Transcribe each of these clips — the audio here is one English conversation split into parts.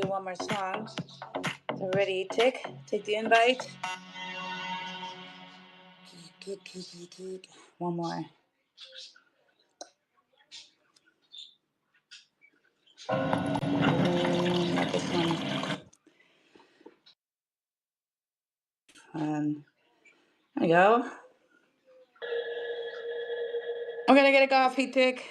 One more song. So ready, Tic? Take the invite. One more. Not this one. There we go. I'm gonna get a coffee, Tic.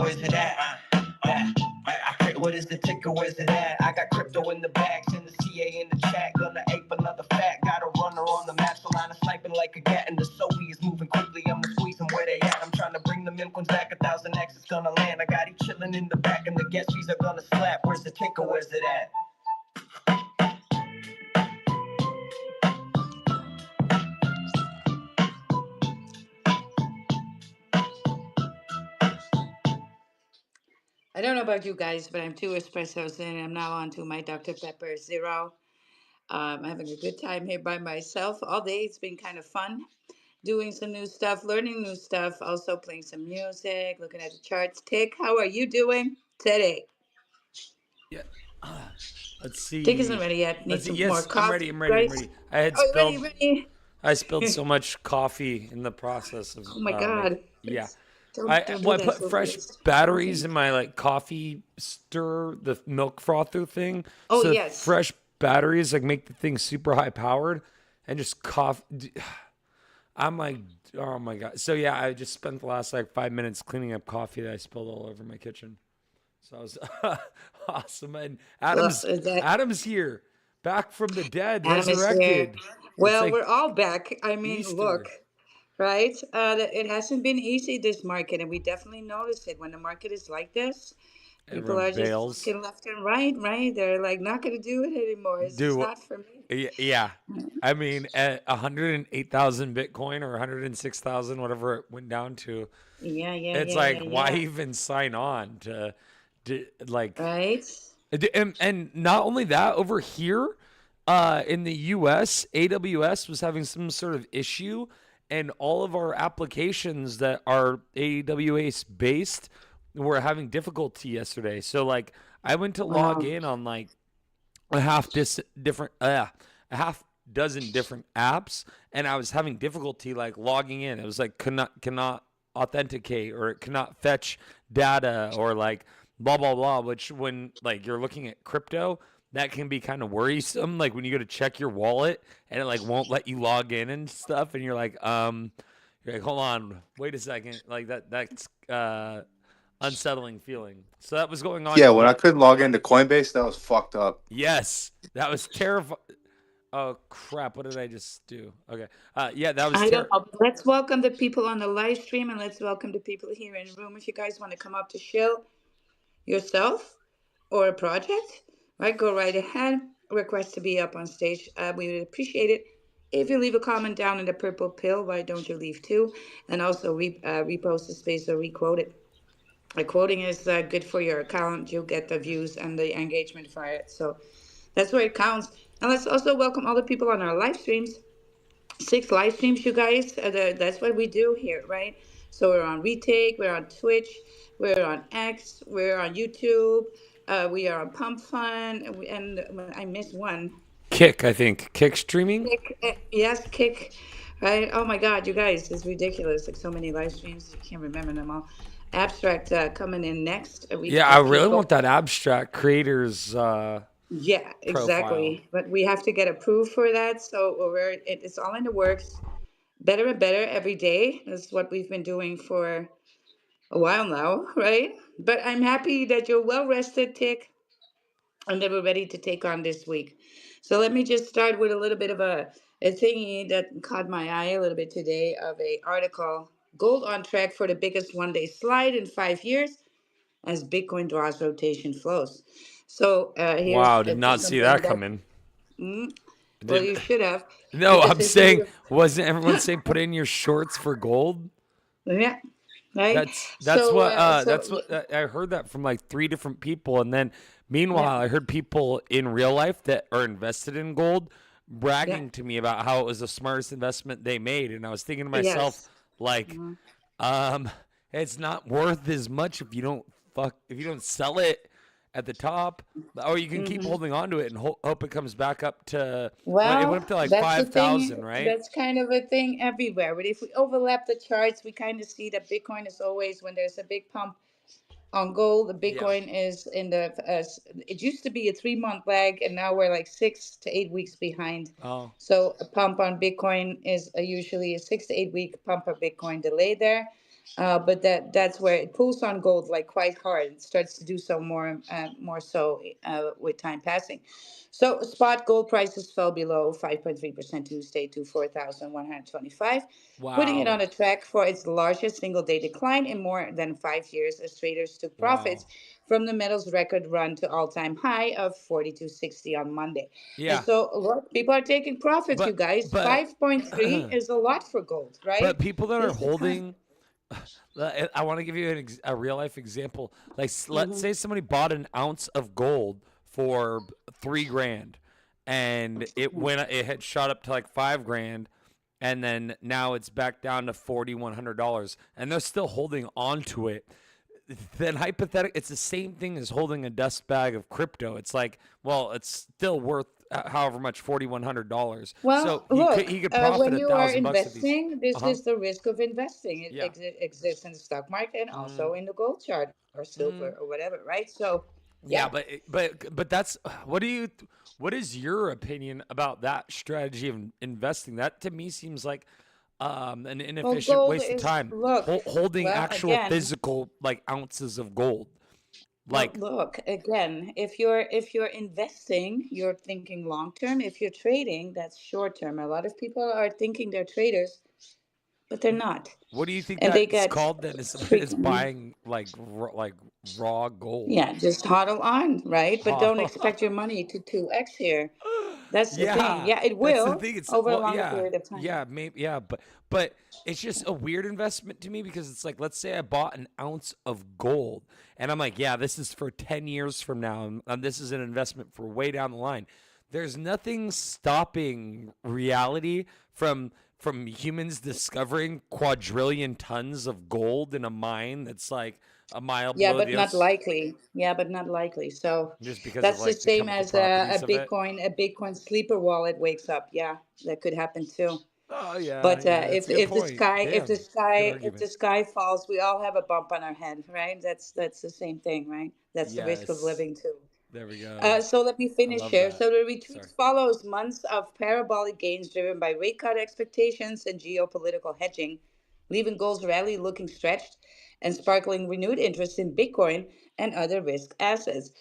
where's it at? What is the ticker, where's it at? I got crypto in the bag, send the CA in the chat. Gonna ape another fat, got a runner on the match, the line is sniping like a gat. And the Sophie is moving quickly, I'ma squeeze them where they at. I'm trying to bring the milk ones back, 1,000x is gonna land. I got each chilling in the back, and the guest fees are gonna slap. Where's the ticker, where's it at? I don't know about you guys, but I'm 2 espressos in, and I'm now on to my Dr. Pepper Zero. I'm having a good time here by myself all day. It's been kind of fun doing some new stuff, learning new stuff, also playing some music, looking at the charts. Tick, how are you doing today? Yeah. Let's Tick isn't see. ready yet. Let's Needs see. some more Yes, I'm ready. coffee, I'm ready. I'm right? ready. I had Oh, you ready? spilled. Ready? I spilled so much coffee in the process of Oh my make. God! Yeah. Don't do I that. put So fresh waste batteries coffee. in my like coffee stir, the milk frother thing. Oh So the yes. fresh batteries like make the thing super high powered and just I'm like, oh my god. So yeah, I just spent the last like 5 minutes cleaning up coffee that I spilled all over my kitchen. So I was awesome. And Ugh, is that Adam's here, back from the dead, Adam is here. resurrected. It's Well, like we're all back. I mean, look, Easter. right? It hasn't been easy, this market, and we definitely notice it when the market is like this. People Everyone are just bails. looking left and right, right? They're like, not going to do it anymore. It's just Do not for me. yeah. I mean, at 108,000 Bitcoin or 106,000, whatever it went down to, Yeah, yeah, it's yeah, like, yeah, why yeah. even sign on to like, Right? and not only that, over here, in the U.S., AWS was having some sort of issue, and all of our applications that are AWS based were having difficulty yesterday. So like, I went to log Wow. in on like a half dozen different apps, and I was having difficulty like logging in. It was like cannot authenticate, or it cannot fetch data, or like blah blah blah. Which, when like you're looking at crypto, that can be kind of worrisome. Like when you go to check your wallet and it like won't let you log in and stuff, and you're like, hold on, wait a second, like that's unsettling feeling. So that was going on. Yeah, when I couldn't log into Coinbase, that was fucked up. Yes, that was terrifying. Oh crap! What did I just do? Okay. Yeah, that was I don't terrible. know. But let's welcome the people on the live stream and let's welcome the people here in the room. If you guys want to come up to show yourself or a project, right, go right ahead. Request to be up on stage. We would appreciate it if you leave a comment down in the purple pill. Why don't you leave too? And also repost the space or requote it. Quoting is good for your account. You'll get the views and the engagement for it. So that's where it counts. And let's also welcome all the people on our live streams. 6 live streams, you guys. That's what we do here, right? So we're on Retake, we're on Twitch, we're on X, we're on YouTube, we are on Pump Fun, and I missed one. Kick, I think. Kick streaming. Kick, yes, Kick, right? Oh my God, you guys, it's ridiculous. Like so many live streams, you can't remember them all. Abstract coming in next. We Yeah, I just keep really going. want that abstract creators Yeah, profile. exactly. But we have to get approved for that. So it's all in the works. Better and better every day. That's what we've been doing for a while now, right? But I'm happy that you're well rested, Tick, and that we're ready to take on this week. So let me just start with a little bit of a thingy that caught my eye a little bit today of a article. Gold on track for the biggest one-day slide in 5 years as Bitcoin draws rotation flows. So here's Wow, did not see something that that, coming. mm, well, Did you should have, No, because I'm if you saying, would wasn't everyone have, saying put in your shorts for gold? yeah, right. That's So, what so I heard that from like three different people, and then yeah, meanwhile I heard people in real life that are invested in gold yeah, bragging to me about how it was the smartest investment they made, and I was thinking to myself, yes. like, Mhm. um, it's not worth as much if you don't sell it at the top, or you can keep Mhm. holding on to it and hope it comes back up to when it went Well, up to like that's the thing. 5,000, right? That's kind of a thing everywhere. But if we overlap the charts, we kind of see that Bitcoin is always when there's a big pump on gold. The Yeah. Bitcoin is in the. It used to be a 3 month lag, and now we're like 6 to 8 weeks behind. Oh. So a pump on Bitcoin is usually a 6 to 8 week pump of Bitcoin delay there. But that's where it pulls on gold like quite hard. It starts to do so more so with time passing. So spot gold prices fell below 5.3% Tuesday to 4,125, putting it Wow. on a track for its largest single day decline in more than 5 years as traders took Wow. profits from the metal's record run to all-time high of 42.60 on Monday. And Yeah. so look, people are taking profits, you But guys. but 5.3 is a lot for gold, right? but people that are This is the time. holding I want to give you a real life example. Like let's Mhm. say somebody bought an ounce of gold for 3 grand, and it had shot up to like 5 grand, and then now it's back down to $4,100, and they're still holding on to it. Then hypothetically, it's the same thing as holding a dust bag of crypto. It's like, well, it's still worth however much, $4,100. So Well, look, he could profit when a you are thousand bucks if he's investing, uh this huh is the risk of investing. It yeah. exists in the stock market and Mm, also in the gold chart or silver mm. or whatever, right? So, Yeah, yeah. but that's what is your opinion about that strategy of investing? That to me seems like an Well, inefficient gold waste of is, time. look, Holding well, actual again, physical like ounces of gold. well, Like, look, again, if you're investing, you're thinking long term. If you're trading, that's short term. A lot of people are thinking they're traders, but they're not. what do you think And they that's get called then? Is somebody that's freaking. buying like raw gold? Yeah, just hodl on, right? But don't expect your Huh. money to 2x here. That's the thing. Yeah, Yeah, it that's the will thing. It's over a well, longer yeah, period of time. yeah, maybe, yeah, but it's just a weird investment to me because it's like, let's say I bought an ounce of gold, and I'm like, yeah, this is for 10 years from now, and this is an investment for way down the line. There's nothing stopping reality from humans discovering quadrillion tons of gold in a mine that's like a mile Yeah, below but the not ocean, likely. Yeah, but not likely. So just because of that's the like the same chemical as properties of it. A Bitcoin sleeper wallet wakes up. Yeah, that could happen too. Oh yeah, But yeah, that's a good if the point. sky Damn, good argument. falls, we all have a bump on our head, right? That's the same thing, right? That's the risk of Yes, living too. there we go. So let me I finish love here. that. So the retreat Sorry. follows months of parabolic gains driven by rate cut expectations and geopolitical hedging, leaving gold's rally looking stretched and sparkling renewed interest in Bitcoin and other risk assets.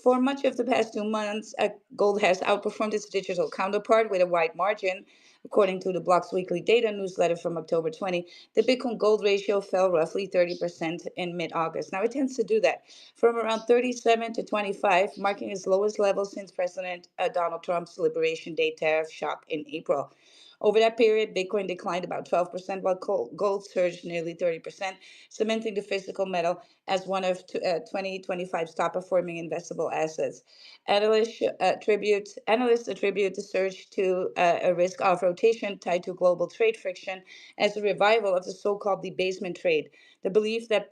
For much of the past 2 months, gold has outperformed its digital counterpart with a wide margin. According to the Block's weekly data newsletter from October 20, the Bitcoin gold ratio fell roughly 30% in mid August. Now, it tends to do that from around 37 to 25, marking its lowest level since President Donald Trump's Liberation Day tariff shock in April. Over that period, Bitcoin declined about 12%, while gold surged nearly 30%, cementing the physical metal as one of 2025's top performing investable assets. Analysts attribute the surge to a risk of rotation tied to global trade friction as a revival of the so-called debasement trade, the belief that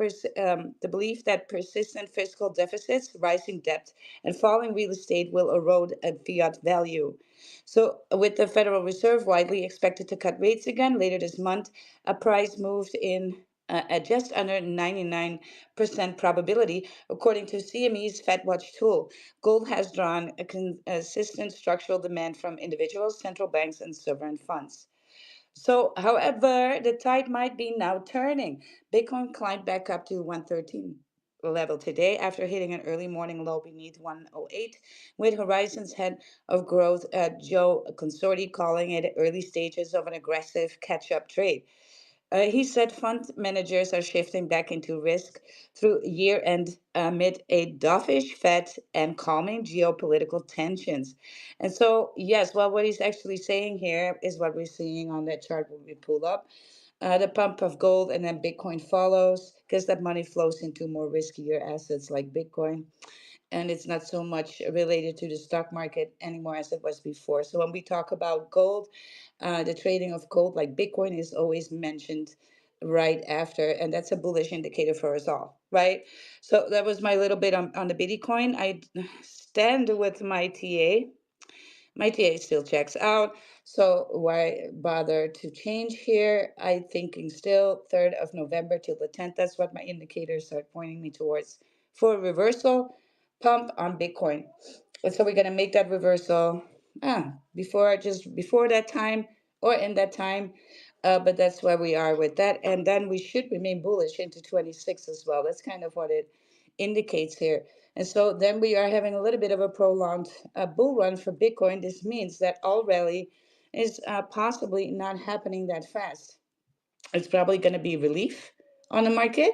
persistent fiscal deficits, rising debt, and falling real estate will erode fiat value. So, with the Federal Reserve widely expected to cut rates again later this month, a price moved in at just under 99% probability, according to CME's FedWatch tool. Gold has drawn a consistent structural demand from individuals, central banks, and sovereign funds. So, however, the tide might be now turning. Bitcoin climbed back up to 113 level today after hitting an early morning low beneath 108, with Horizon's head of growth, Joe Consorti, calling it early stages of an aggressive catch-up trade. He said fund managers are shifting back into risk through year end amid a dovish Fed and calming geopolitical tensions. And so, yes, well, what he's actually saying here is what we're seeing on that chart when we pull up. The pump of gold and then Bitcoin follows because that money flows into more riskier assets like Bitcoin, and it's not so much related to the stock market anymore as it was before. So when we talk about gold, the trading of gold like Bitcoin is always mentioned right after, and that's a bullish indicator for us all, right? So that was my little bit on the Bitcoin. I stand with my TA. My TA still checks out, so why bother to change here? I thinking still 3rd of November till the 10th. That's what my indicators are pointing me towards for a reversal pump on Bitcoin. And so we're gonna make that reversal before that time or in that time. But that's where we are with that. And then we should remain bullish into 26 as well. That's kind of what it indicates here. And so then we are having a little bit of a prolonged bull run for Bitcoin. This means that all rally is possibly not happening that fast. It's probably going to be relief on the market.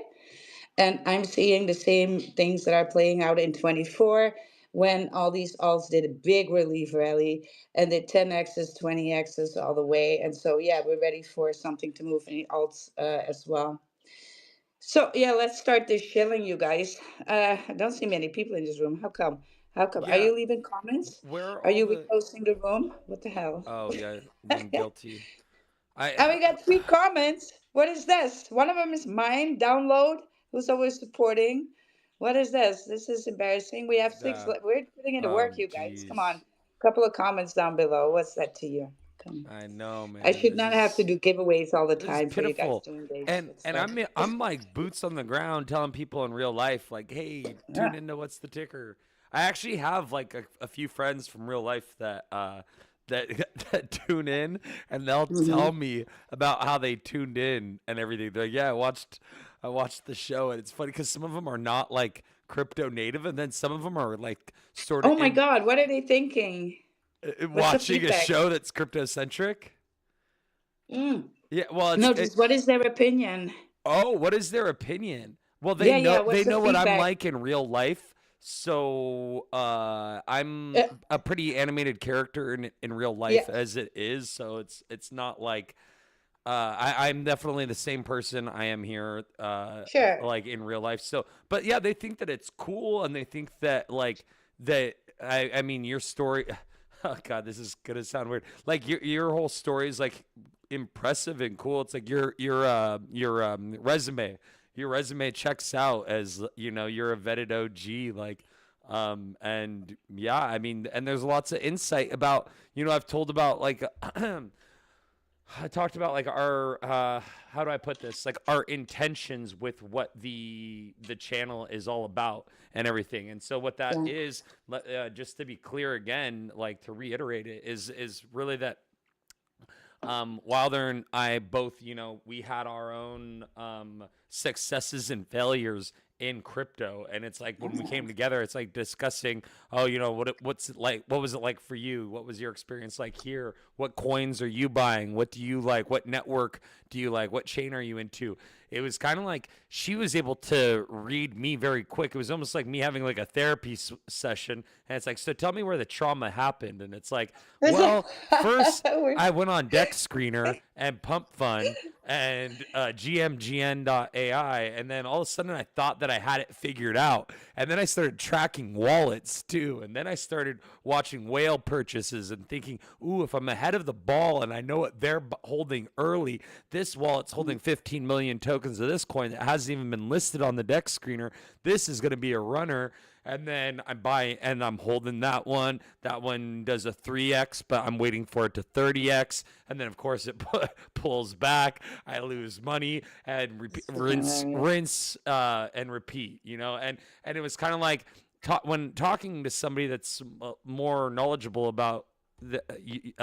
And I'm seeing the same things that are playing out in 24 when all these alts did a big relief rally and did 10x's, 20x's all the way. And so, yeah, we're ready for something to move in the alts as well. So, yeah, let's start this shilling, you guys. I don't see many people in this room. How come? How come? Are Yeah. you leaving comments? Where are Are all you the? reposting the room? What the hell? Oh yeah, being guilty. I And we got three comments. What is this? One of them is mine, download, who's always supporting. What is this? This is embarrassing. We have six. that. We're putting into Oh work, you guys. Come on. jeez. Couple of comments down below. What's that to you? Come. I know, I man. should not have to do giveaways all the This is time for you guys pitiful. to engage And with and stuff. I'm like boots on the ground telling people in real life like, hey, tune Yeah. into what's the ticker. I actually have like a few friends from real life that that that tune in, and they'll Hmm. tell me about how they tuned in and everything. They're like, yeah, I watched the show, and it's funny because some of them are not like crypto native, and then some of them are like sort of Oh my in God, what are they thinking? What's the watching a feedback? show that's crypto centric. Mm. Yeah, well, No, just what is their opinion? oh, what is their opinion? Well, Yeah, yeah. they What's the know what I'm feedback? like in real life. So I'm Uh, a pretty animated character in real yeah, life as it is. So it's not like I'm definitely the same person I am here sure. like in real life. So but yeah, they think that it's cool, and they think that like that I mean your story. Oh God, this is gonna sound weird. Like your whole story is like impressive and cool. It's like your resume. Your resume checks out as you're a vetted OG. Like, and yeah, I mean, and there's lots of insight about I've told about like I talked about like our how do I put this? Like our intentions with what the channel is all about and everything. And so what that Yeah. is, just to be clear again, like to reiterate it, is really that Wilder and I both, we had our own successes and failures in crypto, and it's like when we came together, it's like discussing, oh, what's it like? What was it like for you? What was your experience like here? What coins are you buying? What do you like? What network do you like? What chain are you into? It was kind of like she was able to read me very quick. It was almost like me having like a therapy session. And it's like, so tell me where the trauma happened. And it's like, well, first I went on Deck Screener and Pump Fun and GMGN.ai. And then all of a sudden I thought that I had it figured out. And then I started tracking wallets too. And then I started watching whale purchases and thinking, ooh, if I'm ahead of the ball and I know what they're holding early, this wallet's holding 15 million tokens of this coin that hasn't even been listed on the Deck Screener. This is going to be a runner. And then I'm buying and I'm holding that one. That one does a 3x, but I'm waiting for it to 30x. And then, of course, it pulls back. I lose money and rinse, and repeat, And it was kind of like when talking to somebody that's more knowledgeable about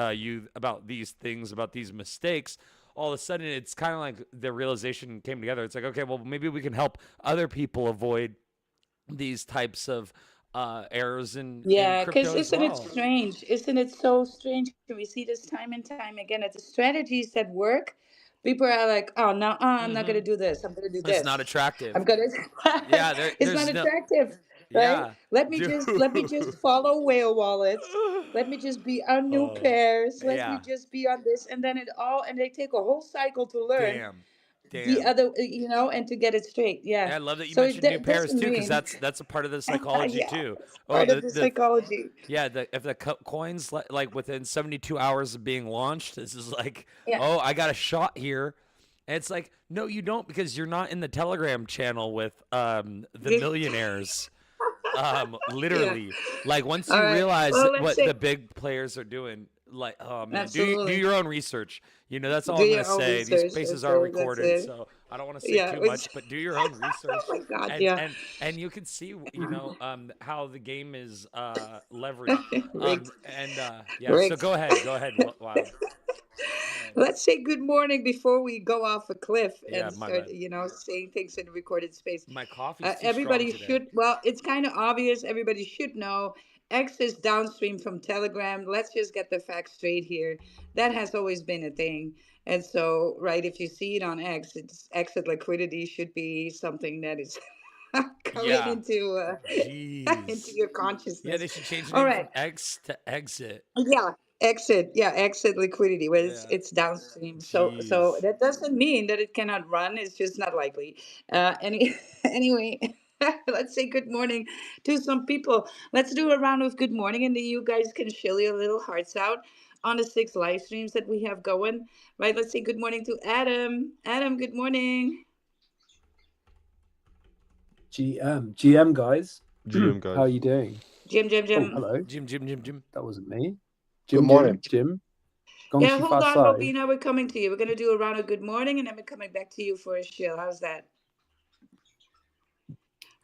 you about these things, about these mistakes, all of a sudden it's kind of like the realization came together. It's like, okay, well, maybe we can help other people avoid these types of errors in Yeah, because crypto as isn't it well. strange? Isn't it so strange? We see this time and time again. It's the strategies that work. People are like, oh, no, I'm not going Hmm. to do this. I'm going to do It's not this. I'm attractive. going to. Yeah, It's not there's no. attractive, right? Yeah, dude. Let me just follow whale wallets. Let me just be on new Oh, pairs. Let me yeah. just be on this. And then and they take a whole cycle to learn Damn, the damn. other, and to get it straight. Yeah. Yeah, I love that you So mentioned new it pairs doesn't too, because mean, that's a part of the psychology yeah, too. it's Oh, part of the the psychology. yeah, if the coins like within 72 hours of being launched, this is like, Yeah. oh, I got a shot here. And it's like, no, you don't, because you're not in the Telegram channel with the millionaires. Yeah. Literally, like once All you right. realize Well, let's what say, the big players are doing, like, oh man, do Absolutely. your own research. That's all Do I'm gonna your own say. These research. spaces are So that's recorded, it. so I don't want to say Yeah. too much, but do your own Oh research. my God. And Yeah. and and you can see, how the game is leveraged. Rigged. Yeah. So Rigged. go ahead, Wild. Let's say good morning before we go off a cliff Yeah, and my start, bad. saying things in the recorded space. My coffee's too strong Everybody today. should, well, it's kind of obvious. Everybody should know X is downstream from Telegram. Let's just get the facts straight here. That has always been a thing. And so, right, if you see it on X, it's exit liquidity should be something that is coming Yeah. into into Jeez. your Yeah, consciousness. they should change the All name right. from X to Exit. Yeah, exit. Yeah, exit liquidity where Yeah. it's downstream. So Jeez. that doesn't mean that it cannot run. It's just not likely. Anyway, let's say good morning to some people. Let's do a round of good morning, and then you guys can chill your little hearts out on the 6 live streams that we have going. Right. Let's say good morning to Adam. Adam, good morning. GM guys. GM How are guys. you doing? Jim, Jim, Oh, Jim. hello. Jim. That wasn't me. Good Jim, morning. Jim, Jim. Yeah, Gongxi hold Fa on, Sai. Robina. We're coming to you. We're gonna do a round of good morning, and then we're coming back to you for a chill. How's that?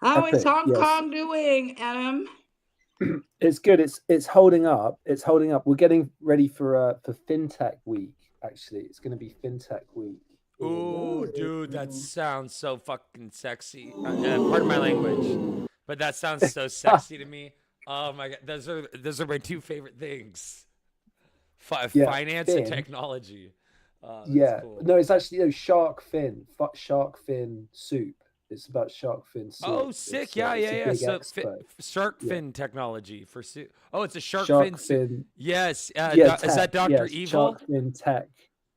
How is Epic. Hong Yes. Kong doing, Adam? It's good. It's holding up. It's holding up. We're getting ready for FinTech week, actually. It's gonna be FinTech week. Ooh, dude, that sounds so fucking sexy. Pardon my language, but that sounds so sexy to me. Oh my god, those are my two favorite things: Yeah, finance and Fin. technology. That's Yeah. cool. No, it's actually shark fin. Shark fin soup. It's about shark fin soup. Oh, sick! It's Yeah. a big So expo. shark Yeah. fin technology for Oh, it's a shark fin. Shark fin. Yes. Yeah, Is that tech. Doctor Yes, Evil? shark fin tech.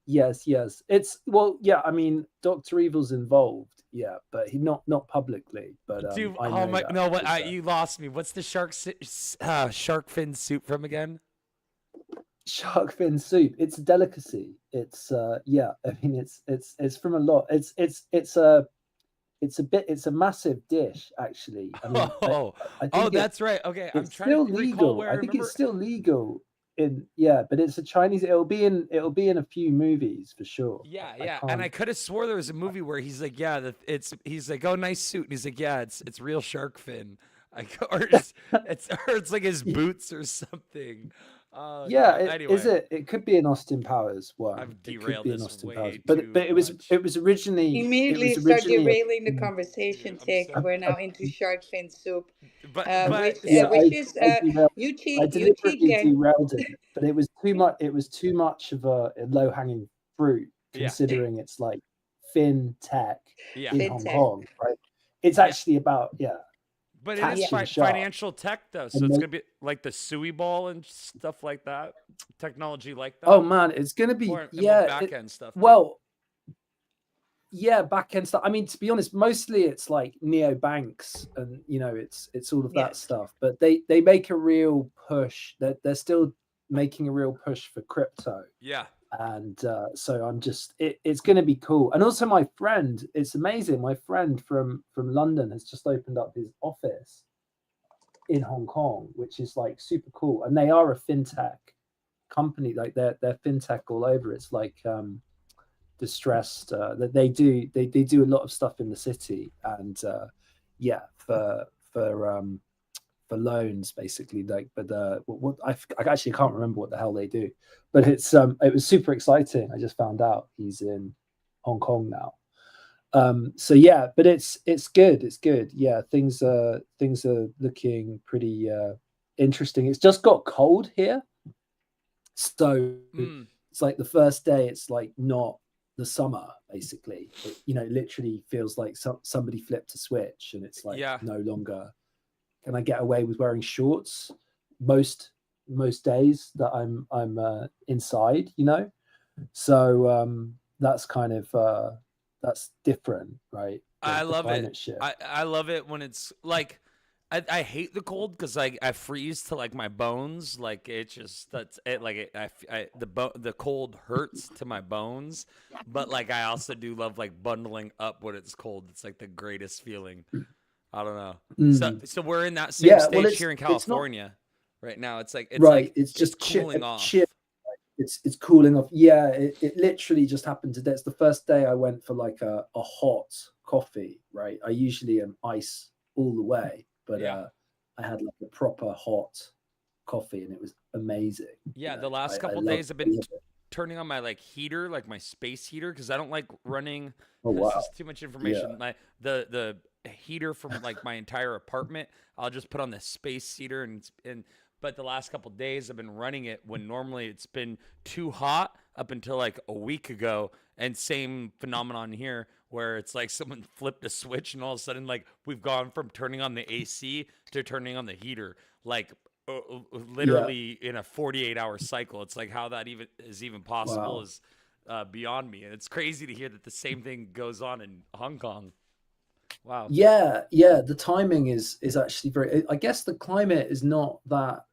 Yes. It's yeah. I mean, Doctor Evil's involved. Yeah, but he not publicly. But Dude, I oh know my that. no! What? 'Cause, You lost me. What's the shark fin soup from again? shark fin soup. It's a delicacy. It's yeah. I mean, it's from a lot. It's a massive dish actually. I mean, Oh, I oh, think that's right. Okay, I'm it's trying still to recall legal. where I I think remember. it's still legal in yeah, but it's a Chinese. It'll be in a few movies for sure. Yeah, I yeah. And I can't. could have swore there was a movie where he's like, yeah, he's like, oh, nice suit, and he's like, yeah, it's real shark fin, like, or it's like his boots or something. Oh Yeah, no. is Anyway, it? It could be an Austin Powers one. I've It could derailed be an this Austin Powers, way but too it was much. it was originally it Immediately was start originally derailing the a, conversation, Dude, I'm Tick. so. We're a, now into shark fin soup, But yeah. which is I derailed. I you teach deliberately gang. derailed it, but it was too much. It was too much of a low hanging fruit, yeah, considering it's like fintech yeah, in Hong Fintech. Kong, right? It's yeah. actually about But it is Yeah. catching sharks financial tech though, so and it's make. gonna be like the Sui ball and stuff like that, technology like Oh that, man, it's gonna be or and more yeah. back end stuff too. Well, yeah, back end stuff. I mean, to be honest, mostly it's like neo banks and it's all of that Yes. stuff. But they make a real push. They're still making a real push for crypto. Yeah. And so I'm just it's going to be cool. And also my friend, it's amazing. My friend from London has just opened up his office in Hong Kong, which is like super cool. And they are a fintech company, like they're fintech all over. It's like distressed that they do a lot of stuff in the city, and yeah, for loans basically, like, but what I actually can't remember what the hell they do, but it was super exciting. I just found out he's in Hong Kong now. So yeah, but it's good. Yeah, things are looking pretty interesting. It's just got cold here, so it's like the first day it's like not the summer basically. It literally feels like somebody flipped a switch, and it's like Yeah. no longer can I get away with wearing shorts most days that I'm inside, so that's kind of that's different, right? I The love it. climate shift. I love it when it's like I hate the cold because like I freeze to like my bones. Like it just that's it. Like the cold hurts to my bones. But like I also do love like bundling up when it's cold. It's like the greatest feeling. I don't know. So we're in that same Yeah, well, stage here in it's not California right now. It's like right. It's it's just cooling off. chill. it's cooling off. Yeah, it literally just happened today. It's the first day I went for like a hot coffee, right? I usually am ice all the way, but Yeah. I had like a proper hot coffee and it was amazing. Yeah, You the know, last I couple love, days I've I been love it. turning on my like heater, like my space heater, because I don't like running. Oh This wow. is too much Yeah. information. My the heater from like my entire apartment, I'll just put on the space heater and but the last couple days I've been running it when normally it's been too hot up until like a week ago, and same phenomenon here where it's like someone flipped a switch and all of a sudden like we've gone from turning on the AC to turning on the heater like Yeah. literally in a 48-hour cycle. It's like how that even possible Wow. is beyond me, and it's crazy to hear that the same thing goes on in Hong Kong. Wow. Yeah, yeah. The timing is actually very. I guess the climate is not that.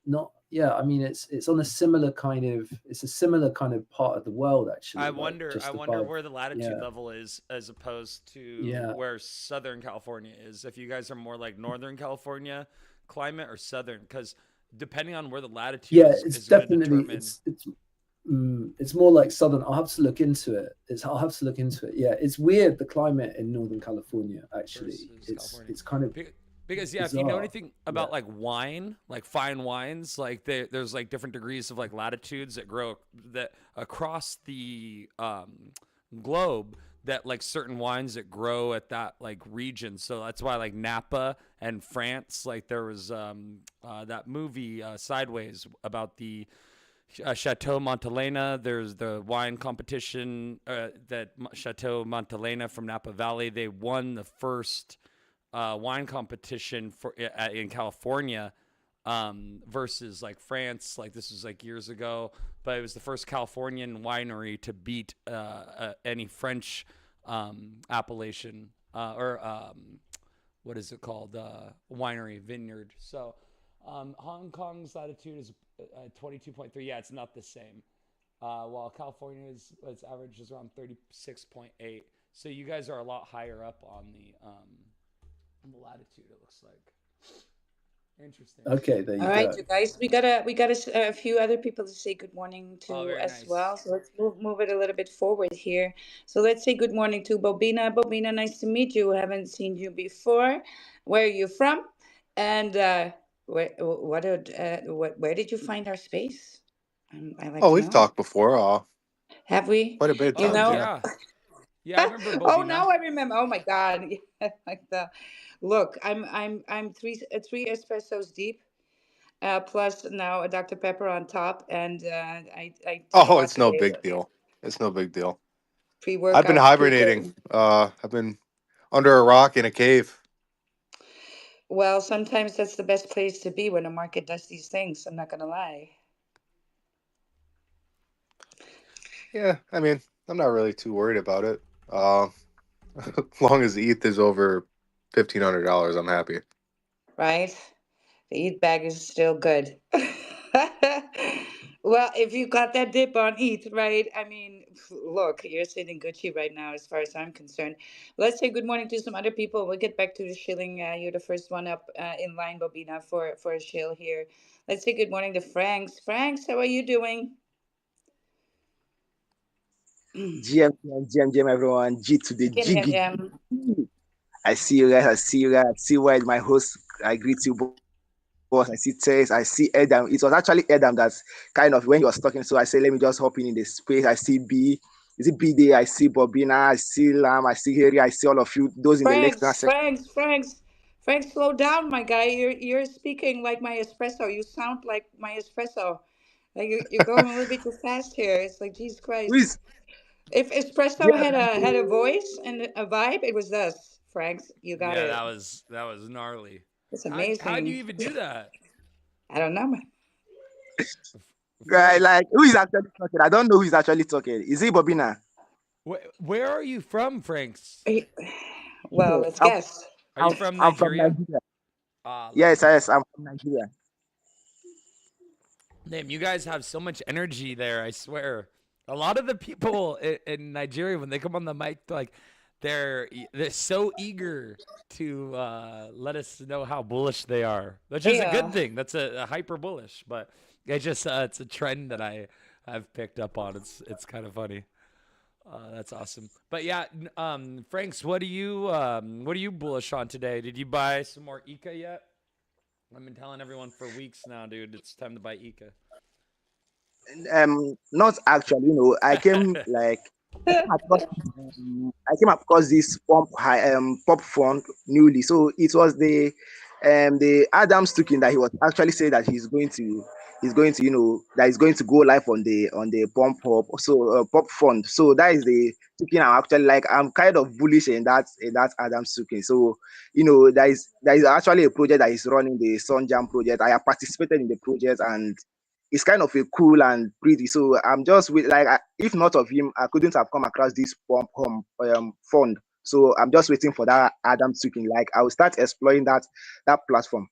Not yeah. I mean, it's on a similar kind of. It's a similar kind of part of the world I actually, like wonder. I just wonder above. where the latitude Yeah, level is as opposed to yeah, where Southern California is. If you guys are more like Northern California climate or Southern, because depending on where the latitude yeah. It's is going to definitely determine. it's more like southern. I'll have to look into it. I'll have to look into it. Yeah, it's weird the climate in Northern California. Actually, Versus it's California. it's kind of Because yeah, if you know bizarre. anything Yeah, about like wine, like fine wines, like there's like different degrees of like latitudes that grow that across the globe, that like certain wines that grow at that like region. So that's why like Napa and France, like there was that movie Sideways about the Chateau Montelena. There's the wine competition that Chateau Montelena from Napa Valley. They won the first wine competition for in California versus like France. Like this was like years ago, but it was the first Californian winery to beat any French appellation or what is it called? Winery vineyard. So Hong Kong's latitude is 22.3. Yeah, it's not the same. While California's its average is around 36.8. So you guys are a lot higher up on the latitude. It looks like interesting. okay, there All you right, go. you guys, we got a few other people to say good morning Oh, to very as nice. well. So let's move it a little bit forward here. So let's say good morning to Bobina. Bobina, nice to meet you. Haven't seen you before. Where are you from? And where did you find our space? I like Oh, to we've know. talked before, Have we? quite a bit of You Oh times, know. yeah. yeah, yeah. I remember Oh, Bobina. now I remember. Oh my God. Like the look, I'm three espressos deep, plus now a Dr. Pepper on top, and I took a Oh, walk it's no today. big deal. It's no big deal. I've been Pre-workout's hibernating. pre-game. I've been under a rock in a cave. Well, sometimes that's the best place to be when the market does these things. I'm not gonna lie. Yeah, I mean, I'm not really too worried about it. As long as the ETH is over $1,500, I'm happy. Right? The eat bag is still good. Well, if you got that dip on eat, right? I mean, look, you're sitting Gucci right now, as far as I'm concerned. Let's say good morning to some other people. We'll get back to the shilling. You're the first one up in line, Bobina, for a shill here. Let's say good morning to Franks. Franks, how are you doing? GM, everyone. G to the Gim, gim, Jiggy. gim. I see you guys. I see you guys. I see Wild, my host. I greet you, boss. I see Tess. I see Edam. It was actually Edam that's kind of when he was talking. So I say, let me just hop in the space. I see B. Is it B Day? I see Bobina. I see Lam. I see Harry. I see all of you. Those in the listener Franks, section. Franks, Franks. Franks, slow down, my guy. You're speaking like my espresso. You sound like my espresso. Like you're going a little bit too fast here. It's like Jesus Who Christ. is If espresso had a voice and a vibe, it was us, Franks. You got Yeah, it. that was gnarly. It's How do you amazing. even do that, I don't know. right? Frank? Like who is actually talking? I don't know who is actually talking. Is it Bobina? Where are you from, Franks? Eh, well, Yeah, let's guess. Are you from I'm from Nigeria? Nigeria. Lucky Yes, you. yes, I'm from Nigeria. Damn, you guys have so much energy there. I swear. A lot of the people in Nigeria, when they come on the mic, like they're so eager to let us know how bullish they are, which is a good Yeah. thing. That's a hyper bullish, but it's just it's a trend that I've picked up on. It's kind of funny. That's awesome. But yeah, Franks, what are you bullish on today? Did you buy some more Ika yet? I've been telling everyone for weeks now, dude. It's time to buy Ika. Not actually. I came like I came across this pop fund newly. So it was the Adams token that he was actually saying that he's going to that he's going to go live on the pump hub, so pop fund. So that is the token I'm actually like. I'm kind of bullish in that Adams token. So there is actually a project that is running, the Sun Jam project. I have participated in the project, and it's kind of a cool and pretty. So I'm just with like, if not of him, I couldn't have come across this fund. So I'm just waiting for that Adam token. Like, I will start exploring that platform.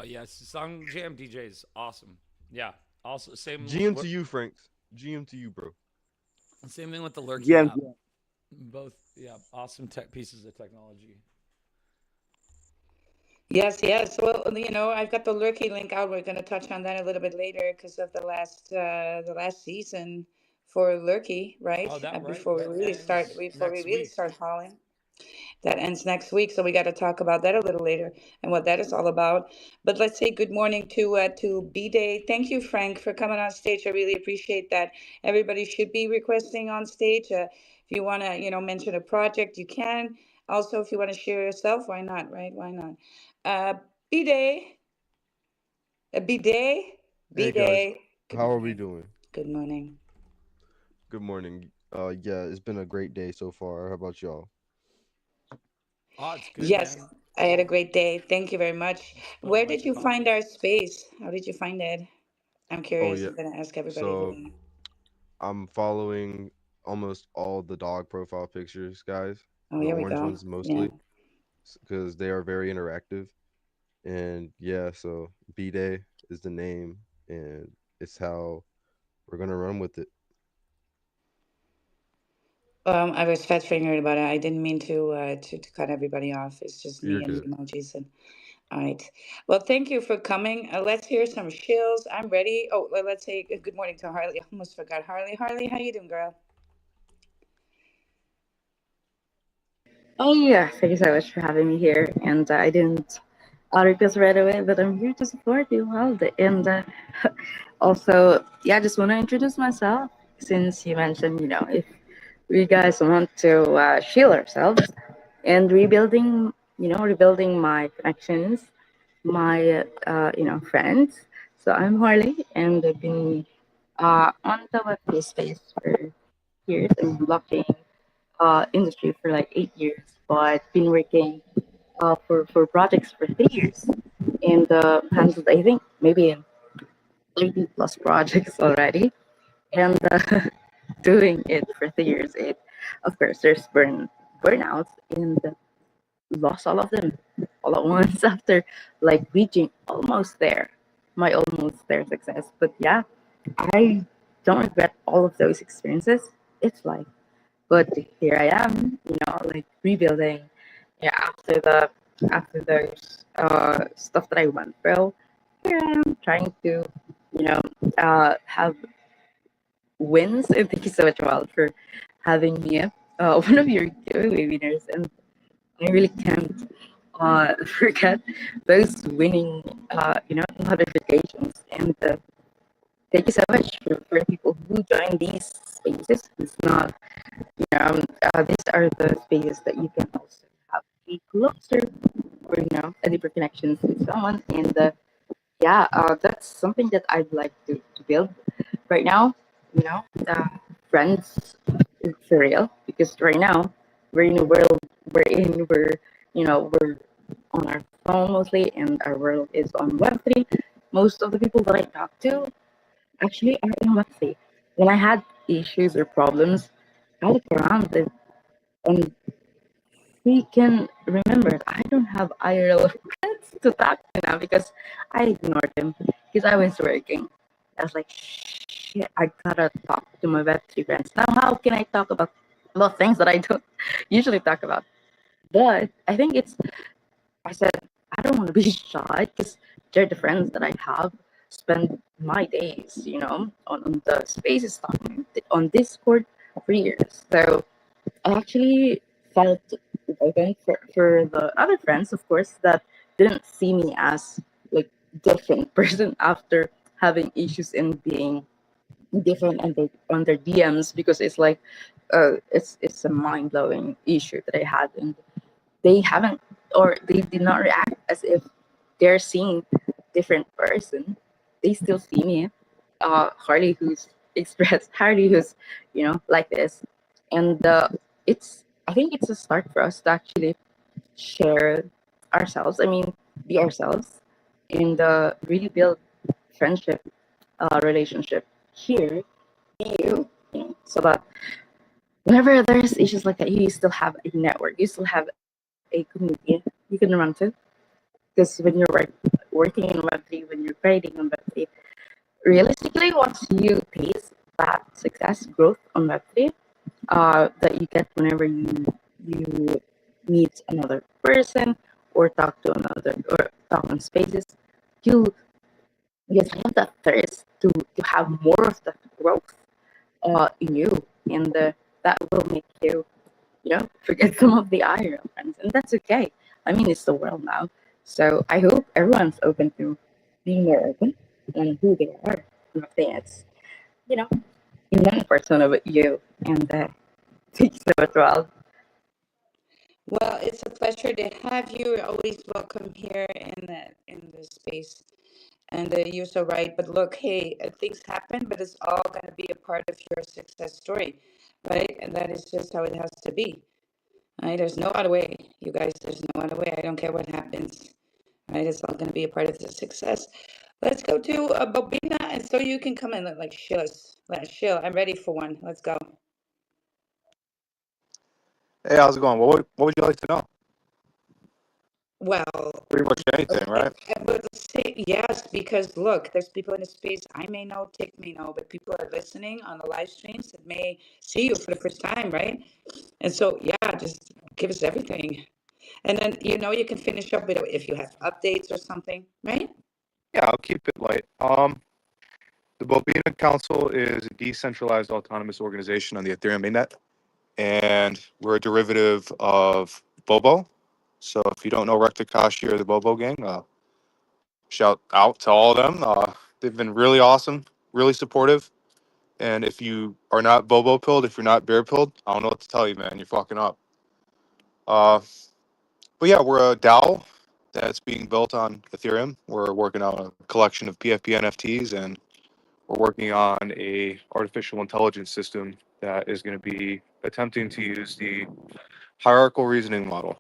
Yes, Song Jam DJ is awesome. Yeah. Also, GM to you, Franks. GM to you, bro. same thing with the Lurky GM. app. Both, yeah, awesome tech pieces of technology. Yes, yes. Well, I've got the Lurky link out. We're going to touch on that a little bit later because of the last season for Lurky, right? Oh, that right. Before we That really start, ends before we next really week. start hauling. That ends next week, so we got to talk about that a little later and what that is all about. But let's say good morning to B Day. Thank you, Frank, for coming on stage. I really appreciate that. Everybody should be requesting on stage. If you want to, mention a project, you can. Also, if you want to share yourself, why not? Right? Why not? Uh, B Day, B Day, B Hey guys, Day. Good how are we morning. doing? Good morning. Good morning. Yeah, it's been a great day so far. How about y'all? Oh, it's good, Yes, man. I had a great day. Thank you very much. Spilled a Where bunch did of you find coffee. our space? How did you find it? I'm Oh curious. yeah. I'm going to ask everybody So who. I'm following almost all the dog profile pictures, guys. Oh, The here we orange go. ones Yeah. mostly, because they are very interactive. And yeah, so B Day is the name, and it's how we're gonna run with it. I was fat fingered about it. I didn't mean to cut everybody off. It's just You're me and the good. emojis. And all right. Well, thank you for coming. Let's hear some shills. I'm ready. Oh, let's say good morning to Harley. I almost forgot Harley. Harley, how you doing, girl? Oh yeah, thank you so much for having me here. And I didn't request right away, but I'm here to support you, Wild. And also, yeah, I just want to introduce myself since you mentioned, if we guys want to shield ourselves and rebuilding my connections, my friends. So I'm Harley, and I've been on the web space for years and blocking industry for like 8 years, but been working for projects for 3 years and handled I think maybe 30 plus projects already, and doing it for 3 years. It of course there's burnouts and lost all of them all at once after like reaching almost there, my almost there success. But yeah, I don't regret all of those experiences. It's life. But here I am, like rebuilding. Yeah, after those stuff that I went through, here I am trying to, you know, have wins. And thank you so much, Wild, for having me. One of your giveaway winners, and I really can't forget those winning, notifications. And thank you so much for people who join these spaces. It's not these are the spaces that you can also have a closer or a deeper connections with someone. And yeah, that's something that I'd like to build right now. You know, uh, friends for real, because right now we're in a world we're on our phone mostly, and our world is on Web3. Most of the people that I talk to actually are in Web3. When I had issues or problems, I look around and we can remember I don't have IRL friends to talk to now because I ignored them because I was working. I was like, shit, I gotta talk to my Web3 friends. Now, how can I talk about things that I don't usually talk about? But I think I said, I don't want to be shy because they're the friends that I have spend my days, on the spaces talking on Discord for years. So I actually felt open for the other friends, of course, that didn't see me as like different person after having issues and being different on their DMs, because it's like it's a mind blowing issue that I had, and they haven't, or they did not react as if they're seeing different person. They still see me, Harley, who's expressed Harley, who's like this, and it's I think it's a start for us to actually share ourselves. I mean, be ourselves, and really build friendship, relationship here. Be you, so that whenever there's issues like that, you still have a network, you still have a community you can run to. Because when you're working in Web3, when you're creating on Web3, realistically, once you taste that success growth on Web3, that you get whenever you meet another person or talk to another or talk on spaces, you just have that thirst to have more of that growth in you, and that will make you forget some of the IRL friends, and that's okay. I mean, it's the world now, so I hope everyone's open to being more open on who they are. Nothing it's you know in one persona but you, and thank you so much, Wild. Well, it's a pleasure to have you. You're always welcome here in the space. And you're so right. But look, hey, things happen, but it's all going to be a part of your success story, right? And that is just how it has to be. Right? There's no other way, you guys. There's no other way. I don't care what happens. Right? It's all going to be a part of the success. Let's go to Bobina, and so you can come in and like chill us. Let's chill. I'm ready for one. Let's go. Hey, how's it going? What would you like to know? Well, Pretty much anything, right? I would say yes, because look, there's people in the space I may know, Tick may know, but people are listening on the live streams that may see you for the first time, right? And so, yeah, just give us everything. And then, you can finish up with if you have updates or something, right? Yeah, I'll keep it light. The Bobina Council is a decentralized autonomous organization on the Ethereum mainnet, and we're a derivative of Bobo. So if you don't know Rector Kashi or the Bobo gang, shout out to all of them. They've been really awesome, really supportive. And if you are not Bobo pilled, if you're not bear pilled, I don't know what to tell you, man. You're fucking up. Uh, but yeah, we're a DAO that's being built on Ethereum. We're working on a collection of PFP NFTs, and we're working on a artificial intelligence system that is going to be attempting to use the hierarchical reasoning model.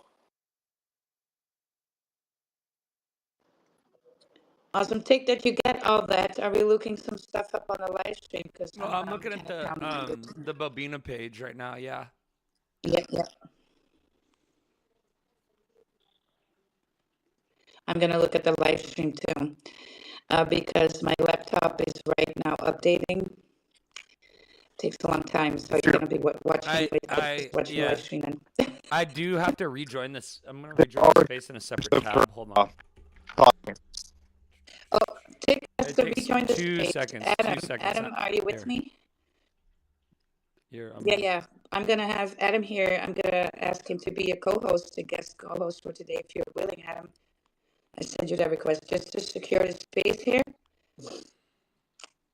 Awesome. Tick, did you get all that? Are we looking some stuff up on the live stream? Because Well, hold on, I'm I'm looking kind at of counting it. the Bobina page right now. Yeah. Yeah, yeah. I'm going to look at the live stream too, because my laptop is right now updating. Takes a long time, so you're going to be watching it. Just watching the live stream then. I do have to rejoin this. I'm gonna rejoin the space in a separate tab. Hold on. Oh, Tick has It to takes rejoin the 2 space. seconds. Adam, 2 seconds. Adam, are you with Here. me? Here. Yeah. I'm going to have Adam here. I'm going to ask him to be a co-host, a guest co-host for today, if you're willing, Adam. I send you that request just to secure the space here.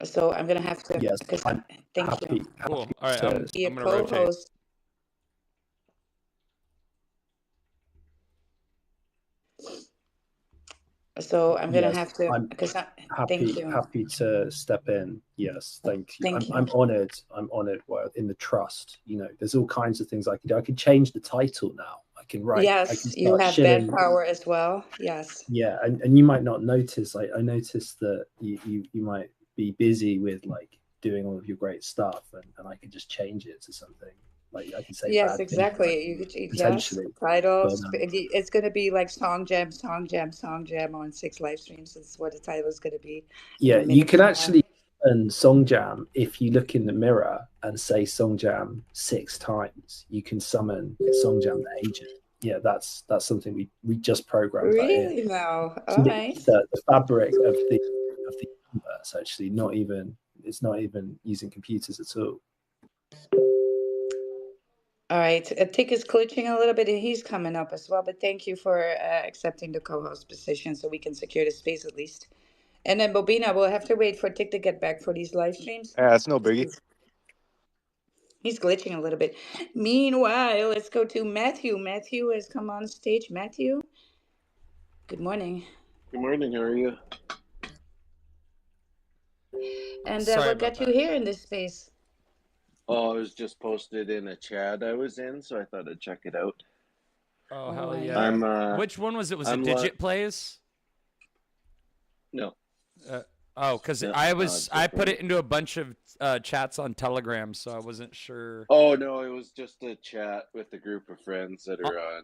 So I'm going to have to, Yes, because I'm thank happy. you. Cool. All right. to Be a I'm gonna rotate. co-host. So I'm gonna Yes, have to, I'm because thank happy you. happy to step in. Yes, thank you. Thank you. I'm honored. I'm honored. Well, in the trust, there's all kinds of things I can do. I can change the title now. I can write. I can Yes, you start have that shilling. power as well. Yes. Yeah, and you might not notice. I noticed that you might be busy with like doing all of your great stuff, and I can just change it to something like I can say Yes, bad things about exactly. you Yes, potentially. titles. But It's gonna be like song jam, song jam, song jam on 6 live streams. Is what the title is gonna be in yeah, a you minute can from now. actually earn song jam if you look in the mirror and say song jam 6 times. You can summon song jam the agent. Yeah, that's something we just programmed that in. Really now? So All right. the fabric of the universe chats. Actually, it's not even using computers at all. All right. Tick is glitching a little bit and he's coming up as well. But thank you for accepting the co-host position so we can secure the space at least. And then Bobina, we'll have to wait for Tick to get back for these live streams. Yeah, that's no biggie. He's glitching a little bit. Meanwhile, let's go to Matthew. Matthew has come on stage. Matthew, good morning. Good morning. How are you? And Sorry what about got you that. here in this space? Oh, it was just posted in a chat I was in, so I thought I'd check it out. Oh, hell I yeah. I'm Which one was it? Was it I'm Digit Plays? no. Because No, I it's put different. it into a bunch of chats on Telegram, so I wasn't sure. Oh no, it was just a chat with a group of friends that are on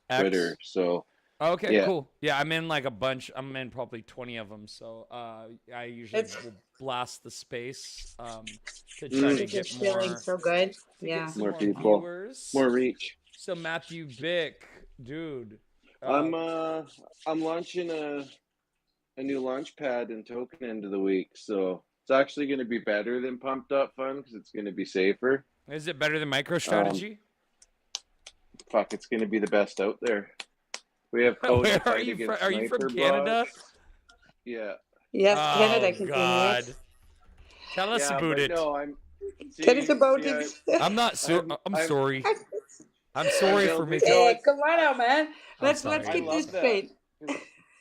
X? Twitter. So Okay, yeah. cool. Yeah, I'm in like a bunch. I'm in probably 20 of them. So I usually It's will blast the space to try to Tick get is feeling more so good. to Yeah. get some More more people, viewers. more reach. So Matthew Bick, dude. I'm launching a new launch pad and token end of the week, so it's actually going to be better than Pumped Up Fun because it's going to be safer. Is it better than MicroStrategy? Fuck, it's going to be the best out there. We have code to Where are fight you from? against Are you from sniper Canada? bots. Yeah. Yes, Canada Oh can God! do it. Tell us Yeah, about but it. no, Tell us about see, it. I'm not so. I'm I'm- sorry. I'm sorry for building- making. no, Hey, come on now, man. I'm Let's sorry. keep I this love that. straight.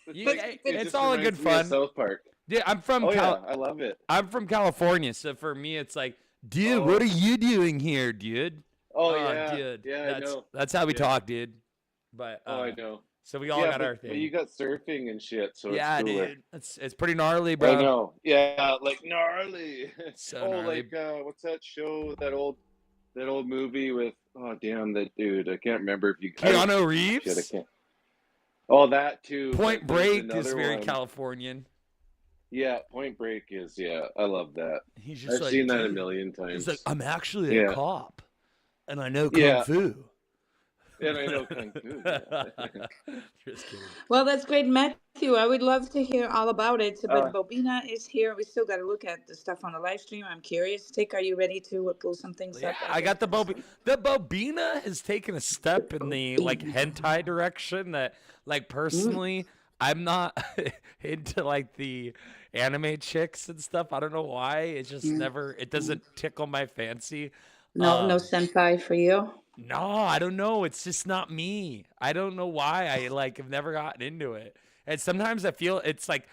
It's just all in reminds good me of fun. South Park. Yeah, I'm from Oh yeah, I love it. I'm from California, so for me it's like, dude, Oh. what are you doing here, dude? Oh yeah, dude. yeah, I know. That's how we Yeah. talk, dude. But Oh, I know. so we all Yeah, got our but thing. you got surfing and shit, so yeah, it's cooler. dude. It's pretty gnarly, bro. I know. Yeah, like gnarly. So oh, gnarly. like what's that show? That old movie with damn that dude. I can't remember if you. Keanu Reeves. Shit, I can't. Oh, that too. Point but there's Break is another very one. Californian. Yeah, Point Break is. Yeah, I love that. He's just I've like, seen that a dude. million times. He's like, I'm actually a Yeah. cop, and I know kung Yeah. fu. And I know kung fu. Yeah. Just kidding. Well, that's great, Matthew. I would love to hear all about it. But Bobina is here. We still got to look at the stuff on the live stream. I'm curious. Tick, are you ready to pull some things Yeah, up? I got the Bobina. The Bobina has taken a step in the like hentai direction that, like, personally, I'm not into like the anime chicks and stuff. I don't know why. It just never. It doesn't tickle my fancy. No senpai for you. No, I don't know. It's just not me. I don't know why. I like have never gotten into it. And sometimes I feel it's like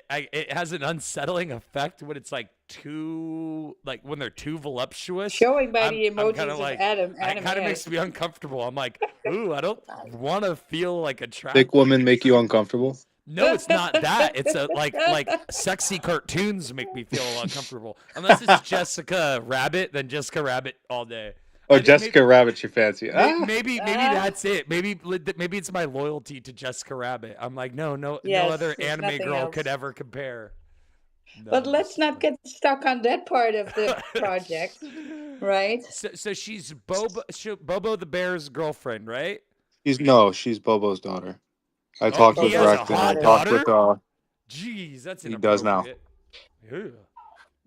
it has an unsettling effect when it's like too like when they're too voluptuous. Showing by the I'm emojis kinda of like, Adam. it kind of makes me uncomfortable. I'm like, ooh, I don't want to feel like attracted. Thick women make you uncomfortable. No, it's not that. It's a like sexy cartoons make me feel uncomfortable. Unless it's Jessica Rabbit, then Jessica Rabbit all day. Oh, I think Jessica Rabbit, you fancy? Maybe that's it. Maybe it's my loyalty to Jessica Rabbit. I'm like, no Yes, other there's anime nothing girl else. could ever compare. No, But let's not get stuck on that part of the project, right? So she's Bobo the bear's girlfriend, right? She's Bobo's daughter. I talked he with has a Rex and I hot talked with Jeez, that's he does now. Ew.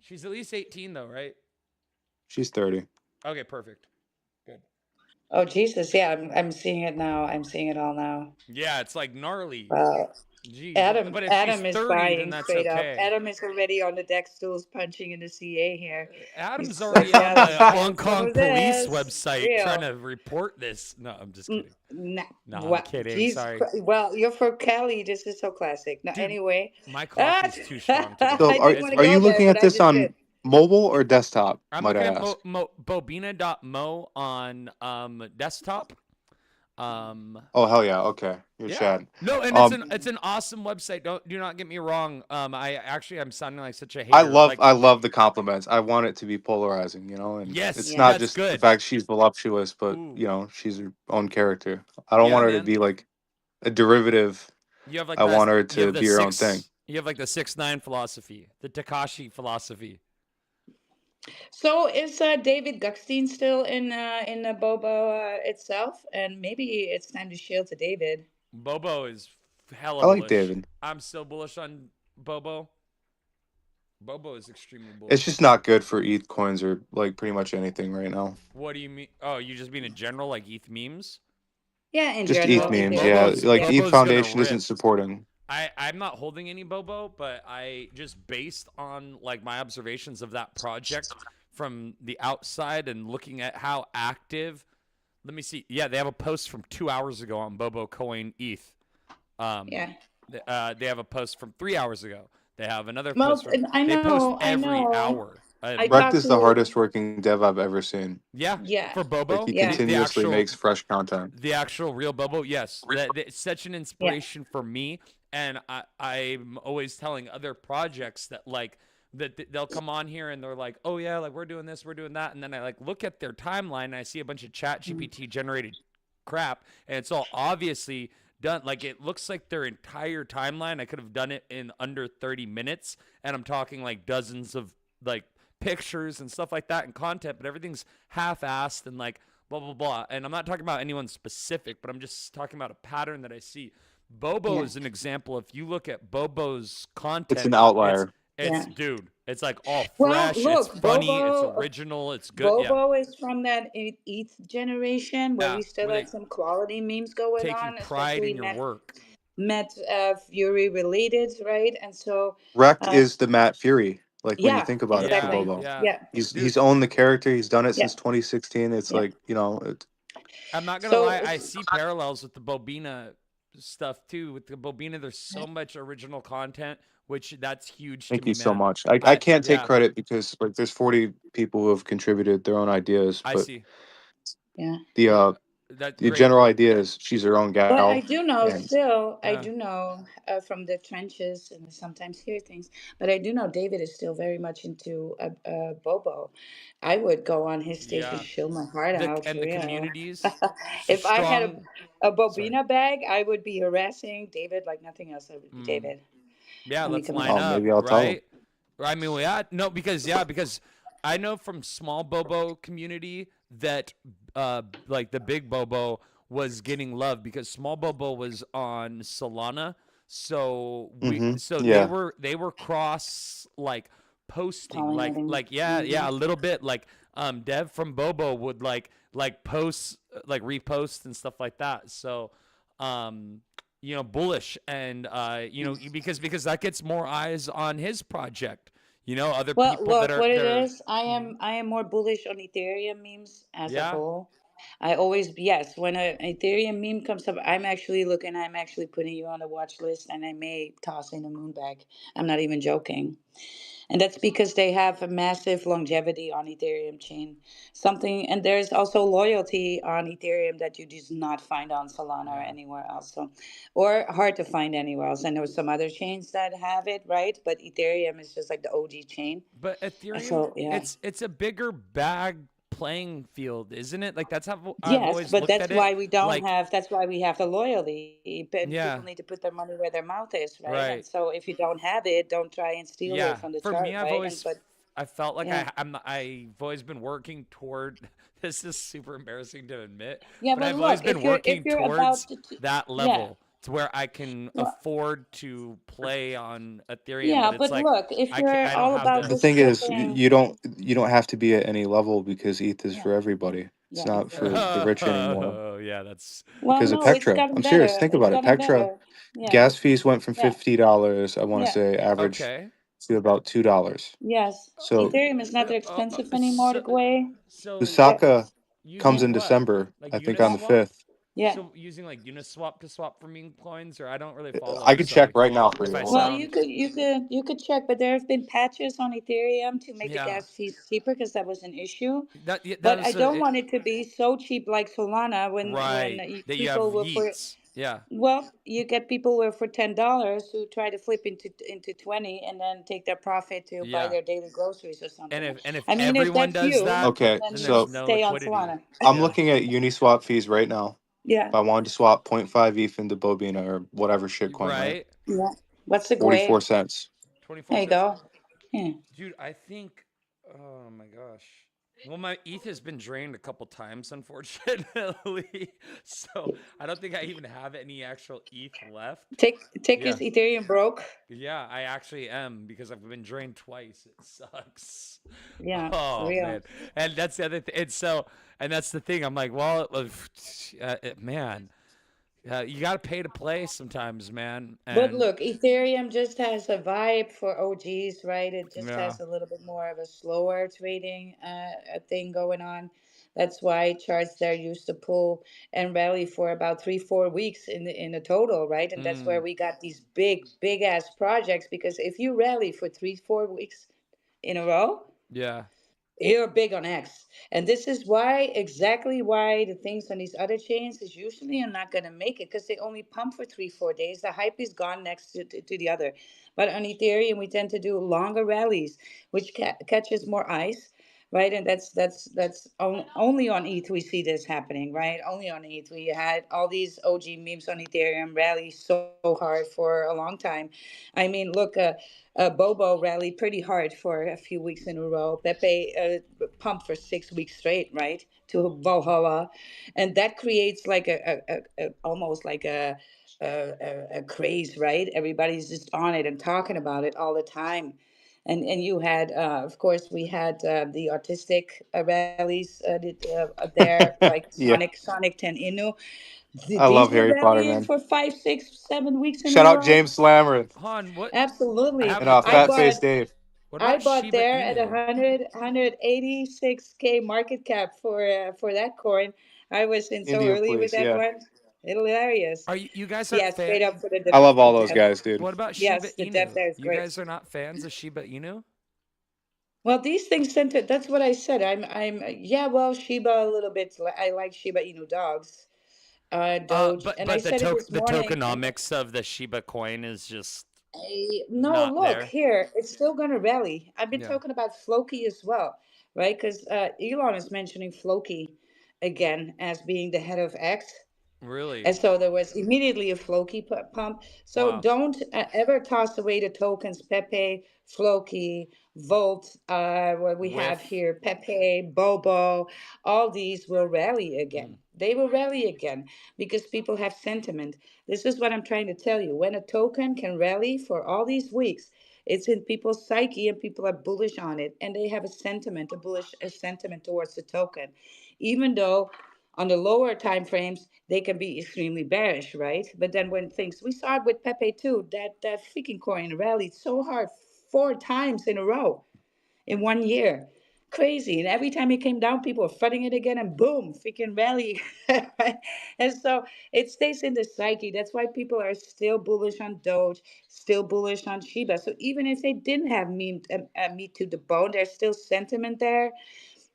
She's at least 18 though, right? She's 30. Okay, perfect. Good. Oh Jesus, yeah, I'm seeing it now. I'm seeing it all now. Yeah, it's like gnarly. Wow. Jeez. Adam But if is she's 30, then buying that's straight okay. up. Adam is already on the deck stools punching in the CA here. Adam's He's already so on the jealous. Hong Kong Look police at this. website Real. trying to report this. No, I'm just kidding. No, I'm kidding. Sorry. Well, you're from Cali. This is so classic. No, Dude, anyway. My coffee's too strong to So I do. didn't wanna are go you there, looking but at I this just on did. mobile or desktop? I'm might I looking ask? at bobina.mo on desktop. Oh hell yeah! Okay, you're Chad. No, and it's an awesome website. Do not get me wrong. I'm sounding like such a hater. I love the compliments. I want it to be polarizing, and Yes, it's yeah, not that's just good. the fact she's voluptuous, but she's her own character. I don't want her to be like a derivative. You have like I want her to be her own thing. You have like the 6ix9ine philosophy, the Takashi philosophy. So is David Guckstein still in the Bobo itself? And maybe it's time to shield to David. Bobo is hella I like bullish. David. I'm so bullish on Bobo. Bobo is extremely It's bullish. just not good for ETH coins or like pretty much anything right now. What do you mean? Oh, you just mean in general, like ETH memes? Yeah, in Just ETH general, No, memes, Ethereum. yeah. Bobo's Like Yeah. the ETH Bobo's gonna Foundation isn't rip. supporting. I'm not holding any Bobo, but I just based on like my observations of that project from the outside and looking at how active. Let me see. Yeah, they have a post from 2 hours ago on Bobo Coin ETH. Um, Yeah. they have a post from 3 hours ago. They have another Well, post from. I They post know, I every know. hour. I Rect talked is the to, hardest working dev I've ever seen. Yeah, yeah, for Like Bobo, he yeah, the continuously actual makes fresh content. the actual real Bobo, yes, that's such an yeah, inspiration for me. And I'm always telling other projects that like that they'll come on here and they're like, oh yeah, like we're doing this, we're doing that, and then I like look at their timeline and I see a bunch of Chat mm, GPT generated crap, and it's all obviously done. Like it looks like their entire timeline. I could have done it in under 30 minutes, and I'm talking like dozens of like pictures and stuff like that and content, but everything's half-assed and like blah blah blah. And I'm not talking about anyone specific, but I'm just talking about a pattern that I see. Bobo yeah, is an example. If you look at Bobo's It's an content, it's outlier. it's yeah. dude, it's like all Well, fresh, it's look, funny, it's Bobo, original, it's good. Yeah. Bobo is from that ETH generation where Yeah. we still Where had they some quality memes going taking on, pride especially in your work. Met Fury related, right? And so, Rect uh, is the Matt Fury. Like when you yeah, think about it for Yeah, exactly. Bobo, yeah. Yeah, Dude, he's owned the character. He's done it yeah, since 2016. It's yeah. like I'm not gonna So, lie, I see parallels with the Bobina stuff too. With the Bobina, there's so much original content, which that's huge to thank me, you so man. much. I can't take Yeah, credit because like there's 40 people who have contributed their own ideas, I but see. yeah. the Yeah, uh that's the great. general idea is she's her own But gal, I do know and still, I Yeah, do know from the trenches, and I sometimes hear things, but I do know David is still very much into Bobo. I would go on his stage and yeah. show my heart The out for and the real. communities If I had strong. a Sorry. Bobina bag, I would be harassing David like nothing else. I would be Mm. David. Yeah, Let me let's come line here. oh, up, maybe I'll tell him. right? I mean, yeah, no, because I know from small Bobo community that like the big Bobo was getting love because small Bobo was on Solana, so Yeah. they were cross like posting Pollinating. yeah, Hmm. yeah, a little bit like Dev from Bobo would like post like repost and stuff like that. So um bullish and because that gets more eyes on his project, other Well, people that look, are what it they're is, I am more bullish on Ethereum memes as a yeah. whole. I always, yes, when an Ethereum meme comes up, I'm actually putting you on the watch list, and I may toss in a moon bag. I'm not even joking. And that's because they have a massive longevity on Ethereum chain. Something, and there's also loyalty on Ethereum that you just not find on Solana or Yeah, anywhere else. So, or hard to find anywhere else. I know some other chains that have it, right? But Ethereum is just like the OG chain. but Ethereum, So yeah. it's a bigger bag playing field, isn't it? Like that's how I've Yes, always but looked that's at it. why we don't Like have, that's why we have the loyalty. And people yeah, need to put their money where their mouth is, right? And right. so if you don't have it, don't try and steal it Yeah, from the for me, chart, right? And but I felt like yeah. I've always been working toward. This is super embarrassing to admit, Yeah, but but I've always look, been if working you're about towards to that yeah. level to where I can Well, afford to play on Ethereum. yeah, But it's but like look, if you're I don't all have about The the just thing is, flipping, you don't have to be at any level because ETH is yeah, for everybody. It's yeah, not for exactly. the rich anymore. oh yeah, that's Well, Because of no, it's Pectra, gotten I'm serious. better. Think It's about it. gotten Pectra better. Yeah, gas fees went from yeah, $50, I want to yeah. say, average okay. to about $2. Yes, So Ethereum is not that expensive anymore to So go away. so Yeah, Lusaka comes yeah, using in what December, like I think on the Uniswap? 5th. yeah. So using like Uniswap to swap for meme coins, or I don't really follow. I could check Sorry right now for if you. I Hold Well, on. you sound. could check, but there have been patches on Ethereum to make the Yeah, gas fees cheaper because that was an issue. that But I was don't want it to be so cheap like Solana when right that you have people will for Yeats. Yeah, well, you get people who for $10 who try to flip into 20 and then take their profit to buy yeah. their daily groceries or And something. if I mean, if everyone that's does you, that, Okay, then then there's so no stay on liquidity. Solana. I'm Yeah. looking at Uniswap fees right now. Yeah, If I wanted to swap zero point 0.5 ETH into Bobina or whatever shitcoin, right? Right. yeah. What's the $0.44. Gwei? There 24 you cents. go. Yeah. Dude, I think oh my gosh. Well, my ETH has been drained a couple times, unfortunately. So I don't think I even have any actual ETH left. Tick Yeah. is Ethereum broke. Yeah, I actually am because I've been drained twice. It sucks. Yeah, for Oh real. man, and that's the other thing. And so, and that's the thing. I'm like, well, man, you got to pay to play sometimes, man. But And look, Ethereum just has a vibe for OGs, right? It just yeah, has a little bit more of a slower trading thing going on. That's why charts there used to pull and rally for about 3, 4 weeks in a total, right? And that's where mm, we got these big ass projects. Because if you rally for 3, 4 weeks in a row, yeah, you're big on X. And this is why, exactly why the things on these other chains is usually are not going to make it because they only pump for 3, 4 days. The hype is gone next to the other. But on Ethereum, we tend to do longer rallies, which catches more ice, right? And only on ETH we see this happening, right? Only on ETH. We had all these OG memes on Ethereum rally so hard for a long time. I mean, look, Bobo rallied pretty hard for a few weeks in a row. Pepe pumped for 6 weeks straight, right, to Valhalla, and that creates like almost like a craze, right? Everybody's just on it and talking about it all the time. And you had, of course, we had the autistic rallies there, like Yeah, Sonic 10 Inu. I These love were Harry Potter, rallying man. for 5, 6, 7 weeks in a Shout out row. James Slammer Han, I Absolutely. have and a I Fat thing. bought Face Dave. What I about bought Shiba there at Inu? 186K market cap for that coin. I was in so India, early with please. that Yeah, one. Hilarious. Are you guys aren't Yeah, fan? straight up for I love the all those depth. guys, dude. What about Shiba Yes, the depth Inu? there is You great. guys are not fans of Shiba Inu? Well, these things tend to. That's what I said. Yeah. Well, Shiba a little bit. I like Shiba Inu dogs. Doge, and I But said it this the morning. tokenomics of the Shiba coin is just No, not look there. here. It's still going to rally. I've been Yeah, talking about Floki as well, right? Because Elon is mentioning Floki again as being the head of X. really. And so there was immediately a Floki pump. So Wow. don't ever toss away the tokens Pepe, Floki, Volt, what we have With. here, Pepe, Bobo. All these will rally Mm, again. They will rally again because people have sentiment. This is what I'm trying to tell you. When a token can rally for all these weeks, it's in people's psyche and people are bullish on it and they have a sentiment, a bullish a sentiment towards the token. Even though on the lower time frames they can be extremely bearish, right? But then when things we saw it with Pepe too, that freaking coin rallied so hard 4 times in a row in one year. Crazy. And every time it came down, people were flooding it again and boom, freaking rally. And so it stays in the psyche. That's why people are still bullish on Doge, still bullish on Shiba. So even if they didn't have meat to the bone, there's still sentiment there.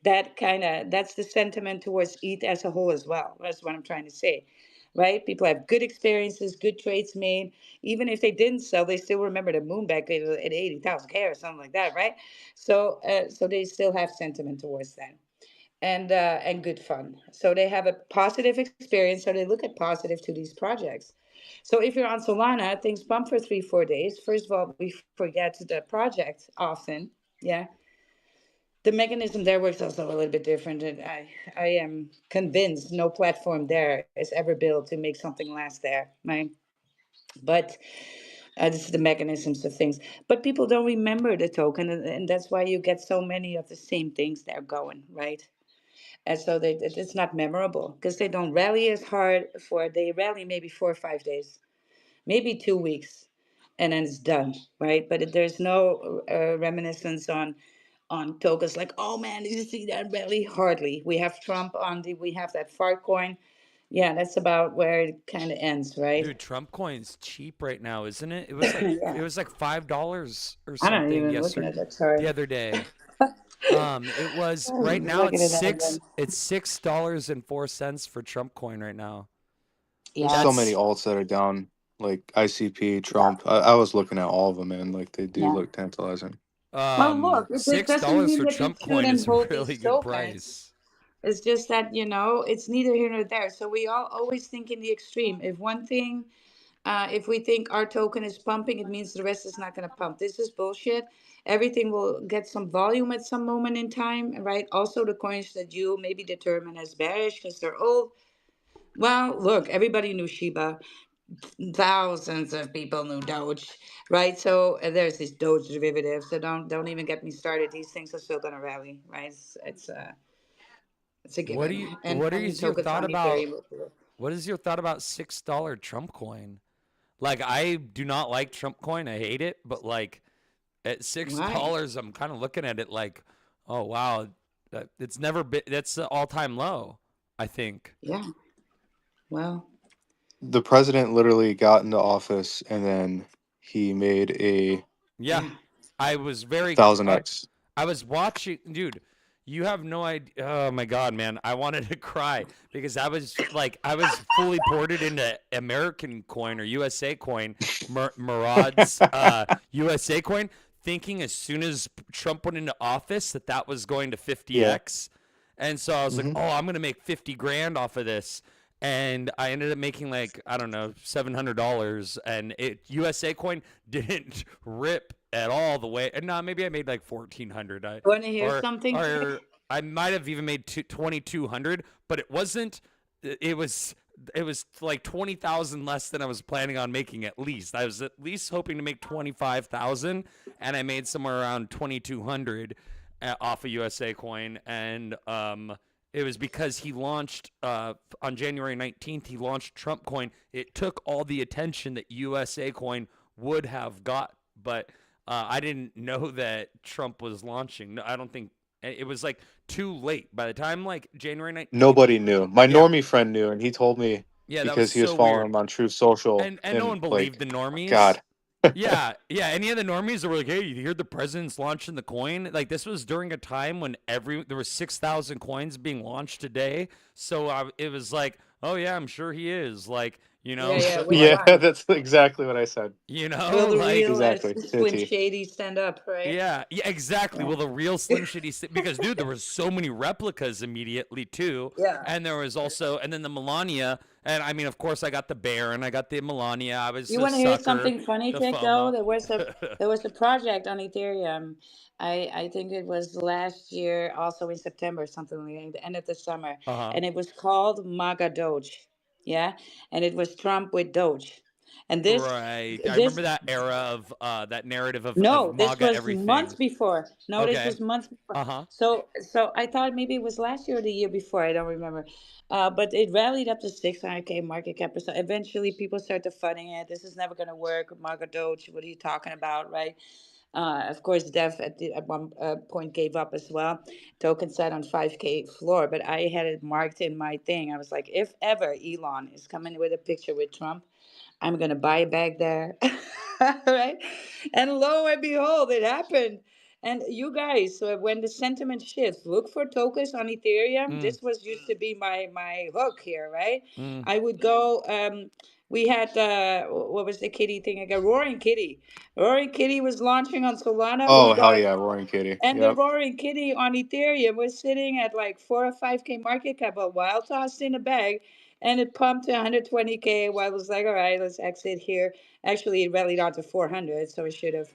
That's the sentiment towards ETH as a whole as well. That's what I'm trying to say, right? People have good experiences, good trades made. Even if they didn't sell, they still remember the moon back at 80,000 K or something like that, right? So they still have sentiment towards that, and good fun. So they have a positive experience. So they look at positive to these projects. So if you're on Solana, things pump for 3, 4 days. First of all, we forget the project often. Yeah, the mechanism there works also a little bit different. And I am convinced no platform there is ever built to make something last there, right? But this is the mechanisms of things. But people don't remember the token, and that's why you get so many of the same things there going, right? And so it's not memorable because they don't rally as hard for, they rally maybe 4 or 5 days, maybe 2 weeks, and then it's done, right? But there's no reminiscence on tokens like, oh man, did you see that rally? Hardly. We have Trump on we have that fart coin. Yeah, that's about where it kind of ends, right? dude, Trump coin's cheap right now, isn't it? Yeah, It was like $5 or I'm not something even looking yesterday, at that chart. the other day. It was right I'm now. looking at that again. It's $6.04 for Trump coin right now. There's Yeah, so many That's alts that are down, like ICP, yeah, Trump. I was looking at all of them, and like they do yeah. look tantalizing. Well, look, it six doesn't dollars mean for that you Trump coin shouldn't is a hold really these good tokens. price. It's just that, it's neither here nor there. So we all always think in the extreme. If one thing If we think our token is pumping, it means the rest is not going to pump. This is bullshit. Everything will get some volume at some moment in time, right? Also, the coins that you maybe determine as bearish because they're old. Well, look, everybody knew Shiba. Thousands of people knew Doge, right? So there's this Doge derivative. So don't even get me started. These things are still gonna rally, right? It's a What do given. you And what is your tokens thought on about Ethereum. Will- what is your thought about $6 Trump coin? Like I do not like Trump coin. I hate it, but like at six Why? dollars, I'm kind of looking at it like, oh wow, it's never been. That's the all-time low, I think. Yeah. Well, The president literally got into office and then he made a Yeah, yeah. I was very. thousand X. I was watching, dude. You have no idea. Oh my god, man! I wanted to cry because I was fully ported into American coin or USA coin, Murad's USA coin, thinking as soon as Trump went into office that that was going to Yeah. 50x, and so I was like, Hmm. oh, I'm gonna make 50 grand off of this, and I ended up making like I don't know $700, and it USA coin didn't rip at all the way. And no, maybe I made like 1,400. Want to hear Or something? or I might have even made 2,200, but it wasn't. It was it was like 20,000 less than I was planning on making. At least I was at least hoping to make 25,000, and I made somewhere around 2,200 off a USA coin, and it was because he launched on January 19th. He launched Trump coin. It took all the attention that USA coin would have got, but I didn't know that Trump was launching. No, I don't think it was like too late. By the time like January 19th, Nobody knew. My yeah, normie friend knew, and he told me yeah, that was because he was so following weird. him on True Social, And no and one believed like, the normies. God, Yeah, yeah. Any of the normies that were like, "Hey, you heard the president's launching the coin?" Like this was during a time when there was 6,000 coins being launched a day. So it was like, "Oh yeah, I'm sure he is." Like Yeah, yeah. Which yeah, like one? that's exactly what I said. Will the like real Exactly to the Slim T. Shady stand up, right? yeah, yeah, exactly. Yeah. Well, the real Slim Shady because dude, there was so many replicas immediately too, Yeah. and there was also and then the Melania, and I mean, of course, I got the bear and I got the Melania. I was You a want to hear sucker, something funny, the Tick? Though FOMO. there was a project on Ethereum. I think it was last year, also in September, something like the end of the summer, Uh huh. and it was called MAGA Doge. Yeah, and it was Trump with Doge, and Right. I this remember that era of that narrative of no, this MAGA was months everything. before. No, this Okay. was months before. Uh-huh. So I thought maybe it was last year or the year before. I don't remember. But it rallied up to 600K market cap. So eventually, people started funding it. This is never going to work. Margot Doge, what are you talking about, right? Of course, Dev at one point gave up as well. Token sat on 5K floor, but I had it marked in my thing. I was like, if ever Elon is coming with a picture with Trump, I'm gonna buy a bag there. Right? And lo and behold, it happened. And you guys, so when the sentiment shifts, look for tokens on Ethereum. Mm, This was used to be my hook here, right? mm. I would go. We had what was the kitty thing again? Roaring Kitty. Roaring Kitty was launching on Solana. We Oh hell got yeah, Roaring Kitty. and the Yep. Roaring Kitty on Ethereum was sitting at like 4 or 5K market cap, a while tossed in a bag, and it pumped to 120K. Well, I was like, all right, let's exit here. Actually, it rallied out to 400, so it should have,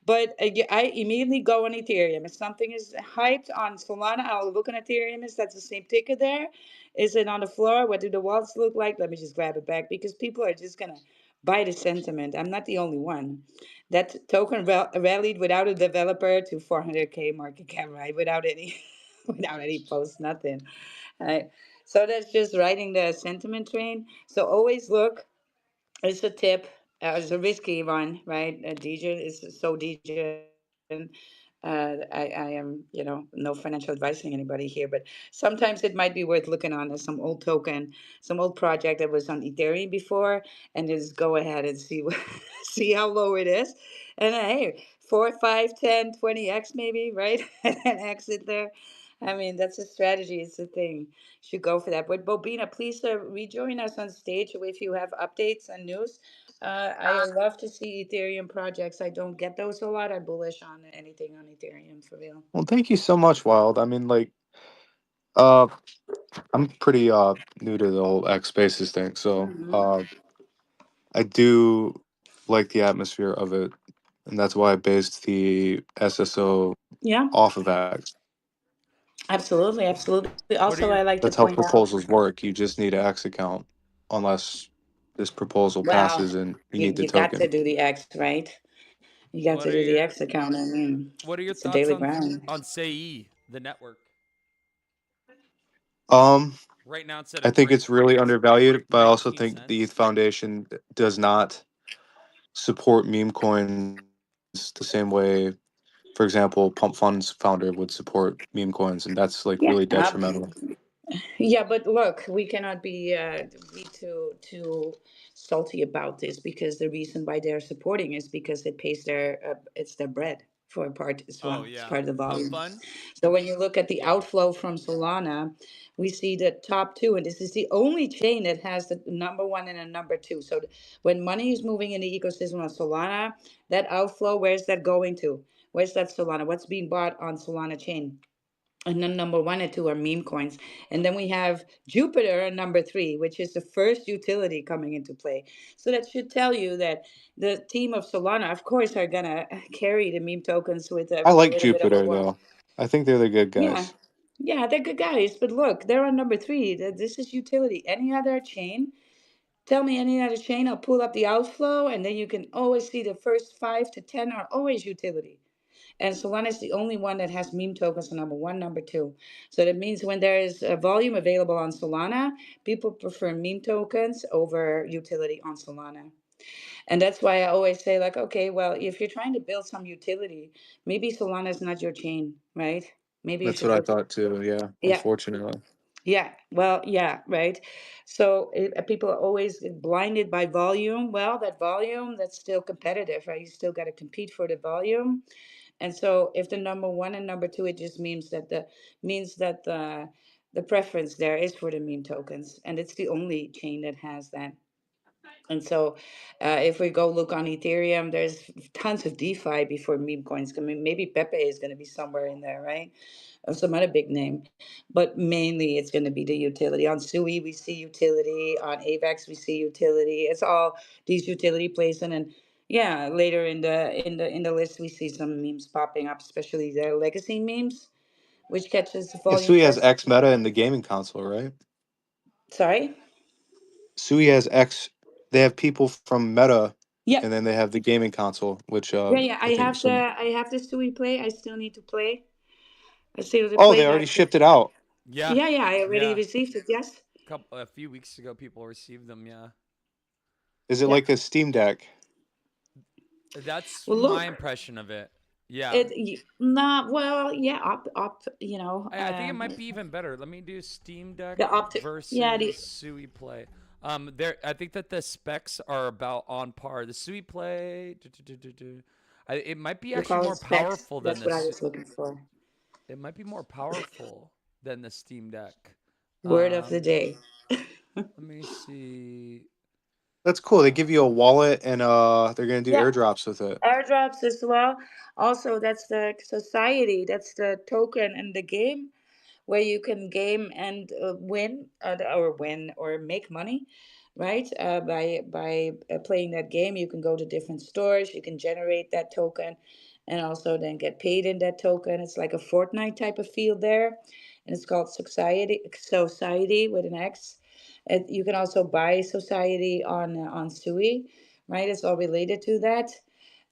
But I immediately go on Ethereum. If something is hyped on Solana, I'll look on Ethereum. Is that the same ticker there? Is it on the floor? What do the walls look like? Let me just grab it back because people are just gonna buy the sentiment. I'm not the only one. That token rallied without a developer to 400K market cap, right? Without any, without any post, nothing. Right? So that's just riding the sentiment train. So always look. It's a tip. It's a risky one, right? DJ is so DJ. I am, no financial advising anybody here, but sometimes it might be worth looking on as some old token, some old project that was on Ethereum before, and just go ahead and see see how low it is, and then, hey, 4, 5, 10, 20x maybe, right? And exit there. I mean, that's a strategy. It's a thing. Should go for that. But Bobina, please rejoin us on stage if you have updates and news. I love to see Ethereum projects. I don't get those a lot. I'm bullish on anything on Ethereum for real. Well, thank you so much, Wild. I mean, like, uh, I'm pretty new to the whole X Spaces thing, so Hmm. I do like the atmosphere of it, and that's why I based the SSO Yeah, off of X. absolutely, absolutely. Also, What I are your like to That's point how out. proposals work. You just need an X account, unless this proposal Well, passes and you you need the you got to token. do the X, right? You got what to are do the your X account. I mean, what are your it's a thoughts daily grind. on Sei, the network? Um, Right now it's at a I think great it's really undervalued, but I also 19 think the ETH cents. Foundation does not support meme coins the same way, for example, Pump Fund's founder would support meme coins, and that's like really Yeah, detrimental. yeah, but look, we cannot be too salty about this because the reason why they're supporting is because it pays their it's their bread for a part as Oh well. It's yeah, part of the Pump volume. Fun. So when you look at the Yeah. outflow from Solana, we see the top two, and this is the only chain that has the number one and a number two. So when money is moving in the ecosystem of Solana, that outflow, where's that going to? Where's that Solana? What's being bought on Solana chain? And then number one and two are meme coins. And then we have Jupiter and number three, which is the first utility coming into play. So that should tell you that the team of Solana, of course, are gonna carry the meme tokens with I a like little bit of a Jupiter warm. though. I think they're the good Yeah. guys. Yeah, they're good guys. But look, they're on number three. This is utility. Any other chain? Tell me any other chain. I'll pull up the outflow, and then you can always see the first 5 to 10 are always utility. And Solana is the only one that has meme tokens number one, number two. So that means when there is a volume available on Solana, people prefer meme tokens over utility on Solana. And that's why I always say, like, okay, well, if you're trying to build some utility, maybe Solana is not your chain, right? Maybe you That's should what I look. thought too. Yeah, Yeah, unfortunately. yeah, well, yeah, right. So people are always blinded by volume. Well, that volume, that's still competitive, right? You still got to compete for the volume. And so if the number one and number two, it just means that the preference there is for the meme tokens, and it's the only chain that has that. And so, if we go look on Ethereum, there's tons of DeFi before meme coins. I mean, maybe Pepe is going to be somewhere in there, right? Or some other big name, but mainly it's going to be the utility. On Sui, we see utility. On Avex, we see utility. It's all these utility plays, and then yeah, later in the list, we see some memes popping up, especially the legacy memes, which catches the Yeah, volume Sui has first. X Meta in the gaming console, right? Sorry. Sui has X. They have people from Meta, and Yep. then they have the gaming console, which Yeah, yeah. I I think have the some. I have the Sui play. I still need to play. I still to Oh, play they already that. shipped it out. Yeah. Yeah, yeah. I already Yeah. received it. Yes. A few weeks ago, people received them. Yeah. Is it Yeah. like a Steam Deck? That's Well, my look. impression of it. Yeah. Not well. Yeah. Up. I think it might be even better. Let me do Steam Deck The opt. Yeah. versus Sui Play. There. I think that the specs are about on par. The Sui Play, it might be You actually call it more specs. powerful than That's what I this. was looking for. It might be more powerful than the Steam Deck. Word of the day. Let me see. That's cool. They give you a wallet, and they're gonna do Yeah. airdrops with it. Airdrops as well. Also, that's the society. That's the token in the game where you can game and win or win or make money, right? By playing that game, you can go to different stores. You can generate that token, and also then get paid in that token. It's like a Fortnite type of field there, and it's called Society. Society with an X. And you can also buy Society on Sui, right? It's all related to that.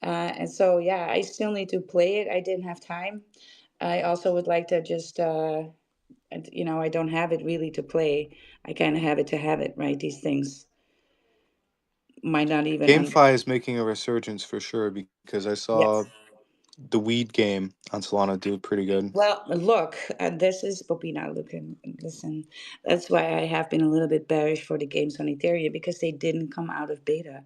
And so, yeah, I still need to play it. I didn't have time. I also would like to just and I don't have it really to play. I kind of have it to have it, right? These things might not even GameFi is making a resurgence for sure because I saw yes. the weed game on Solana do pretty good. Well, look, this is Bobina. Look and listen. That's why I have been a little bit bearish for the games on Ethereum because they didn't come out of beta,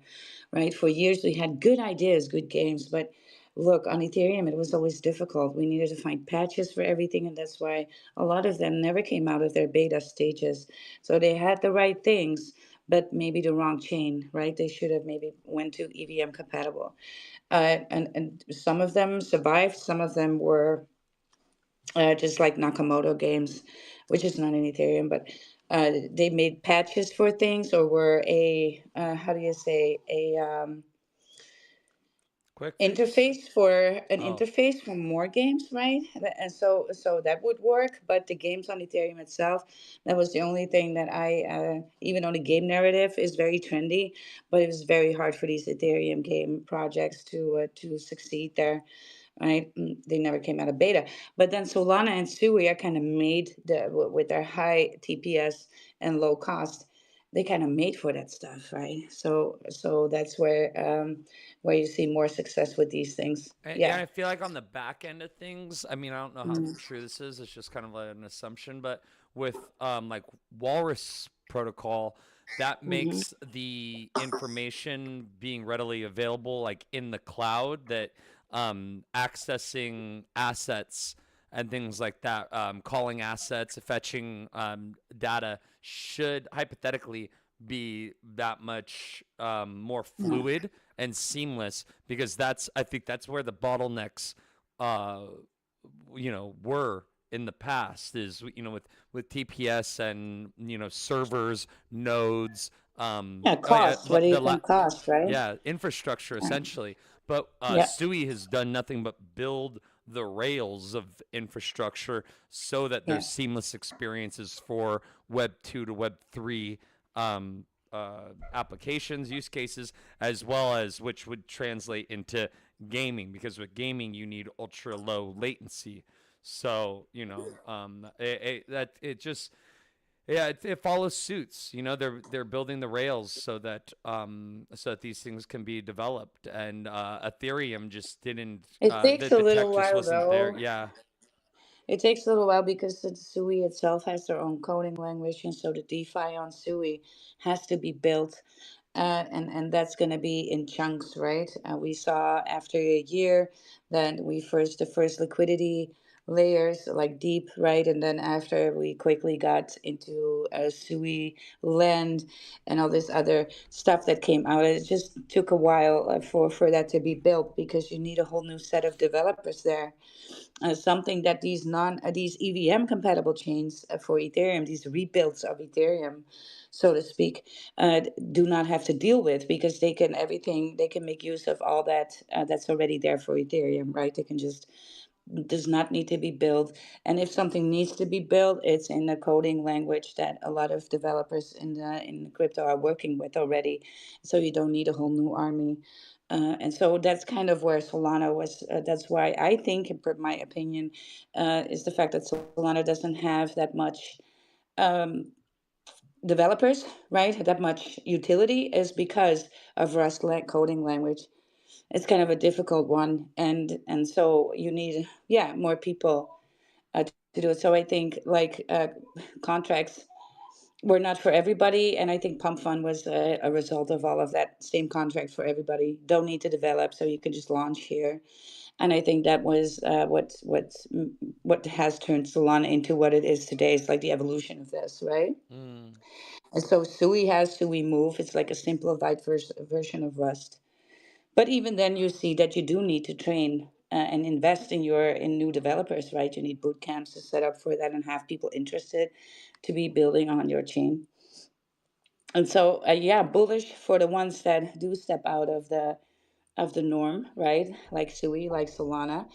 right? For years we had good ideas, good games, but look, on Ethereum it was always difficult. We needed to find patches for everything, and that's why a lot of them never came out of their beta stages. So they had the right things, but maybe the wrong chain, right? They should have maybe went to EVM compatible. And some of them survived, some of them were just like Nakamoto games, which is not in Ethereum, but They made patches for things, or were a how do you say, a Quick fix. interface for an Oh, interface for more games, right? And so that would work, but the games on Ethereum itself, that was the only thing that I even on the game narrative is very trendy, but it was very hard for these Ethereum game projects to succeed there, right? They never came out of beta. But then Solana and Sui are kind of made with their high TPS and low cost. They kind of made for that stuff, right? So that's where you see more success with these things. and Yeah. I feel like on the back end of things, I mean, I don't know how Mm-hmm. true this is. It's just kind of like an assumption, but with like Walrus protocol, that Mm-hmm. makes the information being readily available, like in the cloud, that accessing assets and things like that, calling assets, fetching data should hypothetically be that much more fluid and seamless, because that's, I think that's where the bottlenecks uh were in the past, is with TPS and servers, nodes, Yeah, cost. What do you think cost, right? yeah, infrastructure essentially. But Yeah. SUI has done nothing but build the rails of infrastructure so that Yeah. there's seamless experiences for Web 2 to Web 3 applications, use cases, as well as which would translate into gaming, because with gaming you need ultra low latency. So it just, yeah, it follows suits. They're building the rails so that these things can be developed, and Ethereum just didn't. It takes a The little tech just while wasn't there. though. Yeah. It takes a little while because the SUI itself has their own coding language, and so the DeFi on SUI has to be built, and that's going to be in chunks, right? We saw after a year that the first liquidity layers like deep, right, and then after we quickly got into SUI land and all this other stuff that came out. It just took a while for that to be built because you need a whole new set of developers there, something that these EVM compatible chains for Ethereum, these rebuilds of Ethereum, so to speak, do not have to deal with, because they can make use of all that that's already there for Ethereum, right? They can just does not need to be built. And if something needs to be built, it's in the coding language that a lot of developers in crypto are working with already. So you don't need a whole new army. And so that's kind of where Solana was. That's why I think, in my opinion, is the fact that Solana doesn't have that much um, developers, right? That much utility is because of Rust coding language. It's kind of a difficult one, and so you need, yeah, more people to do it. So I think like contracts were not for everybody, and I think Pump Fund was a result of all of that. Same contract for everybody, don't need to develop, so you can just launch here. And I think that was what has turned Solana into what it is today. It's like the evolution of this, right? Mm. And so Sui has Sui Move. It's like a simplified version of Rust. But even then, you see that you do need to train and invest in new developers, right? You need boot camps to set up for that and have people interested to be building on your chain. And so, yeah, bullish for the ones that do step out of the norm, right? Like Sui, like Solana,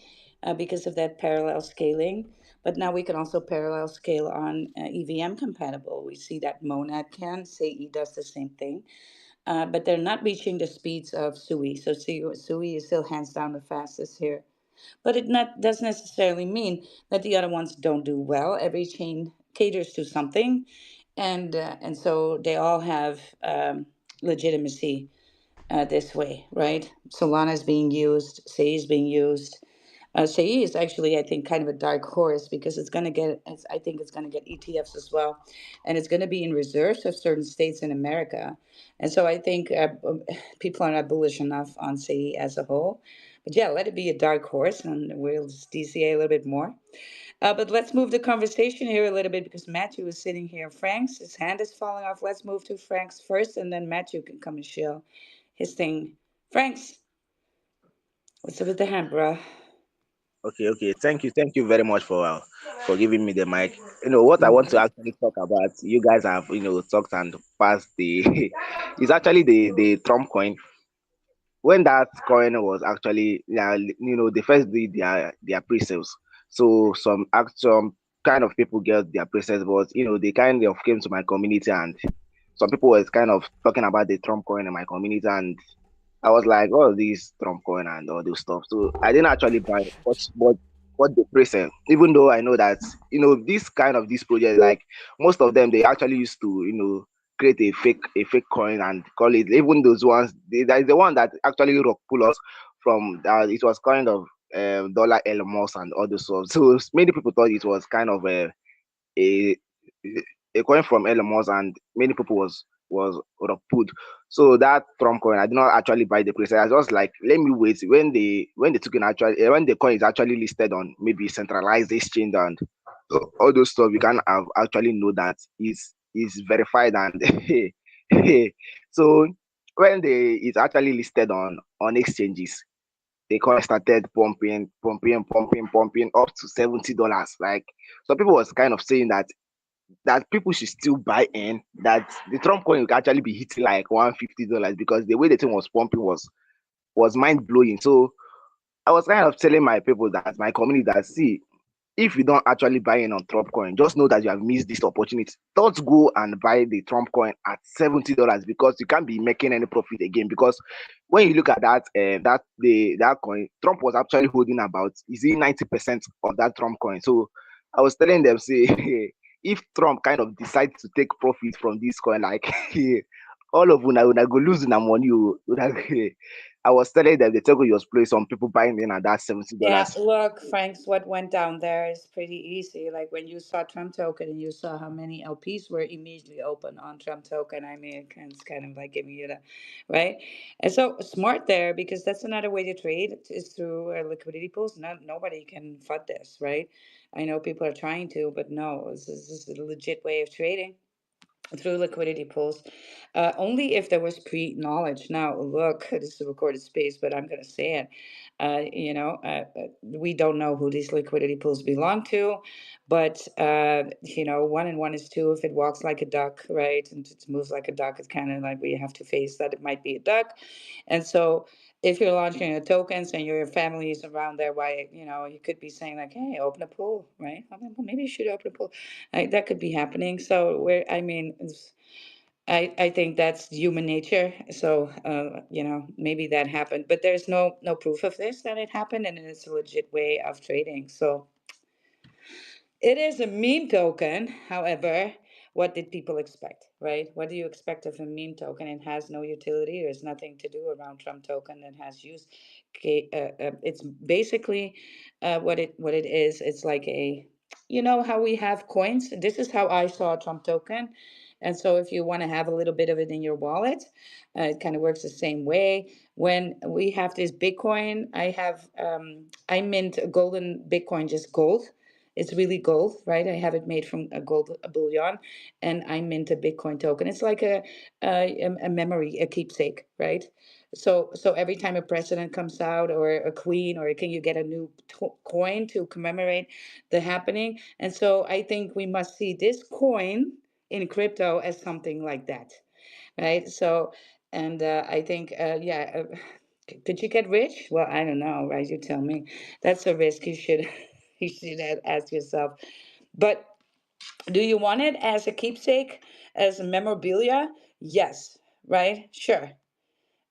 because of that parallel scaling. But now we can also parallel scale on EVM compatible. We see that Monad can, SEI does the same thing, but they're not reaching the speeds of Sui. So Sui is still hands down the fastest here. But it not doesn't necessarily mean that the other ones don't do well. Every chain caters to something, and so they all have legitimacy this way, right? Solana is being used, Sei is being used. Sei is actually, I think, kind of a dark horse because I think it's going to get ETFs as well, and it's going to be in reserves of certain states in America. And so I think people are not bullish enough on Sei as a whole. But yeah, let it be a dark horse, and we'll just DCA a little bit more. But let's move the conversation here a little bit because Matthew is sitting here. Frank's, his hand is falling off. Let's move to Frank's first, and then Matthew can come and show his thing. Frank's, what's up with the hand, bruh? Okay, okay. Thank you very much for giving me the mic. You know what I want to actually talk about. You guys have talked and passed the. It's actually the Trump coin. When that coin was actually, yeah, they first did their pre-sales. So some kind of people get their pre-sales, but they kind of came to my community, and some people was kind of talking about the Trump coin in my community, and I was like, oh, this Trump coin and all those stuff. So I didn't actually buy it, but the present. Even though I know that this kind of this project, like most of them, they actually used to create a fake coin and call it. Even those ones, that is the one that actually rock pull us from. It was kind of dollar Elon Musk and all those stuff. So many people thought it was kind of a a coin from Elon Musk, and many people was put. So that Trump coin, I did not actually buy the place. I was just like, let me wait when the token actually when the coin is actually listed on maybe centralized exchange and all those stuff. You can have actually know that is verified and so when it's actually listed on exchanges, the coin started pumping up to $70. Like, some people was kind of saying that people should still buy in, that the Trump coin will actually be hitting like $150, because the way the thing was pumping was mind blowing. So I was kind of telling my people, that my community, that see, if you don't actually buy in on Trump coin, just know that you have missed this opportunity. Don't go and buy the Trump coin at $70, because you can't be making any profit again. Because when you look at that coin, Trump was actually holding about, is it 90% of that Trump coin. So I was telling them, say, if Trump kind of decides to take profit from this coin, like all of una go lose na money. I was telling them, the tell you was play some people buying in at that $70. Yeah, look, Franks, what went down there is pretty easy. Like when you saw Trump token and you saw how many LPs were immediately open on Trump token, I mean, it's kind of like giving you the right. And so smart there, because that's another way to trade is through liquidity pools. Nobody can fud this, right? I know people are trying to, but no, this is a legit way of trading through liquidity pools, only if there was pre-knowledge. Now, look, this is a recorded space, but I'm going to say it. We don't know who these liquidity pools belong to, but one and one is two. If it walks like a duck, right, and it moves like a duck, it's kind of like we have to face that it might be a duck. And so if you're launching a tokens and your family is around there, why, you could be saying like, hey, open a pool, right? I mean, well, maybe you should open a pool. That could be happening. So I mean, I think that's human nature. So maybe that happened, but there's no proof of this that it happened, and it's a legit way of trading. So it is a meme token. However, what did people expect, right? What do you expect of a meme token? It has no utility. There's nothing to do around Trump token that has use. It's basically what it is. It's like how we have coins. This is how I saw a Trump token. And so if you want to have a little bit of it in your wallet, it kind of works the same way. When we have this Bitcoin, I mint a golden Bitcoin, just gold. It's really gold, right? I have it made from a bullion, and I mint a Bitcoin token. It's like a memory, a keepsake, right? So every time a president comes out, or a queen, or can you get a new coin to commemorate the happening? And so I think we must see this coin in crypto as something like that, right? So, and I think, yeah. Could you get rich? Well, I don't know, right? You tell me. That's a risk you should you should ask yourself. But do you want it as a keepsake, as a memorabilia? Yes, right? Sure.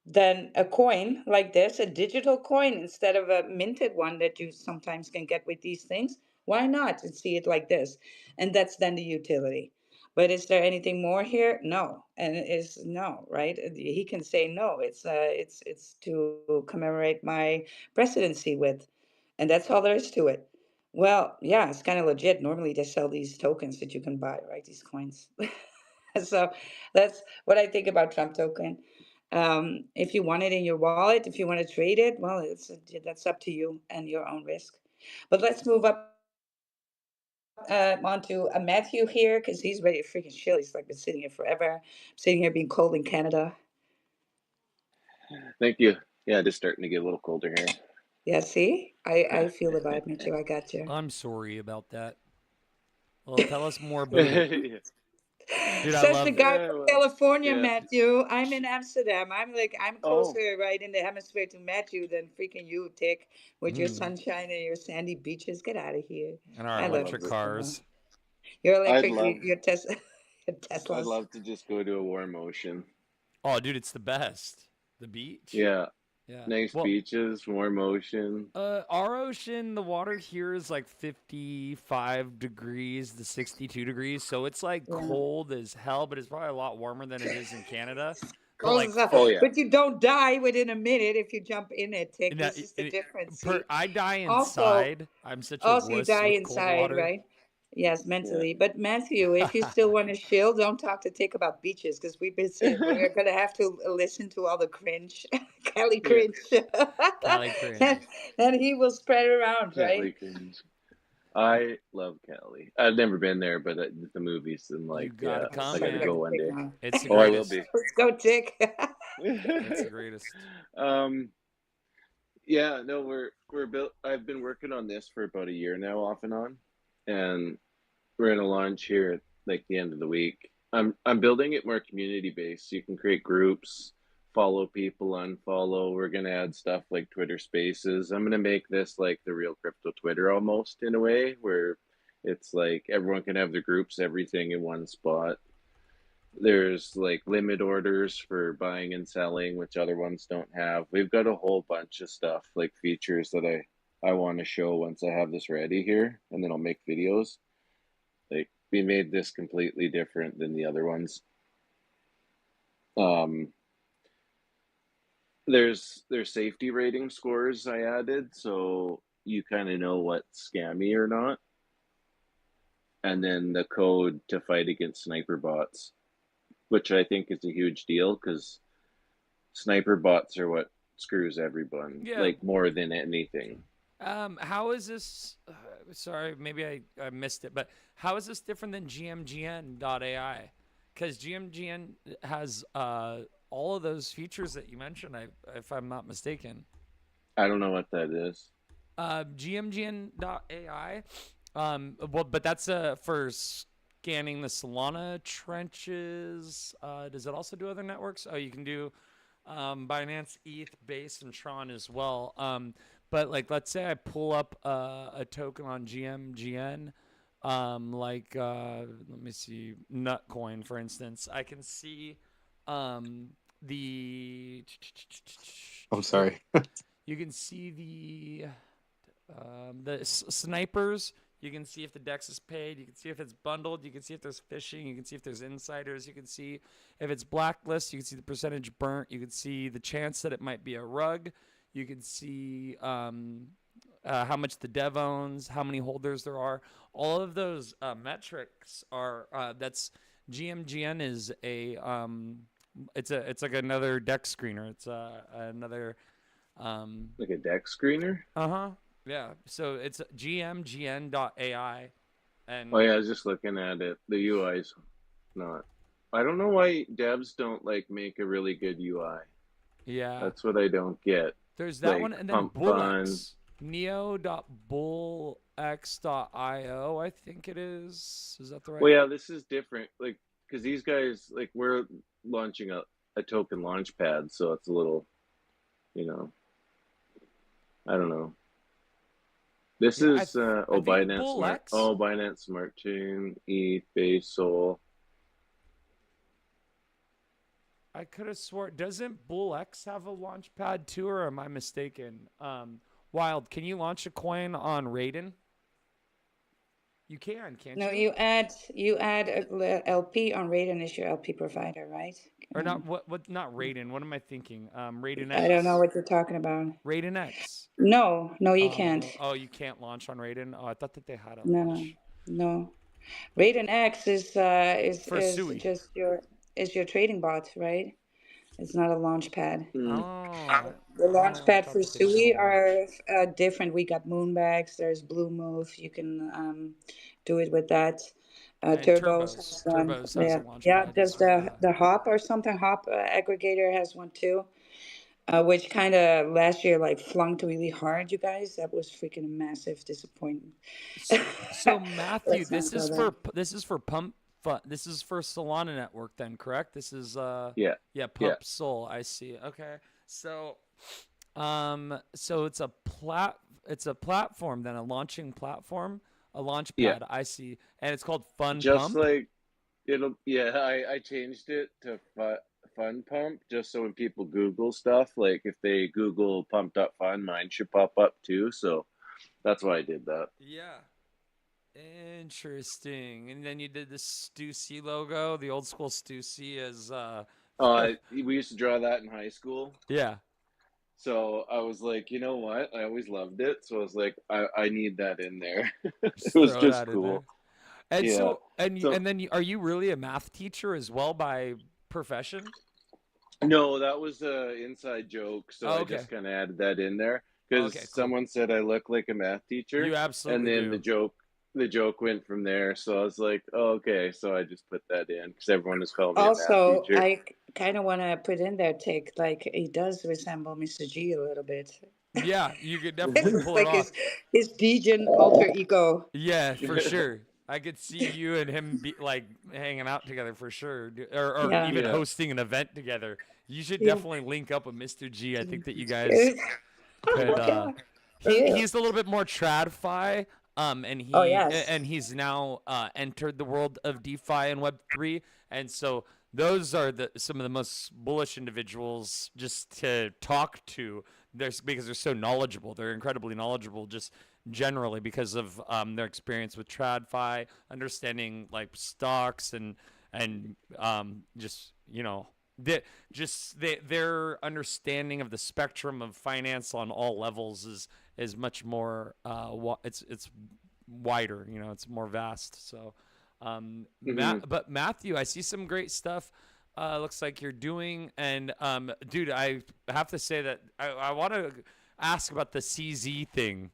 Then a coin like this, a digital coin instead of a minted one that you sometimes can get with these things, why not and see it like this? And that's then the utility. But is there anything more here? No, and it is no, right? He can say no. It's to commemorate my presidency with, and that's all there is to it. Well, yeah, it's kind of legit. Normally they sell these tokens that you can buy, right? These coins. So that's what I think about Trump token. If you want it in your wallet, if you want to trade it, well, that's up to you and your own risk. But let's move up on to Matthew here, because he's ready to freaking chill. He's like been sitting here forever, sitting here being cold in Canada. Thank you. Yeah, just starting to get a little colder here. Yeah, see? I feel the vibe, Matthew. I got you. I'm sorry about that. Well, tell us more about it. Yeah. Dude, I Says the love guy from Well, California, yeah. Matthew. I'm in Amsterdam. I'm Oh, closer right in the hemisphere to Matthew than freaking you, Tick, with your mm, sunshine and your sandy beaches. Get out of here. and our I I love love electric you it. so much. cars. Your I'd electric, love, your Tesla, your I'd Teslas. love to just go to a warm ocean. Oh, dude, it's the best. The beach. Yeah, Yeah. nice Well, beaches, warm ocean. our ocean, the water here is like 55 degrees to 62 degrees. So it's like Yeah. cold as hell, but it's probably a lot warmer than it is in Canada. But Cold like as hell. Oh yeah. But you don't die within a minute if you jump in it, Tick. now, This is the difference, per see? I die Also, inside. I'm such a also you wuss die with cold inside, water. right? Yes, Yeah. mentally. But Matthew, if you still want to chill, don't talk to Tick about beaches because we're gonna have to listen to all the cringe, Kelly Yeah. cringe, Cali and, cringe. and he will spread around, right? Cali cringe. I love Cali. I've never been there, but the movies and You like, gotta yeah, Oh, come, I got suck to it man. up go to one Tick day. now. It's the Oh, I will be. greatest. Let's go, Tick. It's the greatest. um, yeah, no, we're built. I've been working on this for about a year now, off and on, and we're gonna launch here at like the end of the week. I'm building it more community based. So you can create groups, follow people, unfollow. We're gonna add stuff like Twitter Spaces. I'm gonna make this like the real crypto Twitter almost in a way where it's like everyone can have their groups, everything in one spot. There's like limit orders for buying and selling, which other ones don't have. We've got a whole bunch of stuff like features that I want to show once I have this ready here, and then I'll make videos. Like we made this completely different than the other ones. Um, there's safety rating scores I added, so you kind of know what's scammy or not, and then the code to fight against sniper bots, which I think is a huge deal because sniper bots are what screws everyone, Yeah. like more than anything. How is this? Sorry, maybe I missed it, but how is this different than GMGN.ai? Because GMGN has all of those features that you mentioned, if I'm not mistaken. I don't know what that is. GMGN.ai. Well, but that's for scanning the Solana trenches. Does it also do other networks? Oh, you can do Binance, ETH, Base, and Tron as well. But like, let's say I pull up a token on GMGN, let me see, Nutcoin, for instance. I can see the. I'm sorry. You can see the snipers. You can see if the dex is paid. You can see if it's bundled. You can see if there's phishing. You can see if there's insiders. You can see if it's blacklist. You can see the percentage burnt. You can see the chance that it might be a rug. You can see how much the dev owns, how many holders there are. All of those metrics are that's GMGN is it's like another dex screener. It's another Like a deck screener. uh-huh. Yeah. So it's gmgn.ai. And Oh yeah, I was just looking at it. The UI's not. I don't know why devs don't like make a really good UI. yeah, That's what I don't get. there's that Like one, and then pump fun. BullX. Neo.bullx.io, I think it is. Is that the right? Well, yeah, this is different. Like, because these guys, like, we're launching a token launch pad, so it's a little, you know, I don't know. This Yeah, is I think Binance Smart. BullX. Oh, Binance Smart Chain, ETH, Base, Sol. I could have swore. Doesn't BullX have a launch pad too, or am I mistaken? Wild, can you launch a coin on Raiden? You can, can't No, you? you add a LP on Raiden is your LP provider, right? Or not? What? Not Raiden. What am I thinking? Raiden I don't know X. what you're talking about. Raiden X. No, you can't. Oh, you can't launch on Raiden. Oh, I thought that they had a No, launch no. Raiden X is for Sui. just your trading bot, right? It's not a launch pad. Mm. Oh, The launch I pad thought for that they did have a Sui launch. are different. We got Moonbags. There's Blue Move. You can do it with that. And Turbos has Turbos. one. Turbos has a Yeah, launch yeah. pad. There's the Hop or something. Hop aggregator has one too. which kind of last year like flunked really hard. You guys, that was freaking a massive disappointment. So Matthew, Let's not go this is for Pump this is for Solana Network then, correct? This is Yeah. yeah, Yeah. Pump Sol. I see. Okay. So so it's a platform then, a launching platform, a launch Yeah. pad. I see. And it's called Fun Just Pump. like I changed it to Fun Pump just so when people Google stuff, like if they Google pumped up fun, mine should pop up too. So that's why I did that. Yeah. Interesting. And then you did the Stussy logo, the old school Stussy as We used to draw that in high school. yeah. So I was like, you know what? I always loved it. So I was like, I need that in there. It Just was throw just that in there. cool. And Yeah. So and then are you really a math teacher as well by profession? no, that was a inside joke. So Oh, I okay. just kind of added that in there because Okay, cool. someone said I look like a math teacher, You and absolutely then do. the joke went from there. So I was like, oh, okay. So I just put that in because everyone was calling me a math Also, teacher. I kind of want to put in there, Tick, like he does resemble Mr. G a little bit. Yeah, you could definitely pull it Like off. his Degen alter ego. Yeah, for sure. I could see you and him be like hanging out together for sure, or Yeah, even Yeah. hosting an event together. You should yeah. definitely link up with Mr. G. I think that you guys Good. could. Yeah, yeah. He's a little bit more tradfi, Oh yes. and he's now entered the world of DeFi and Web3, and so those are some of the most bullish individuals just to talk to. Because they're so knowledgeable. They're incredibly knowledgeable, just generally because of their experience with TradFi, understanding like stocks and just their understanding of the spectrum of finance on all levels is much more it's wider. It's more vast. So Mhm. but Matthew, I see some great stuff. Looks like you're doing, and dude, I have to say that I want to ask about the CZ thing.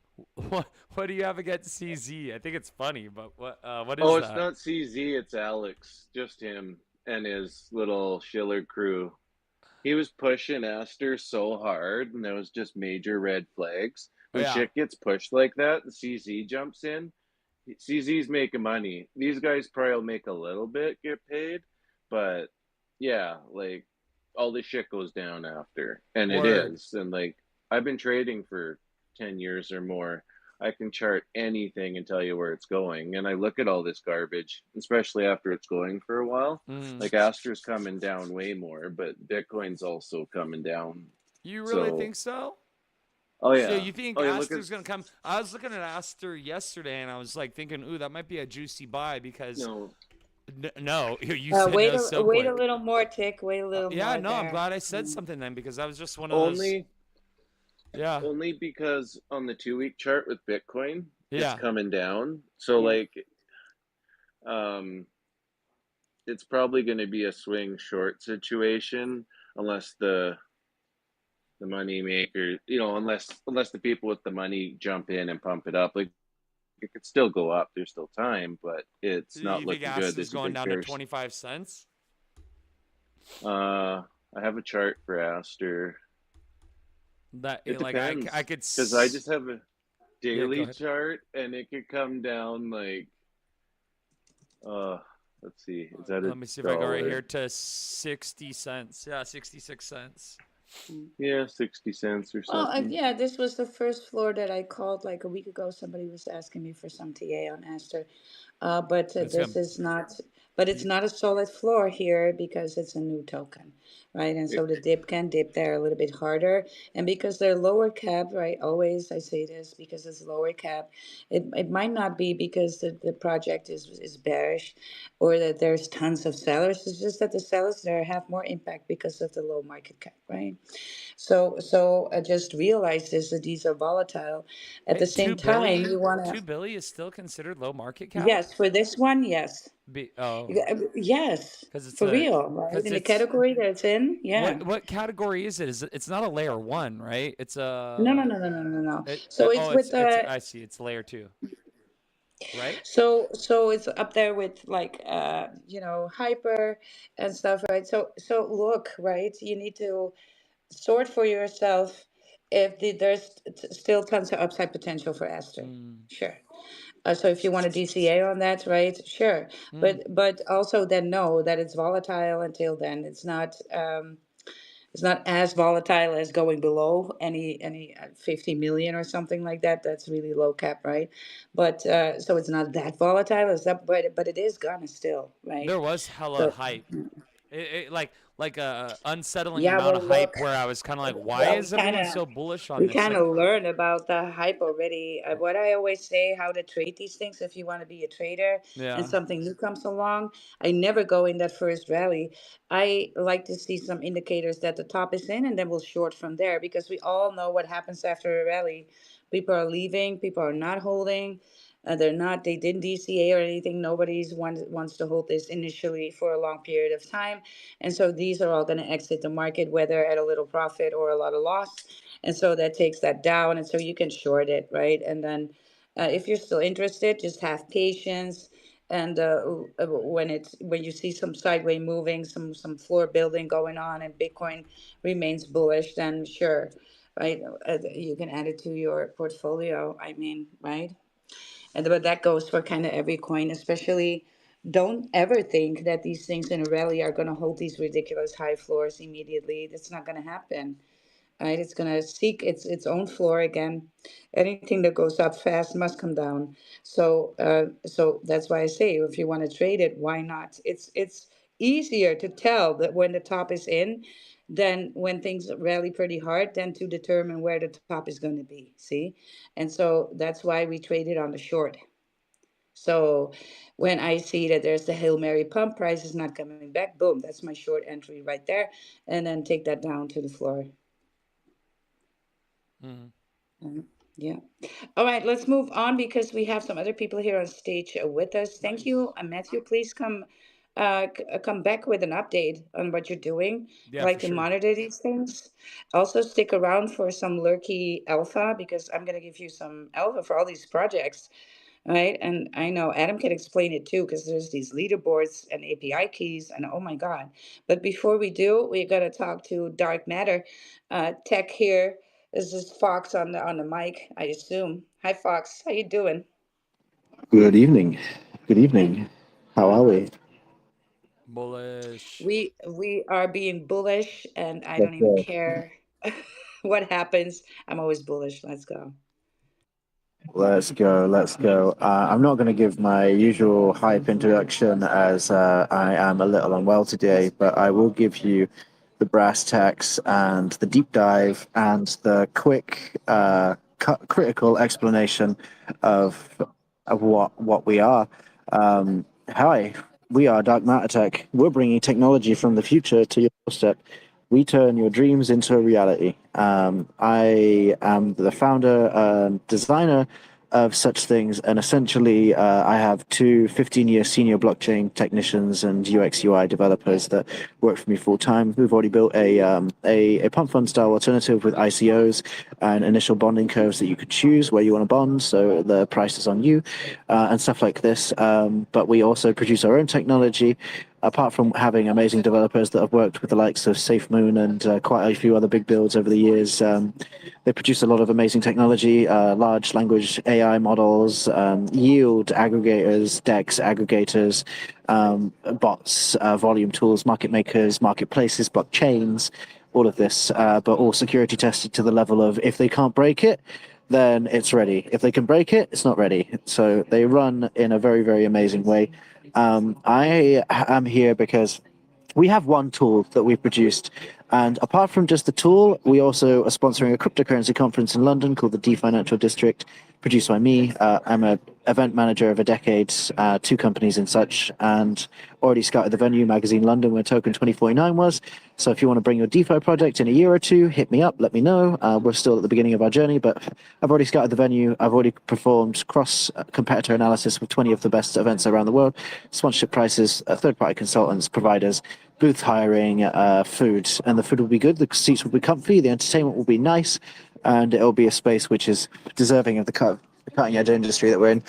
What do you have against CZ? I think it's funny, but what is Oh, it's that? not CZ, it's Alex. Just him and his little Schiller crew. He was pushing Aster so hard, and there was just major red flags. Oh, When yeah, shit gets pushed like that, the CZ jumps in. CZ's making money. These guys probably will make a little bit, get paid, but yeah, like all this shit goes down after, and it word. is. And like I've been trading for 10 years or more. I can chart anything and tell you where it's going. And I look at all this garbage, especially after it's going for a while. Mm. Like Aster's coming down way more, but Bitcoin's also coming down. You really So, think so? oh So yeah, you think oh yeah. Look at Aster's gonna come? I was looking at Aster yesterday, and I was like thinking, ooh, that might be a juicy buy because no, no, you said no so Wait a quick. little more, Tick. Wait a little Yeah, more no, I'm there. glad I said Mm. something then because I was just one of those. only Yeah, only because on the 2 week chart with Bitcoin, it's yeah. coming down. So Yeah. like, um, it's probably going to be a swing short situation unless the money maker, unless the people with the money jump in and pump it up. Like it could still go up. There's still time, but it's not You think looking good. Aster's There's a going big down to bear. 25 cents? I have a chart for Aster. That It like I depends could because I just have a yeah, go daily ahead. chart and it could come down like uh let's see, is that Let a me see if I go right here dollar? to 60 cents. Yeah, 66 cents. Yeah, 60 cents or Well, something. yeah, this was the first floor that I called like a week ago. Somebody was asking me for some TA on Aster. But It's this him. is not, but it's You, not a solid floor here because it's a new token, right? And It, so the dip can dip there a little bit harder. And because they're lower cap, right? Always I say this because it's lower cap. It might not be because the project is bearish or that there's tons of sellers. It's just that the sellers there have more impact because of the low market cap, right? So I just realize this that these are volatile. At the same two time, billy you want to, 2 billy is still considered low market cap? yes, for this one, yes. Oh, Yes, because it's for a real, right? because In the it's category that it's in, yeah. what category is it? It's not a layer one, right? It's No, no, a no, no, no, no, no. So it's oh with I see. It's layer two, right? so it's up there with like hyper and stuff, right? So look, right? You need to sort for yourself if there's still tons of upside potential for Esther. Mm. Sure. So if you want a DCA on that, right? Sure. Mm. But also then know that it's volatile until then. It's not as volatile as going below any 50 million or something like that. That's really low cap, right? But so it's not that volatile as that, but it is gonna still, right? There was hella So hype. Like a unsettling yeah, amount well, of look, hype where I was kind of like, why well, is everyone so bullish on we this? kind Like, of learn about the hype already. What I always say, how to trade these things. If you want to be a trader and yeah, something new comes along, I never go in that first rally. I like to see some indicators that the top is in, and then we'll short from there because we all know what happens after a rally. People are leaving. People are not holding. They're not. They didn't DCA or anything. Nobody's wants to hold this initially for a long period of time, and so these are all going to exit the market, whether at a little profit or a lot of loss. And so that takes that down, and so you can short it, right? And then if you're still interested, just have patience. And when you see some sideway moving, some floor building going on, and Bitcoin remains bullish, then sure, right? You can add it to your portfolio. I mean, right? And but that goes for kind of every coin, especially. Don't ever think that these things in a rally are going to hold these ridiculous high floors immediately. That's not going to happen, right? It's going to seek its own floor again. Anything that goes up fast must come down. So that's why I say if you want to trade it, why not? It's easier to tell that when the top is in than when things rally pretty hard than to determine where the top is going to be. See, and so that's why we traded on the short. So when I see that there's the Hail Mary pump, price is not coming back, boom, that's my short entry right there. And then take that down to the floor. mm, Yeah. All right, let's move on because we have some other people here on stage with us. Thank nice. you. Matthew, please come back with an update on what you're doing. I Yeah, like for to sure. monitor these things. Also, stick around for some lurky alpha because I'm going to give you some alpha for all these projects. Right. And I know Adam can explain it too, because there's these leaderboards and API keys, and oh my God. But before we do, we got to talk to Dark Matter. Tech here. This is Fox on the mic, I assume. Hi, Fox. How you doing? Good evening. Good evening. How are we? Bullish. We are being bullish, and I Let's don't even go. care what happens. I'm always bullish. Let's go. Let's go. Let's go. I'm not going to give my usual hype introduction as I am a little unwell today, but I will give you the brass tacks and the deep dive and the quick, critical explanation of what we are. Hi, we are Dark Matter Tech. We're bringing technology from the future to your doorstep. We turn your dreams into a reality. I am the founder and designer of such things, and essentially, I have two 15-year senior blockchain technicians and UX UI developers that work for me full time. Who've already built a pump fund style alternative with ICOs and initial bonding curves that you could choose where you want to bond, so the price is on you, and stuff like this. But we also produce our own technology apart from having amazing developers that have worked with the likes of SafeMoon and quite a few other big builds over the years, they produce a lot of amazing technology, large language AI models, yield aggregators, DEX aggregators, bots, volume tools, market makers, marketplaces, blockchains, all of this, but all security tested to the level of if they can't break it, then it's ready. If they can break it, it's not ready. So they run in a very, very amazing way. I am here because we have one tool that we've produced. And apart from just the tool, we also are sponsoring a cryptocurrency conference in London called the D Financial District, produced by me. I'm an event manager of a decade, two companies and such, and already scouted the venue, Magazine London, where Token 2049 was. So if you want to bring your DeFi project in a year or two, hit me up, let me know. We're still at the beginning of our journey, but I've already scouted the venue. I've already performed cross-competitor analysis with 20 of the best events around the world, sponsorship prices, third-party consultants, providers, booth hiring, food, and the food will be good. The seats will be comfy. The entertainment will be nice, and it'll be a space which is deserving of the cutting edge industry that we're in.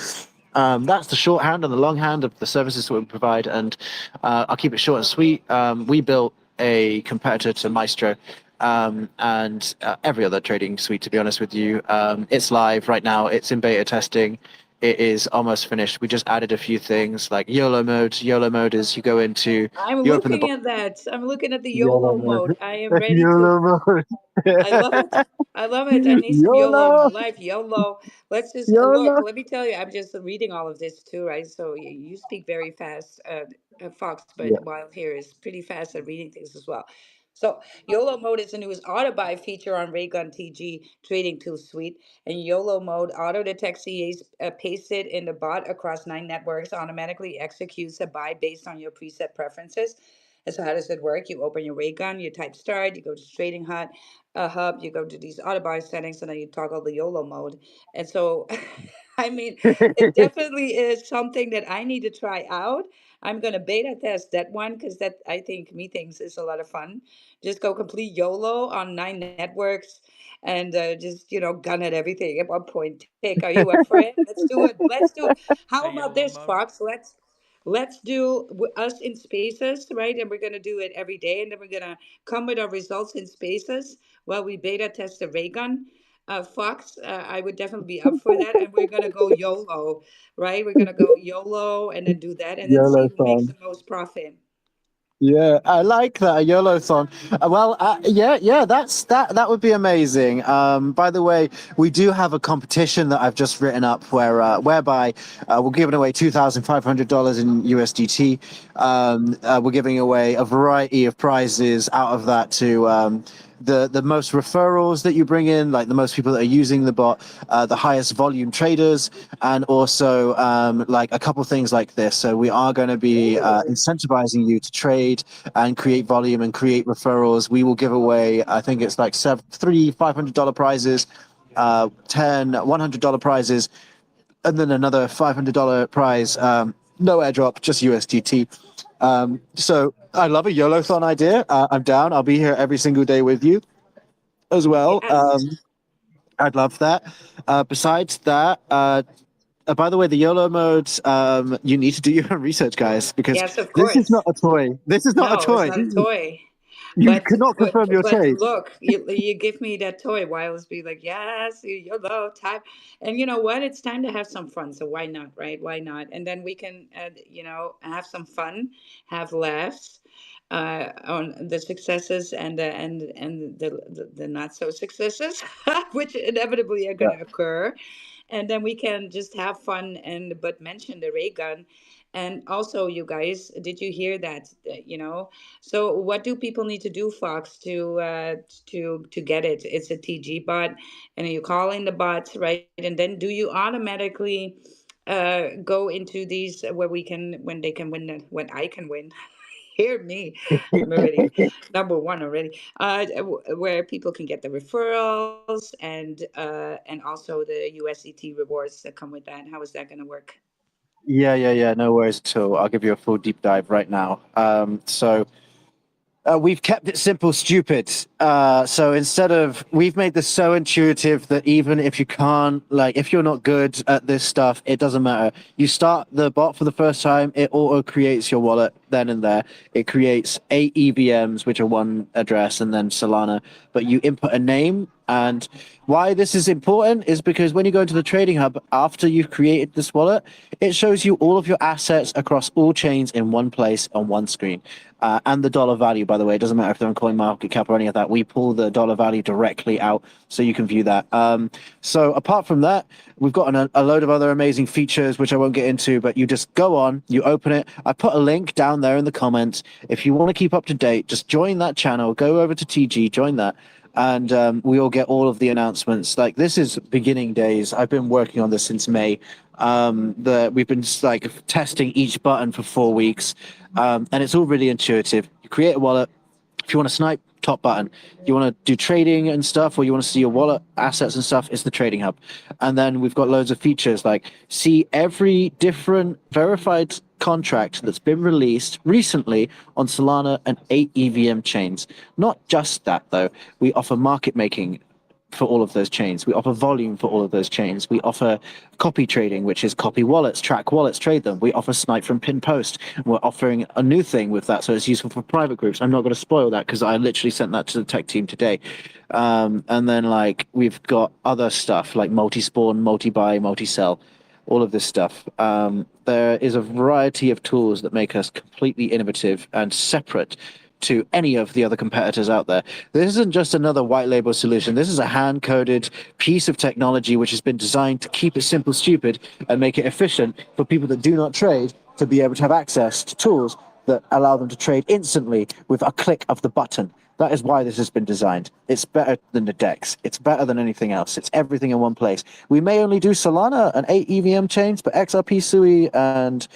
That's the shorthand and the longhand of the services that we provide, and I'll keep it short and sweet. We built a competitor to Maestro, and every other trading suite, to be honest with you. It's live right now. It's in beta testing. It is almost finished. We just added a few things like YOLO mode. YOLO mode is you go into, I'm you open the looking box. at that. I'm looking at the YOLO YOLO mode. mode. I am ready to. YOLO mode. I love it. I love it. I need some YOLO in my YOLO. life. YOLO. Let's just look. YOLO. Let me tell you, I'm just reading all of this too, right? So you speak very fast, Fox, but Yeah. Wild here is pretty fast at reading things as well. So YOLO mode is the newest auto buy feature on Raygun TG Trading Tool Suite. And YOLO mode auto detects CAs pasted in the bot across 9 networks, automatically executes a buy based on your preset preferences. And so how does it work? You open your Raygun, you type start, you go to Trading Hut, hub, you go to these auto buy settings, and then you toggle the YOLO mode. And so, I mean, it definitely is something that I need to try out. I'm gonna beta test that one because that I think meetings is a lot of fun. Just go complete YOLO on 9 networks and just gun at everything at one point. Tick, are you up for it? Let's do it. Let's do it. How A about YOLO this, mode. Fox? Let's do us in spaces, right? And we're gonna do it every day, and then we're gonna come with our results in spaces while we beta test the ray gun. Fox, I would definitely be up for that, and we're gonna go YOLO, right? We're gonna go YOLO and then do that, and then see YOLO who makes song. the most profit. Yeah, I like that, a YOLO song. Well, yeah, that would be amazing. By the way, we do have a competition that I've just written up whereby we're giving away $2,500 in USDT. We're giving away a variety of prizes out of that to the most referrals that you bring in, like the most people that are using the bot, the highest volume traders, and also like a couple things like this. So we are going to be Ooh. incentivizing you to trade and create volume and create referrals. We will give away, I think it's like three $500 prizes, 10 $100 prizes, and then another $500 prize. No airdrop, just USDT. So I love a YOLO-thon idea. I'm down. I'll be here every single day with you as well. Yes. I'd love that. Besides that, by the way, the YOLO mode, you need to do your own research, guys, because Yes, of this is course. not a toy. This is not a No, it's toy. not a toy. You cannot confirm your But trades. look, you give me that toy, wireless be like, yes, YOLO type. And you know what? It's time to have some fun. So why not, right? Why not? And then we can, have some fun, have laughs on the successes and the not so successes, which inevitably are going Yeah. to occur. And then we can just have fun and but mention the ray gun. And also, you guys, did you hear that? So what do people need to do, Fox, to get it? It's a TG bot, and you call in the bots, right? And then do you automatically go into these where we can when they can win when I can win? Hear me, I'm already number one already. Where people can get the referrals and also the USDT rewards that come with that. How is that going to work? Yeah. No worries at all. I'll give you a full deep dive right now. So we've kept it simple, stupid. So we've made this so intuitive that even if you can't, like, if you're not good at this stuff, it doesn't matter. You start the bot for the first time, it auto creates your wallet then and there. It creates 8 EVMs, which are one address, and then Solana. But you input a name. And why this is important is because when you go into the trading hub after you've created this wallet, it shows you all of your assets across all chains in one place on one screen. And the dollar value, by the way, it doesn't matter if they're on CoinMarketCap or any of that. We pull the dollar value directly out so you can view that. So apart from that, we've got a load of other amazing features, which I won't get into, but you just go on, you open it. I put a link down there in the comments. If you want to keep up to date, just join that channel, go over to TG, join that. And we all get all of the announcements. Like, this is beginning days. I've been working on this since May. We've been like testing each button for 4 weeks, and it's all really intuitive. You create a wallet. If you want to snipe, top button. You want to do trading and stuff, or you want to see your wallet assets and stuff, it's the trading hub. And then we've got loads of features like see every different verified contract that's been released recently on Solana and 8 EVM chains. Not just that though, we offer market making for all of those chains. We offer volume for all of those chains. We offer copy trading, which is copy wallets, track wallets, trade them. We offer snipe from pin post. We're offering a new thing with that, so it's useful for private groups. I'm not going to spoil that because I literally sent that to the tech team today. And then like we've got other stuff like multi-spawn, multi-buy, multi-sell, all of this stuff. There is a variety of tools that make us completely innovative and separate to any of the other competitors out there. This isn't just another white label solution. This is a hand coded piece of technology which has been designed to keep it simple, stupid, and make it efficient for people that do not trade to be able to have access to tools that allow them to trade instantly with a click of the button. That is why this has been designed. It's better than the DEX. It's better than anything else. It's everything in one place. We may only do Solana and 8 EVM chains, but XRP, Sui, and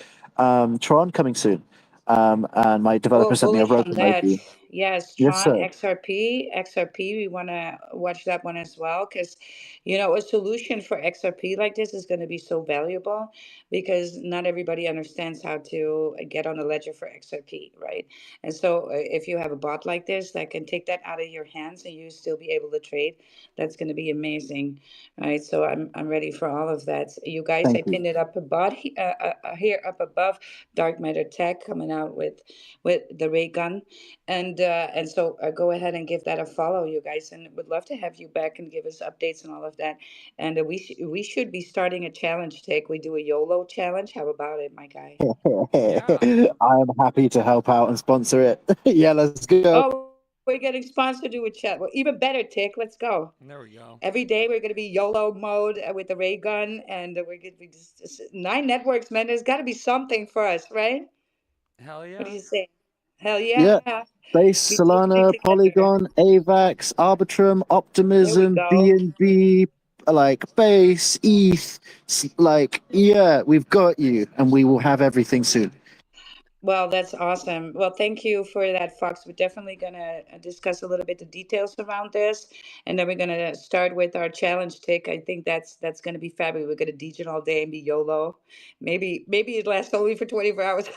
Tron coming soon. And my developer Oh, sent me a bullish on roadmap that. ID. Yes, Yes, Tron, sir. XRP. We want to watch that one as well because, you know, a solution for XRP like this is going to be so valuable because not everybody understands how to get on a ledger for XRP, right? And so, if you have a bot like this that can take that out of your hands and you still be able to trade, that's going to be amazing, right? So I'm ready for all of that. You guys, Thank I you. pinned it up above, here up above. Dark Matter Tech coming out with the ray gun, and so go ahead and give that a follow, you guys, and would love to have you back and give us updates and all of that. And we should be starting a challenge. Take we do a YOLO challenge. How about it, my guy? Yeah. I am happy to help out and sponsor it. Yeah, let's go. Oh, we're getting sponsored to a chat. Well, even better, Tick. Let's go. There we go. Every day we're going to be YOLO mode with the ray gun, and we're going to be just nine networks, man. There's got to be something for us, right? Hell What do yeah. you say? Hell Yeah. yeah. Base, Be totally Solana, together. Polygon, AVAX, Arbitrum, There we Optimism, go. BNB, like Base, ETH. Like, yeah, we've got you, and we will have everything soon. Well, that's awesome. Well, thank you for that, Fox. We're definitely going to discuss a little bit the details around this, and then we're going to start with our challenge tick. I think that's going to be fabulous. We're going to DJ all day and be YOLO. Maybe it lasts only for 24 hours,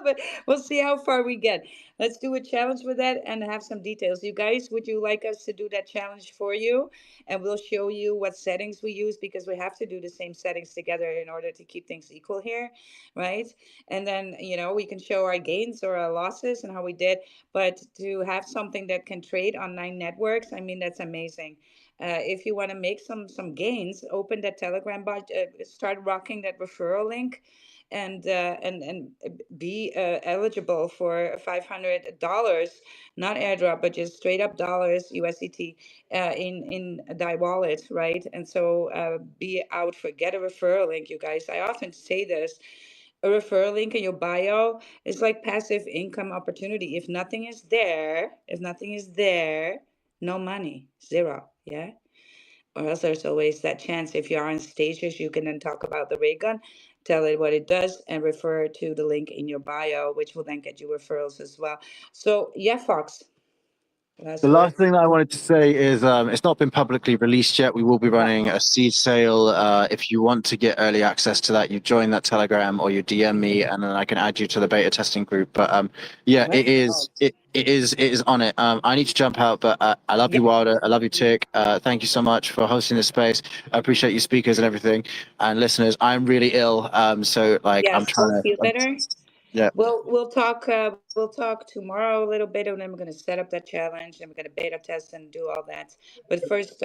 but we'll see how far we get. Let's do a challenge with that and have some details. You guys, would you like us to do that challenge for you? And we'll show you what settings we use because we have to do the same settings together in order to keep things equal here, right? And then we can show our gains or our losses and how we did, but to have something that can trade on nine networks, I mean, that's amazing. If you want to make some gains, open that Telegram bot, start rocking that referral link, and be eligible for $500, not airdrop, but just straight up dollars USDT in thy wallet, right? And so be out for get a referral link, you guys. I often say this, a referral link in your bio is like passive income opportunity. If nothing is there, no money, zero. Yeah. Or else there's always that chance if you are on stages, you can then talk about the ray gun, tell it what it does, and refer to the link in your bio, which will then get you referrals as well. So yeah, Fox, The last word. last thing that I wanted to say is it's not been publicly released yet. We will be Yeah. running a seed sale. If you want to get early access to that, you join that Telegram or you DM me, and then I can add you to the beta testing group. But yeah, Let's go. it is on it. I need to jump out, but I love Yeah. you, Wilder. I love you, Tick. Thank you so much for hosting this space. I appreciate you speakers and everything, and listeners. I'm really ill, so like I'm Yes. trying Hope to. feel better. Yeah. We'll talk tomorrow a little bit, and then we're gonna set up that challenge, and we're gonna beta test and do all that. But first,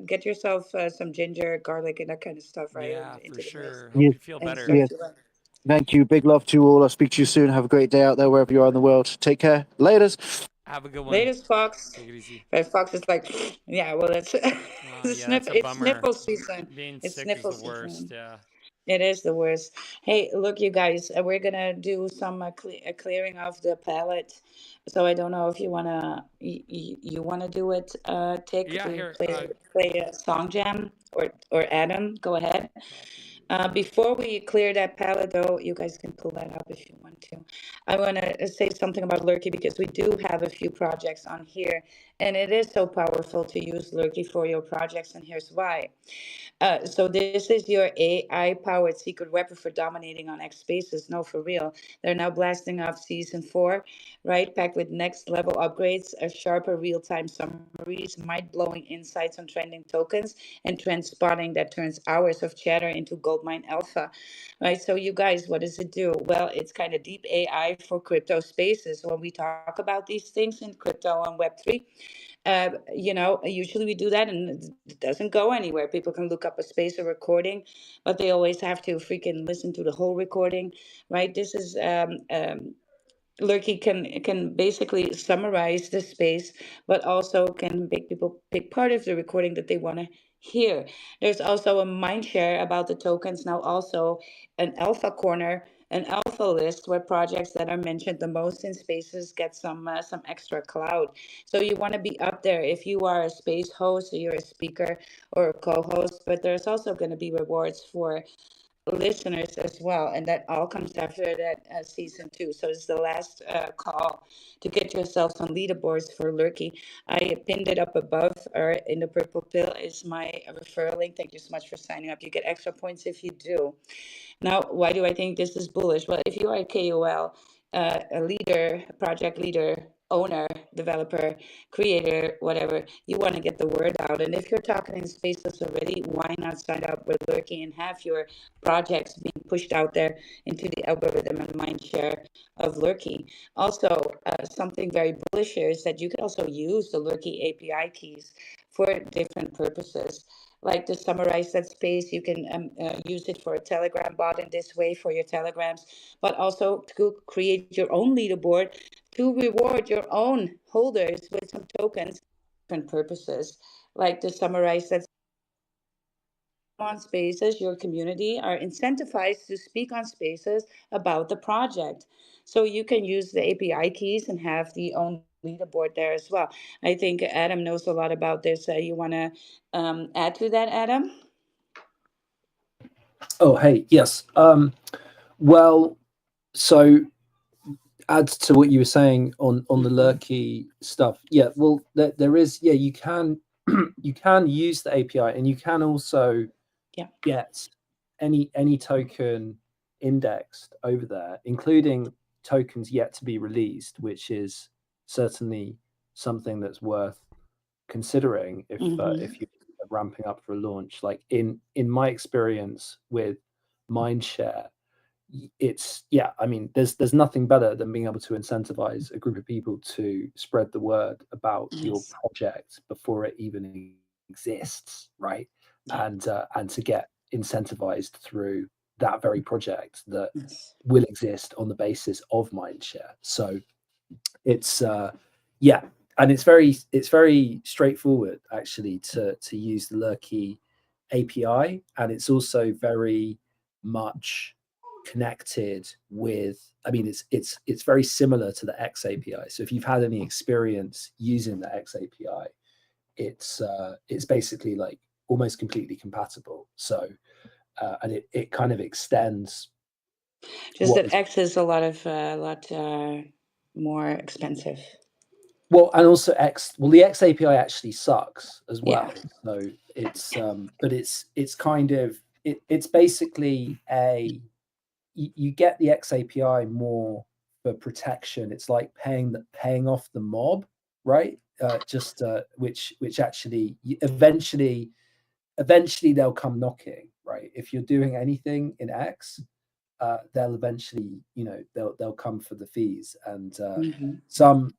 get yourself some ginger, garlic, and that kind of stuff right Yeah, for into the mix, sure. Hope Yes. you feel and better. start Yes. to run. Thank you. Big love to you all. I'll speak to you soon. Have a great day out there wherever you are in the world. Take care. Laters. Have a good one. Latest, Fox. Take it easy. Right, Fox is like, yeah. Well, that's Yeah, that's a It's bummer. sniffle season. Being It's sick is sniffle the worst. season. Yeah. It is the worst. Hey, look, you guys, we're gonna do some clearing of the palette. So I don't know if you wanna do it, Tick, Yeah, to here. play a song jam, or Adam, go ahead. Copy. Before we clear that palette, though, you guys can pull that up if you want to. I want to say something about Lurky because we do have a few projects on here, and it is so powerful to use Lurky for your projects, and here's why. So this is your AI-powered secret weapon for dominating on X Spaces. No, for real. They're now blasting off season 4, right? Packed with next-level upgrades, a sharper real-time summaries, mind-blowing insights on trending tokens, and trend spotting that turns hours of chatter into goldmine alpha, right? So you guys, what does it do? Well, it's kind of deep AI for crypto spaces. When we talk about these things in crypto and Web3, usually we do that and it doesn't go anywhere. People can look up a space or recording, but they always have to freaking listen to the whole recording, right? This is Lurky can basically summarize the space, but also can make people pick part of the recording that they want to hear. There's also a mind share about the tokens now, also an alpha corner, an alpha list where projects that are mentioned the most in spaces get some extra cloud. So you want to be up there if you are a space host or you're a speaker or a co-host. But there's also going to be rewards for listeners as well, and that all comes after that season 2. So it's the last call to get yourselves on leaderboards for Lurky. I pinned it up above, or in the purple pill is my referral link. Thank you so much for signing up. You get extra points if you do. Now, why do I think this is bullish? Well, if you are a KOL, a leader, a project leader, owner, developer, creator, whatever, you want to get the word out. And if you're talking in spaces already, why not sign up with Lurky and have your projects being pushed out there into the algorithm and mind share of Lurky? Also, something very bullish here is that you can also use the Lurky API keys for different purposes, like to summarize that space. You can use it for a Telegram bot in this way for your Telegrams, but also to create your own leaderboard to reward your own holders with some tokens for different purposes, like to summarize that on spaces, your community are incentivized to speak on spaces about the project. So you can use the API keys and have the own leaderboard there as well. I think Adam knows a lot about this. You want to add to that, Adam? Oh, hey, yes. Well, so add to what you were saying on the Lurky stuff. Yeah, well, there is. Yeah, you can you can use the API, and you can also get any token indexed over there, including tokens yet to be released, which is certainly something that's worth considering if you're ramping up for a launch. Like in my experience with Mindshare, it's I mean, there's nothing better than being able to incentivize a group of people to spread the word about your project before it even exists, right? And to get incentivized through that very project that will exist on the basis of Mindshare. So it's and it's very straightforward actually to use the Lurky API, and it's also very much connected with, I mean, it's very similar to the X API. So if you've had any experience using the X API, it's basically like almost completely compatible. So and it kind of extends. Just that X is a lot more expensive. Well, and also the X API actually sucks as well. So it's but it's kind of it's basically you get the X API more for protection. It's like paying off the mob, right? Which actually eventually they'll come knocking, right? If you're doing anything in X, they'll eventually, they'll come for the fees. And some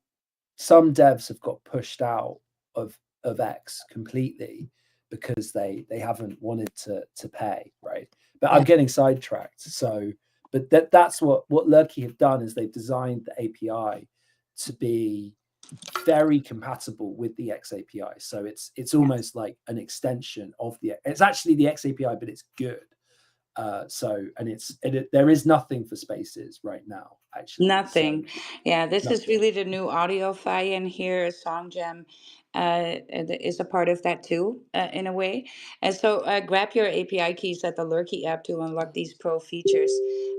devs have got pushed out of X completely because they haven't wanted to pay, right? But I'm getting sidetracked. So, but that's what Lurky have done is they've designed the API to be very compatible with the X API. So it's almost like an extension of it's actually the X API, but it's good. There is nothing for spaces right now, actually. Nothing. Yeah, this is Nothing. really the new audio in here. Song Jam is a part of that too, in a way. And so grab your API keys at the Lurky app to unlock these pro features,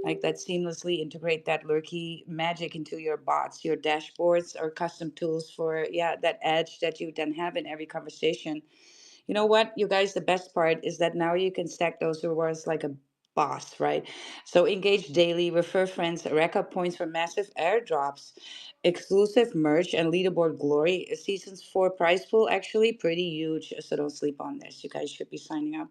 like that seamlessly integrate that Lurky magic into your bots, your dashboards, or custom tools for, yeah, that edge that you then have in every conversation. You know what, you guys, the best part is that now you can stack those rewards like a boss, right? So engage daily, refer friends, rack up points for massive airdrops, exclusive merch, and leaderboard glory. Seasons 4 prize pool actually pretty huge, so don't sleep on this. You guys should be signing up,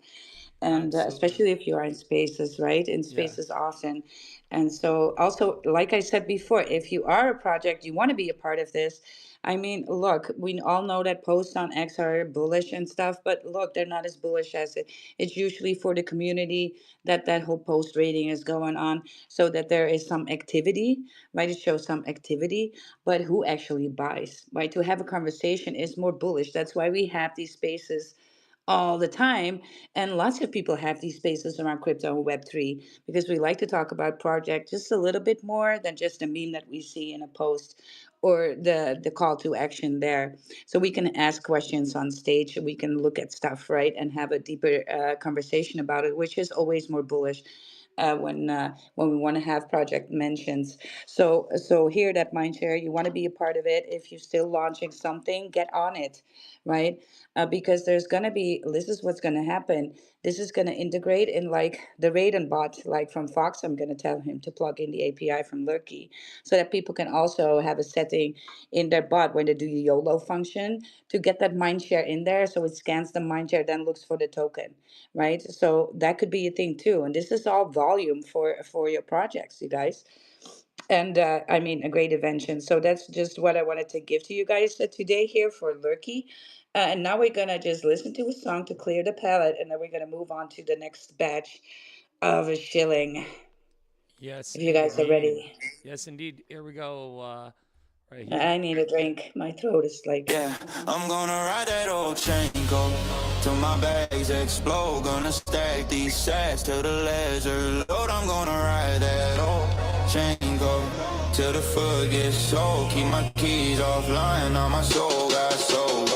and Absolutely. especially if you are in spaces, right? In Yeah. spaces often. And so also, like I said before, if you are a project, you want to be a part of this. I mean, look, we all know that posts on X are bullish and stuff, but look, they're not as bullish as it. It's usually for the community that that whole post rating is going on, so that there is some activity, right? It shows some activity, but who actually buys, right? To have a conversation is more bullish. That's why we have these spaces all the time. And lots of people have these spaces around crypto and Web3 because we like to talk about project just a little bit more than just a meme that we see in a post or the call to action there. So we can ask questions on stage, we can look at stuff, right, and have a deeper conversation about it, which is always more bullish when we want to have project mentions. So here that mindshare, you want to be a part of it. If you're still launching something, get on it, right? Because there's gonna be, this is what's gonna happen. This is gonna integrate in like the Raiden bot, like from Fox. I'm gonna tell him to plug in the API from Lurky, so that people can also have a setting in their bot when they do the YOLO function to get that mindshare in there. So it scans the mindshare, then looks for the token, right? So that could be a thing too. And this is all volume for your projects, you guys. And I mean, a great invention. So that's just what I wanted to give to you guys today here for Lurky. And now we're gonna just listen to a song to clear the palate, and then we're gonna move on to the next batch of a shilling. Yes, If you guys are indeed. ready. Yes, indeed. Here we go. Right here. I need a drink. My throat is like. Yeah, I'm gonna ride that old chain, go till my bags explode. Gonna stack these sats till the ledger load. I'm gonna ride that old chain, go till the foot gets sold. Keep my keys offline, now my soul got sold.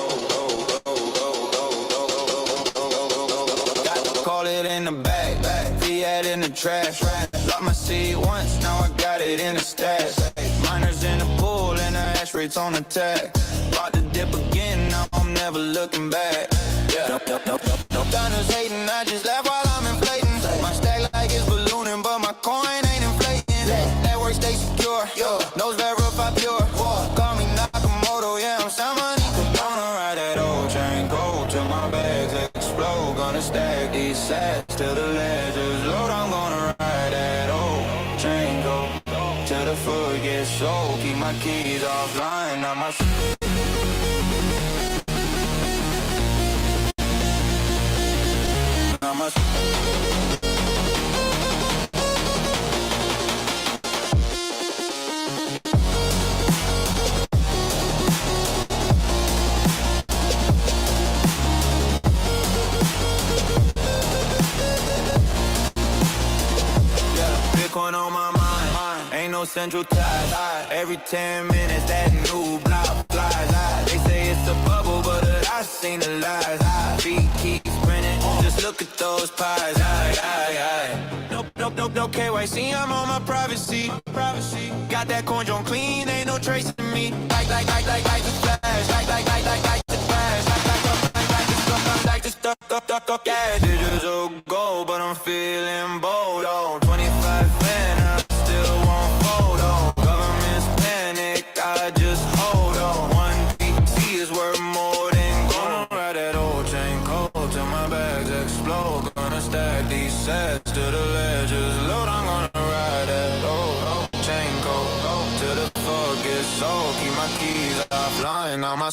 Call it in the bag, Fiat in the trash. Lost my seat once, now I got it in the stash. Miners in the pool and the hash rates on the tag. About to dip again, now I'm never looking back. Yeah, no diners hating, I just laugh while I'm inflating. My stack like it's ballooning, but my coin ain't inflating. Network stay secure, nose verify pure. Call me Nakamoto, yeah, I'm some money. Gonna ride that old train, go till my bags explode. Gonna stack these sats till the ledgers load. I'm gonna ride that old train, go till the foot gets sold. Keep my keys offline, now my Bitcoin on my mind, ain't no central tide. Every 10 minutes that new block flies. They say it's a bubble, but I seen the lies. Feet keep sprinting, just look at those pies. No KYC, I'm on my privacy. Got that coin on clean, ain't no trace of me. Like the flash, like the flash, like the stuff, yeah. Digits of gold, but I'm feeling bold, oh. 25 fan, I still won't fold, oh. Government's panic, I just hold on. 1 BT is worth more than gold. Gonna ride that old chain cold till my bags explode. Gonna stack these sets till the ledgers load. I'm gonna ride that old chain cold till the fuck gets sold. Keep my keys offline, now my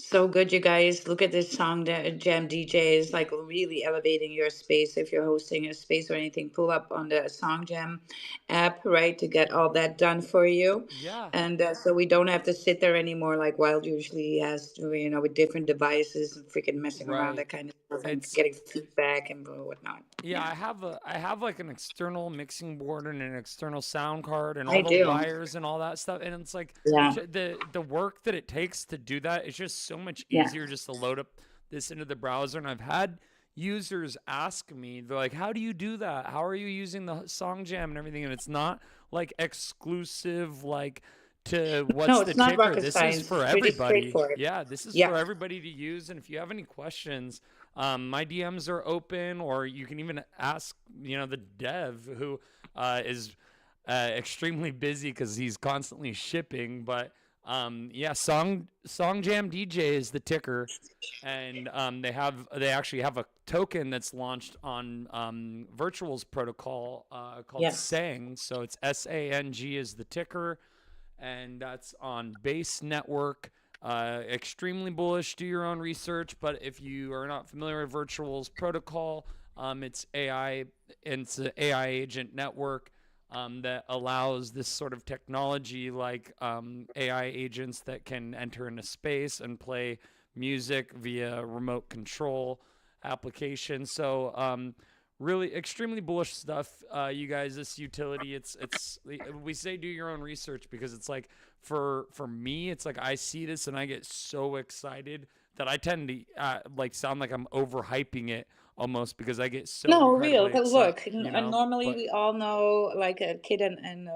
So good, you guys. Look at this Jam DJ is like really elevating your space. If you're hosting a space or anything, pull up on the Song Jam app, right, to get all that done for you. Yeah, And so we don't have to sit there anymore like Wild usually has to, with different devices and freaking messing around, right. that kind of stuff, and It's getting feedback and whatnot. Yeah, Yeah, I have like an external mixing board and an external sound card and all I the do. wires and all that stuff. And it's like Yeah, the work that it takes to do that is just so much yeah. easier just to load up this into the browser. And I've had users ask me, they're like, "How do you do that? How are you using the Song Jam and everything?" And it's not like exclusive like to No, what's the it's not ticker. rocket This is science. for It's pretty everybody. straightforward. Yeah, this is Yeah. for everybody to use. And if you have any questions, my DMs are open, or you can even ask, the dev who is extremely busy because he's constantly shipping. But yeah, Song Jam DJ is the ticker, and they actually have a token that's launched on Virtual's protocol called Yes. Sang. So it's SANG is the ticker, and that's on Base Network. Extremely bullish. Do your own research, but if you are not familiar with Virtual's protocol, it's AI. It's an AI agent network that allows this sort of technology, like AI agents that can enter into space and play music via remote control application. So really extremely bullish stuff, you guys. This utility, it's we say do your own research because it's like for me, it's like I see this and I get so excited that I tend to like sound like I'm overhyping it almost because I get so No, real. incredibly But excited, look, normally But we all know, like a Kid and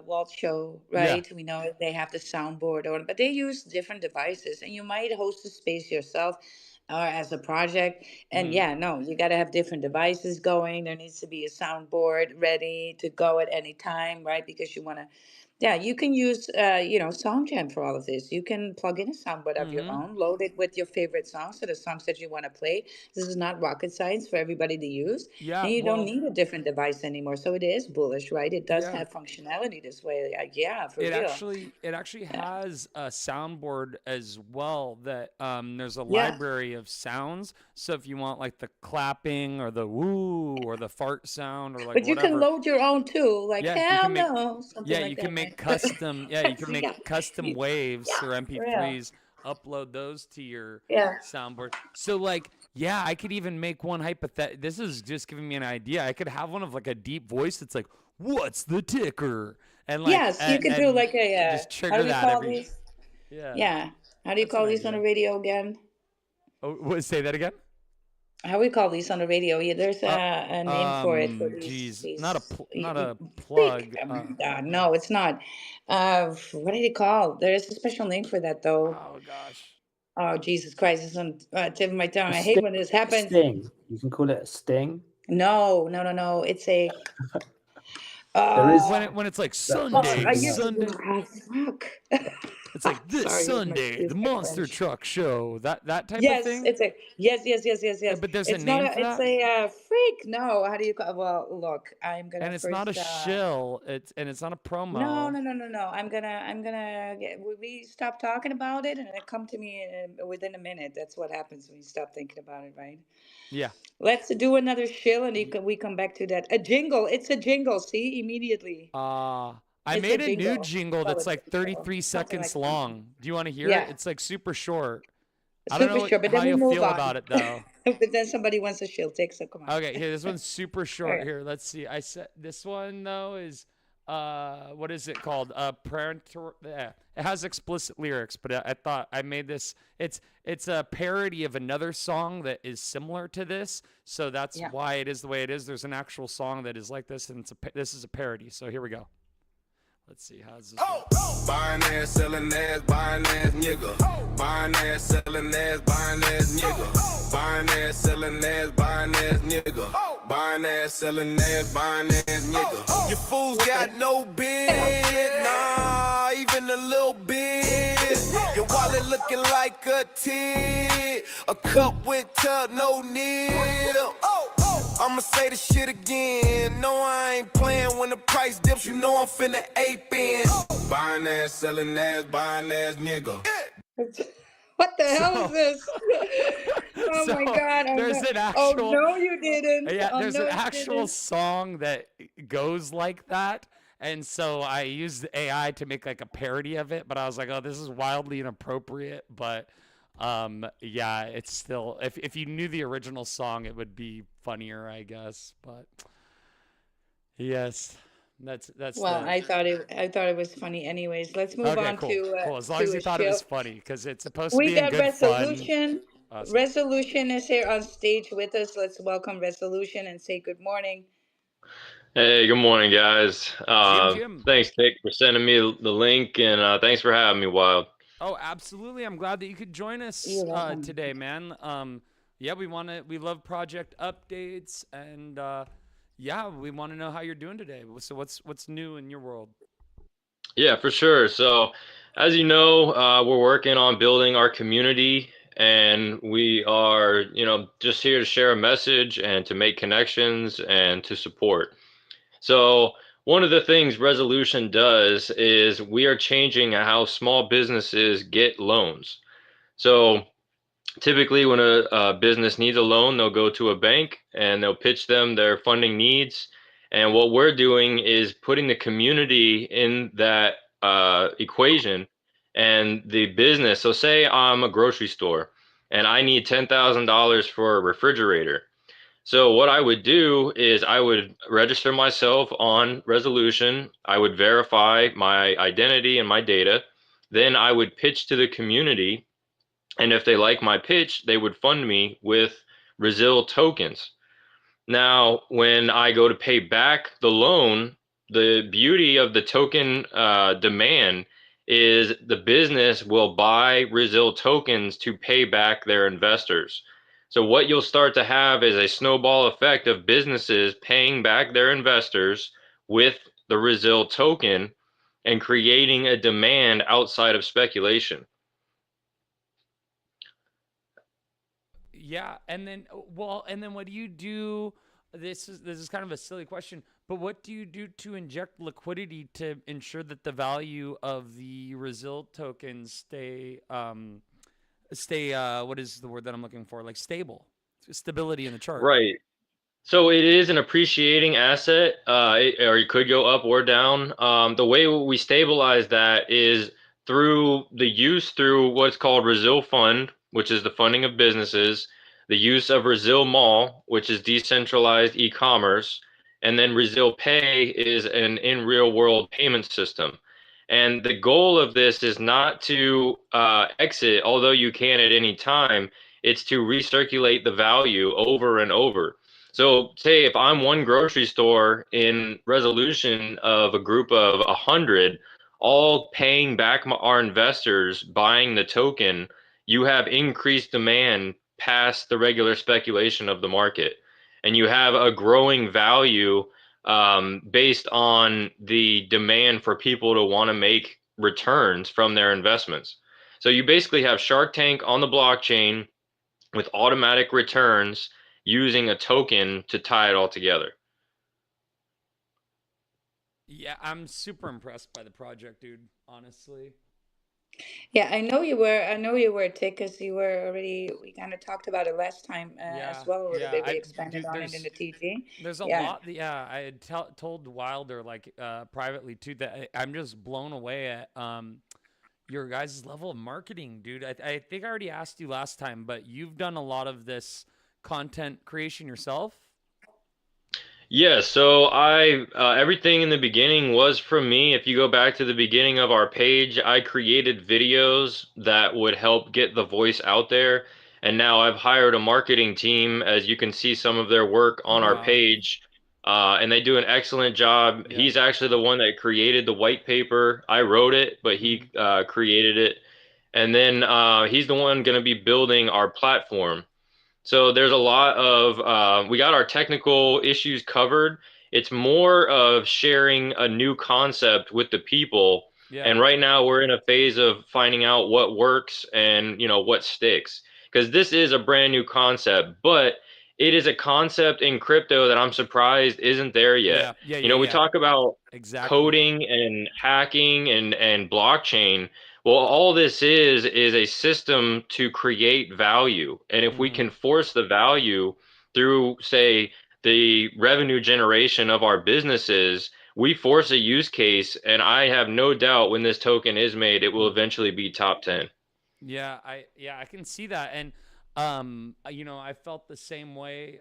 Walt show, yeah, right? We know they have the soundboard, but they use different devices, and you might host a space yourself, or as a project. And mm, yeah, no, you got to have different devices going. There needs to be a soundboard ready to go at any time, right? Because you want to. Yeah, you can use, SongJam for all of this. You can plug in a soundboard of your mm-hmm. own, load it with your favorite songs, so the songs that you want to play. This is not rocket science for everybody to use, Yeah, and you don't well, need a different device anymore. So it is bullish, right? It does yeah. have functionality this way. Yeah, for real. It actually Yeah. has a soundboard as well that there's a Yeah. library of sounds. So if you want like the clapping or the woo or the fart sound or like But you can whatever, load your own too, like yeah, you hell can make no, something like that, right? you can So you make got, custom waves or yeah, for real. MP3s, upload those to your Yeah. soundboard. So like, yeah, I could even make one this is just giving me an idea. I could have one of like a deep voice that's like, "What's the ticker?" and like Yes, you can do like a, just how trigger do we that call every these? yeah. Yeah. How do you That's an call these on the idea. radio again? Oh, say that again? How we call these on the radio? Yeah, there's a name for it, for Geez, not these a freak. plug. Oh my God, no, it's not. What did it call? There is a special name for that though. Oh gosh. Oh Jesus Christ, it's on tip of my tongue. A I hate sting. when this A happens. sting. You can call it a sting. No, no, no, no. It's a. There is. When it's like Fuck, That's Sunday, I the something used to else. do. Sunday. Oh, fuck. It's like this Sorry, Sunday, the excuse my Monster French. Truck Show. That type of Yes, thing. it's a yes, yes, yes, yes, yes. But there's a It's not name a. for It's that, a freak. No, how do you call? Well, look, I'm gonna and it's not a first. shill. It's not a No, promo. no, no, no, no. I'm gonna get. We stop talking about it, and it come to me within a minute. That's what happens when you stop thinking about it, right? Yeah. Let's do another shill, and we come back to that. A jingle. It's a jingle. See, immediately. I It's a made a new jingle. jingle Call that's it like a jingle. 33 Something like seconds that. long. Do you want to hear it? Yeah, It's like super short. I don't super know short. But how then we you'll move feel on. about it though. But then somebody wants a shill. Take so come on. Okay, here, this one's super All short. right. Here, let's see. I said this one though is what is it called? Parental. Yeah, it has explicit lyrics, but I thought I made this. It's a parody of another song that is similar to this, so that's Yeah. why it is the way it is. There's an actual song that is like this, and this is a parody. So here we go. Let's see, how's this one? Buying ass, selling ass, buying ass, nigga. Buying ass, selling ass, buying ass, nigga. Buying ass, selling ass, buying ass, nigga. Buying ass, selling ass, buying ass, nigga. You fools got no bid, nah, even a little bit. Your wallet looking like a tit. A cup with tub, no needle. I'ma say the shit again. No, I ain't playing when the price dips. You know I'm finna ape in. Buying ass, selling ass, buying ass, nigga. What the hell is So, this? Oh so my God. there's an Oh actual, no, you didn't. yeah, Oh there's no, an you actual didn't. song that goes like that. And so I used the AI to make like a parody of it, but I was like, oh, this is wildly inappropriate. But yeah, it's still, if you knew the original song, it would be funnier, I guess. But yes, that's Well, the I thought it was funny anyways. Let's move okay, on cool, to cool. As long as to you a thought it show. was funny, because it's supposed to We be in got good fun. Resolution. Awesome. Resolution is here on stage with us. Let's welcome Resolution and say good morning. Hey, good morning, guys. Jim. Thanks, Nick, for sending me the link, and thanks for having me, Wild. Oh, absolutely. I'm glad that you could join us You're welcome. today, man. Yeah, we love project updates, and yeah, we want to know how you're doing today. So what's new in your world? Yeah, for sure. So, as you know, we're working on building our community, and we are, just here to share a message and to make connections and to support. So, one of the things Resolution does is we are changing how small businesses get loans. So, typically, when a business needs a loan, they'll go to a bank and they'll pitch them their funding needs. And what we're doing is putting the community in that equation and the business. So, say I'm a grocery store and I need $10,000 for a refrigerator. So, what I would do is I would register myself on Resolution, I would verify my identity and my data. Then I would pitch to the community, and if they like my pitch, they would fund me with Resil tokens. Now, when I go to pay back the loan, the beauty of the token demand is the business will buy Resil tokens to pay back their investors. So, what you'll start to have is a snowball effect of businesses paying back their investors with the Resil token and creating a demand outside of speculation. Yeah, and then and then what do you do? This is kind of a silly question, but what do you do to inject liquidity to ensure that the value of the result tokens stay what is the word that I'm looking for? Like stable, stability in the chart. Right. So it is an appreciating asset, or it could go up or down. The way we stabilize that is through the use through what's called Resil Fund, which is the funding of businesses, the use of Resil Mall, which is decentralized e-commerce, and then Resil Pay is an in real world payment system. And the goal of this is not to exit, although you can at any time. It's to recirculate the value over and over. So, say if I'm one grocery store in Resolution of a group of 100, all paying back our investors buying the token, you have increased demand past the regular speculation of the market. And you have a growing value based on the demand for people to want to make returns from their investments. So, you basically have Shark Tank on the blockchain with automatic returns using a token to tie it all together. Yeah, I'm super impressed by the project, dude. Honestly. Yeah, I know you were. I know you were, Tick, because you were already. We kind of talked about it last time as Yeah, well a little yeah. bit. We expanded Dude, on it in the TG. there's a Yeah. lot. Yeah, I had told Wilder like privately too that I'm just blown away at your guys' level of marketing, dude. I think I already asked you last time, but you've done a lot of this content creation yourself. Yeah, so I everything in the beginning was from me. If you go back to the beginning of our page, I created videos that would help get the voice out there. And now I've hired a marketing team, as you can see some of their work on our Wow. page. And they do an excellent job. Yep. He's actually the one that created the white paper. I wrote it, but he created it. And then he's the one going to be building our platform. So there's a lot of we got our technical issues covered. It's more of sharing a new concept with the people. Yeah. And right now we're in a phase of finding out what works and what sticks. Because this is a brand new concept, but it is a concept in crypto that I'm surprised isn't there yet. Yeah. Yeah. Yeah. We Yeah. talk about Exactly. coding and hacking and blockchain. Well, all this is a system to create value. And if we can force the value through, say, the revenue generation of our businesses, we force a use case, and I have no doubt when this token is made, it will eventually be top 10. Yeah, I can see that. And you know, I felt the same way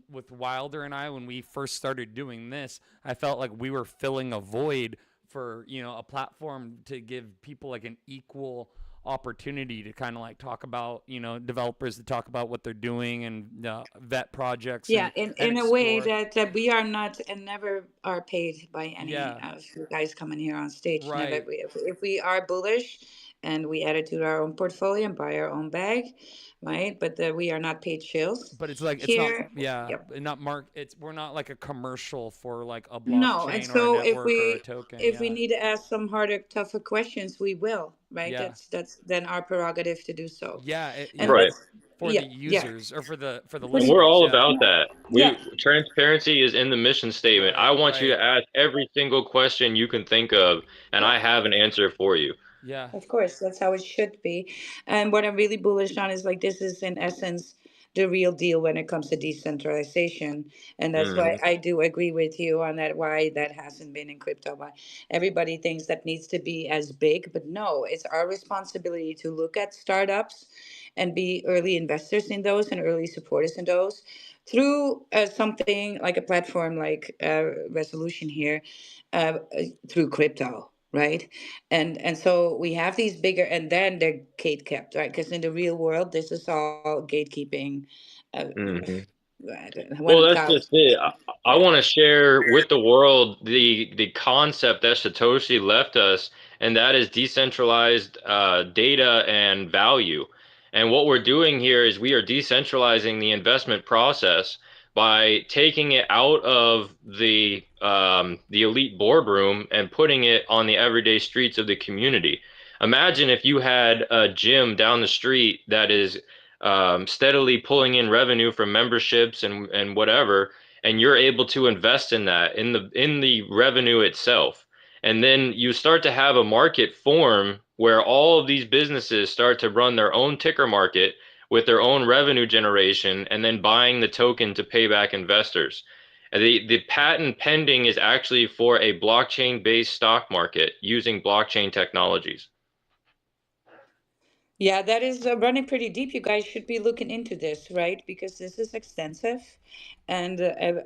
with Wilder and I when we first started doing this. I felt like we were filling a void for, you know, a platform to give people like an equal opportunity to kind of like talk about, you know, developers to talk about what they're doing and vet projects Yeah, and in a way explore. that we are not and never are paid by any Yeah, of you guys coming here on stage. Never. right. If we are bullish and we add it to our own portfolio and buy our own bag, right? But we are not paid shills But it's like it's not, here. yeah, Yep. not mark. It's we're not like a commercial for like a No, and blockchain or a so network or a token. if we Yeah, need to ask some harder, tougher questions, we will, right? yeah, That's then our prerogative to do so. yeah, And Right. yeah. let's, For the yeah, yeah. users or for the What do And you? we're listeners. all Yeah, about that. Yeah, Transparency is in the mission statement. I right, want you right. to ask every single question you can think of, and yeah. I have an answer for you. Yeah, Of course, that's how it should be. And what I'm really bullish on is like this is in essence the real deal when it comes to decentralization. And that's why Hmm. I do agree with you on that, why that hasn't been in crypto. Why everybody thinks that needs to be as big, but no, it's our responsibility to look at startups and be early investors in those and early supporters in those through something like a platform like Resolution here, through crypto, right? And so we have these bigger, and then they're gate kept, right? Because in the real world this is all gatekeeping, uh, Hmm. one Well, of that's just thousands. it. I Yeah. want to share with the world the concept that Satoshi left us, and that is decentralized data and value. And what we're doing here is we are decentralizing the investment process by taking it out of the elite boardroom and putting it on the everyday streets of the community. Imagine if you had a gym down the street that is steadily pulling in revenue from memberships and whatever, and you're able to invest in that in the revenue itself. And then you start to have a market form where all of these businesses start to run their own ticker market with their own revenue generation and then buying the token to pay back investors. And the patent pending is actually for a blockchain-based stock market using blockchain technologies. Yeah, that is running pretty deep. You guys should be looking into this, right? Because this is extensive and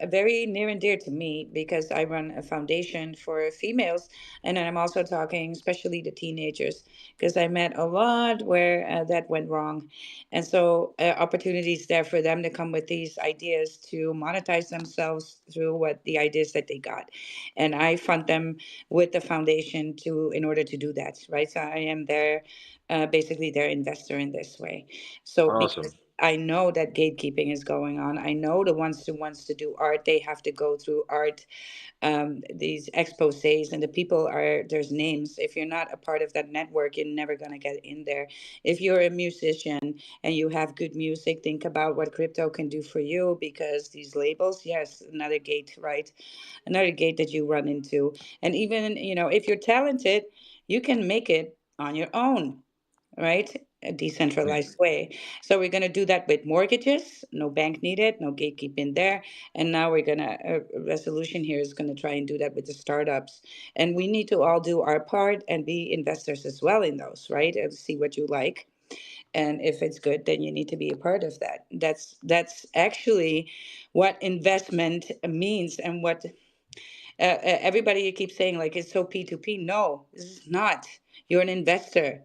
very near and dear to me because I run a foundation for females. And then I'm also talking, especially the teenagers, because I met a lot where that went wrong. And so opportunities there for them to come with these ideas to monetize themselves through what the ideas that they got. And I fund them with the foundation to in order to do that, right? So I am there basically their investor in this way. So Awesome. because I know that gatekeeping is going on, I know the ones who wants to do art, they have to go through art, these exposés, and the people are there's names. If you're not a part of that network, you're never gonna get in there. If you're a musician and you have good music, think about what crypto can do for you because these labels, yes, another gate, right? Another gate that you run into. And even, if you're talented, you can make it on your own, right? A decentralized way. So we're going to do that with mortgages, no bank needed, no gatekeeping there. And now we're going to, resolution here is going to try and do that with the startups. And we need to all do our part and be investors as well in those, right? And see what you like. And if it's good, then you need to be a part of that. That's actually what investment means and what everybody keeps saying, like it's so P2P. No, this is not. You're an investor.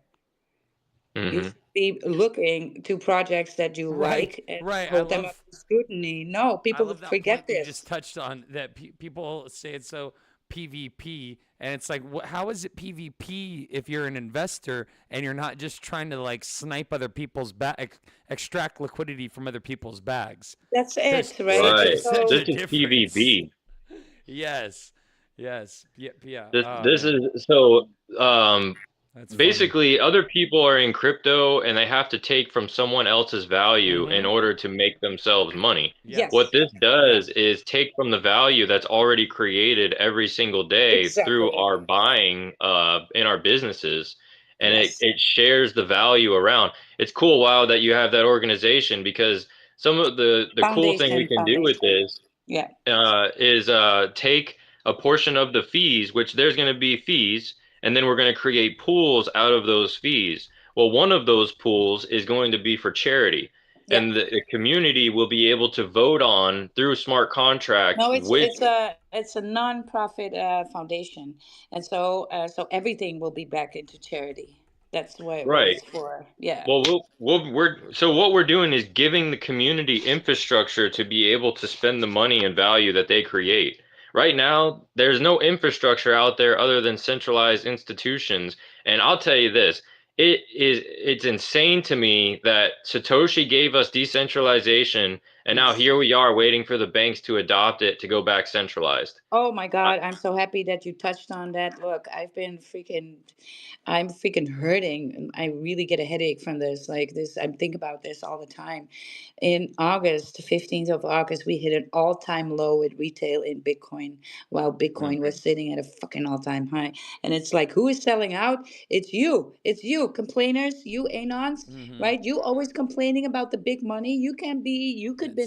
You Hmm. should be looking to projects that you right, like and right. hold them up to scrutiny. No, I people love that forget point you just this. touched on that people say it's so PvP, and it's like, how is it PvP if you're an investor and you're not just trying to like snipe other people's extract liquidity from other people's bags? That's There's it, right? such a Right. such So This a is difference. PvP. Yes, yes, yeah, yeah. This Oh this man, is so that's funny. basically other people are in crypto and they have to take from someone else's value in Mm-hmm. order to make themselves money. What Yes. yes, this Yeah. does is take from the value that's already created every single day through exactly. our buying in our businesses and Yes. it shares the value around. It's cool, wow, that you have that organization, because some of the cool thing we can do with Foundation. this Yeah. is take a portion of the fees, which there's going to be fees, and then we're going to create pools out of those fees. Well, one of those pools is going to be for charity, Yeah. and the community will be able to vote on through smart contract No, which. it's a non-profit foundation, and so everything will be back into charity. That's what Right. it's for. Yeah. Well, so what we're doing is giving the community infrastructure to be able to spend the money and value that they create. Right now, there's no infrastructure out there other than centralized institutions. And I'll tell you this, it's insane to me that Satoshi gave us decentralization, and now Yes. here we are waiting for the banks to adopt it to go back centralized. Oh my I- God, I'm so happy that you touched on that. Look, I'm freaking hurting. I really get a headache from this. Like this, I think about this all the time. In August, 15th of August, we hit an all-time low with retail in Bitcoin, while Mm, Bitcoin was sitting at a fucking all-time high. And it's like, who is selling out? It's you. It's you, complainers, you anons, Mm-hmm. right? You always complaining about the big money. You could be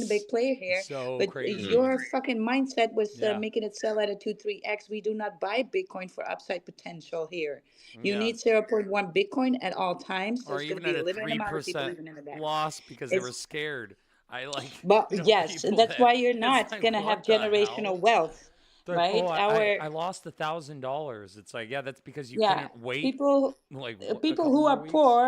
a It's big player here, so but mm, crazy. your fucking mindset was Yeah. making it sell at a 2 3x. We do not buy Bitcoin for upside potential here. You Yeah. need 0.1 Bitcoin at all times. Or There's going to even be at a a limited amount of people 3% even in that. loss because they were It's scared. I like but know yes, people that's that why you're it's not like, going to have what the hell? generational wealth, They're like, oh, right? I lost $1,000. It's like, yeah, that's because you Yeah, couldn't wait people like what, a people couple who more weeks.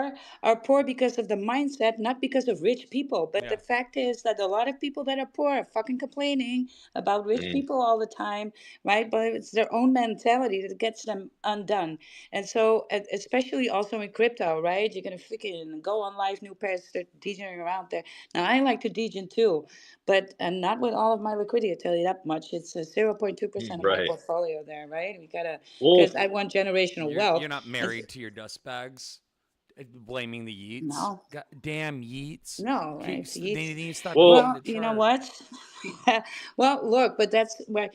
are poor because of the mindset, not because of rich people. But the Yeah. fact is that a lot of people that are poor are fucking complaining about rich mm, people all the time, right? But it's their own mentality that gets them undone. And so, especially also in crypto, right? You're gonna freaking go on live, new pairs, start DJing around there. Now, I like to DJ too, but not with all of my liquidity. I tell you that much. It's 0.2% of my right. portfolio there, right? We gotta Well, because I want generational You're wealth. not And married to your dust bags, blaming the Yeats. no, God damn Yeats. no, Keep, if they you, need to stop well, eating well, the you know chart. what? Well, look, but that's where,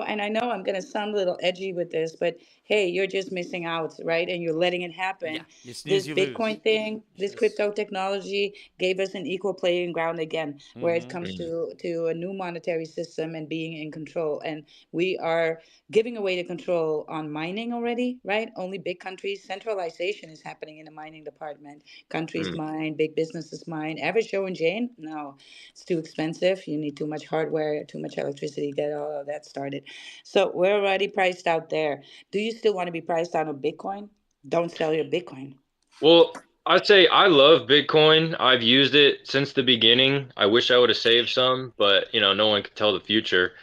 and I know I'm going to sound a little edgy with this, but hey, you're just missing out, right? And you're letting it Yeah, happen. you snooze, This you lose. Bitcoin thing, It's this just. crypto technology gave us an equal playing ground again, where it Mm-hmm. comes mm, to a new monetary system and being in control. And we are giving away the control on mining already, right? Only big countries, centralization is happening in the mining department. Countries mm. mine, big businesses mine. Average Joe and Jane, no, it's too expensive. You need too much hardware, too much electricity, get all of that started. So we're already priced out there. Do you still want to be priced out of Bitcoin? Don't sell your Bitcoin. Well, I'd say I love Bitcoin. I've used it since the beginning. I wish I would have saved some, but no one can tell the future.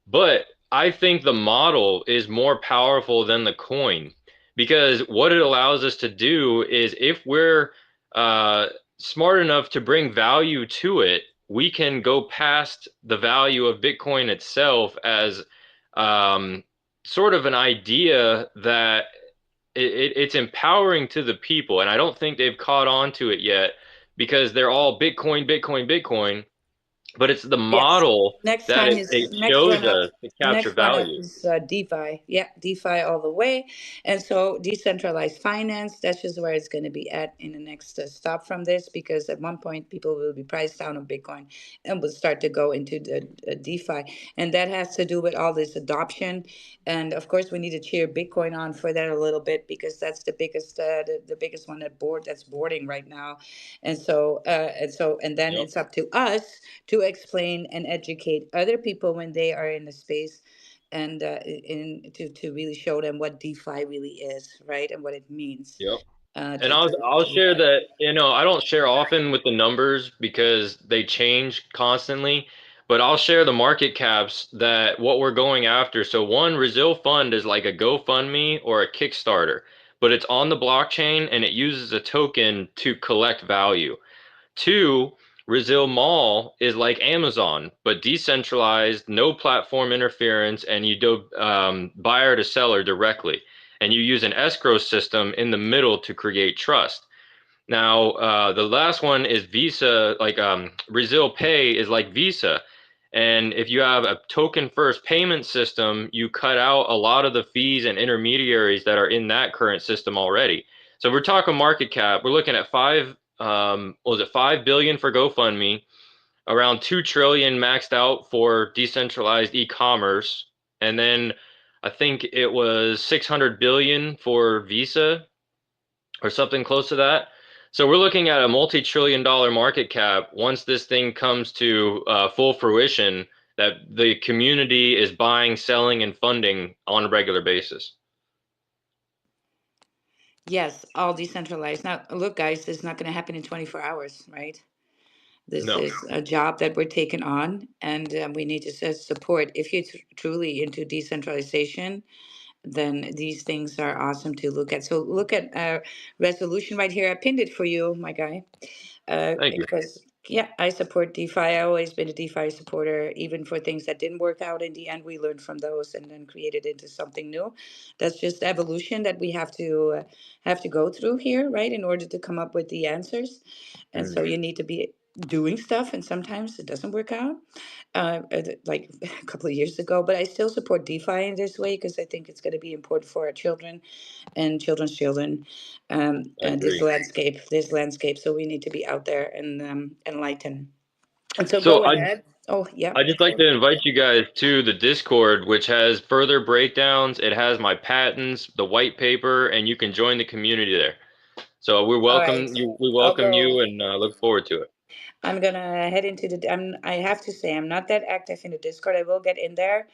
But I think the model is more powerful than the coin, because what it allows us to do is, if we're uh, smart enough to bring value to it, we can go past the value of Bitcoin itself as um, sort of an idea that it's empowering to the people, and I don't think they've caught on to it yet, because they're all Bitcoin, Bitcoin, Bitcoin, but it's the Yes. model Next that time it is next shows run up. us to capture Next run up value. is DeFi. Yeah, DeFi all the way. And so decentralized finance, that's just where it's going to be at in the next stop from this, because at one point people will be priced down on Bitcoin and will start to go into the DeFi. And that has to do with all this adoption. And of course, we need to cheer Bitcoin on for that a little bit, because that's the biggest one that's boarding right now. And then Yep. it's up to us to explain and educate other people when they are in the space, and to really show them what DeFi really is, right, and what it means Yep. And to, I'll to move share that. that, I don't share often with the numbers because they change constantly, but I'll share the market caps that what we're going after. So one Brazil fund is like a GoFundMe or a Kickstarter, but it's on the blockchain and it uses a token to collect value. Two, Brazil Mall is like Amazon, but decentralized, no platform interference, and you do buyer to seller directly. And you use an escrow system in the middle to create trust. Now, the last one is Visa, like Brazil Pay is like Visa. And if you have a token first payment system, you cut out a lot of the fees and intermediaries that are in that current system already. So we're talking market cap. We're looking at what was it, 5 billion for GoFundMe, around 2 trillion maxed out for decentralized e-commerce, and then I think it was 600 billion for Visa or something close to that. So we're looking at a multi-trillion-dollar market cap once this thing comes to full fruition, that the community is buying, selling, and funding on a regular basis. Yes, all decentralized. Now, look, guys, this is not going to happen in 24 hours, right? This No, is a job that we're taking on, and we need to support. If you're truly into decentralization, then these things are awesome to look at. So look at resolution right here. I pinned it for you, my guy, thank you. because yeah, I support DeFi. I always been a DeFi supporter, even for things that didn't work out in the end. We learned from those and then created into something new. That's just evolution that we have to go through here, right, in order to come up with the answers. And Mm, so you need to be doing stuff, and sometimes it doesn't work out like a couple of years ago, but I still support DeFi in this way because I think it's going to be important for our children and children's children. I agree. This landscape. So we need to be out there and enlighten. And so So go I ahead. Oh yeah. I just like to invite you guys to the Discord, which has further breakdowns. It has my patents, the white paper, and you can join the community there. So All right. we I'll welcome go. you, and look forward to it. I'm gonna head into the. I have to say, I'm not that active in the Discord. I will get in there,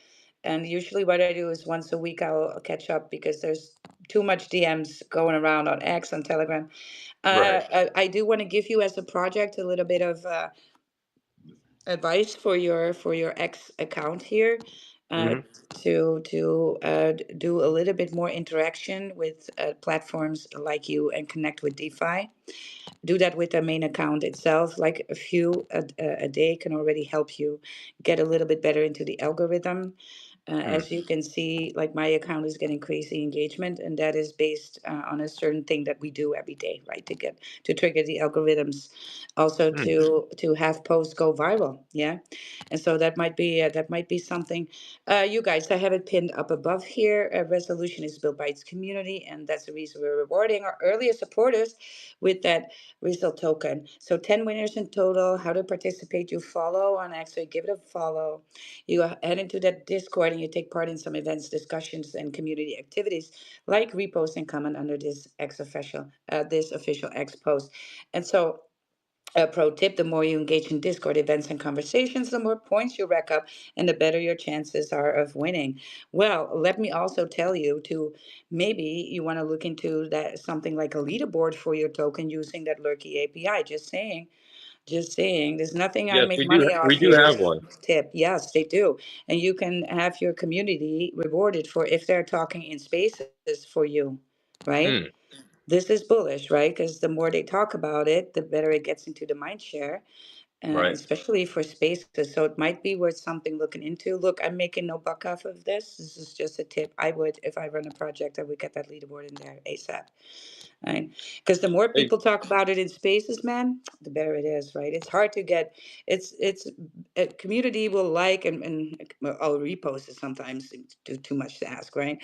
and usually what I do is once a week I'll catch up because there's too much DMs going around on X on Telegram. Right. I do want to give you as a project a little bit of advice for your X account here. Uh, Hmm. do a little bit more interaction with platforms like you and connect with DeFi. Do that with the main account itself. Like a few a day can already help you get a little bit better into the algorithm. Mm, As you can see, like my account is getting crazy engagement, and that is based on a certain thing that we do every day, right? To trigger the algorithms, also mm. to have posts go viral, yeah. And so that might be something. You guys, I have it pinned up above here. Resolution is built by its community, and that's the reason we're rewarding our earlier supporters with that result token. So 10 winners in total. How to participate? You follow on X, so you give it a follow. You head into that Discord and you take part in some events, discussions, and community activities like repost and comment under this official X post. And so a pro tip, the more you engage in Discord events and conversations, the more points you rack up and the better your chances are of winning. Well, let me also tell you to maybe you want to look into that something like a leaderboard for your token using that Lurky API. Just saying. Just saying, there's nothing I Yes, make money we off do here. have one. Tip, yes, they do. And you can have your community rewarded for if they're talking in spaces for you, right? Mm, This is bullish, right? Because the more they talk about it, the better it gets into the mind share, right. especially for spaces. So it might be worth something looking into. Look, I'm making no buck off of this. This is just a tip. I would, if I run a project, I would get that leaderboard in there ASAP, right? Because the more Hey, people talk about it in spaces, man, the better it is, right? It's hard to get. It's a community will like and well, I'll repost it sometimes. It's too much to ask, right?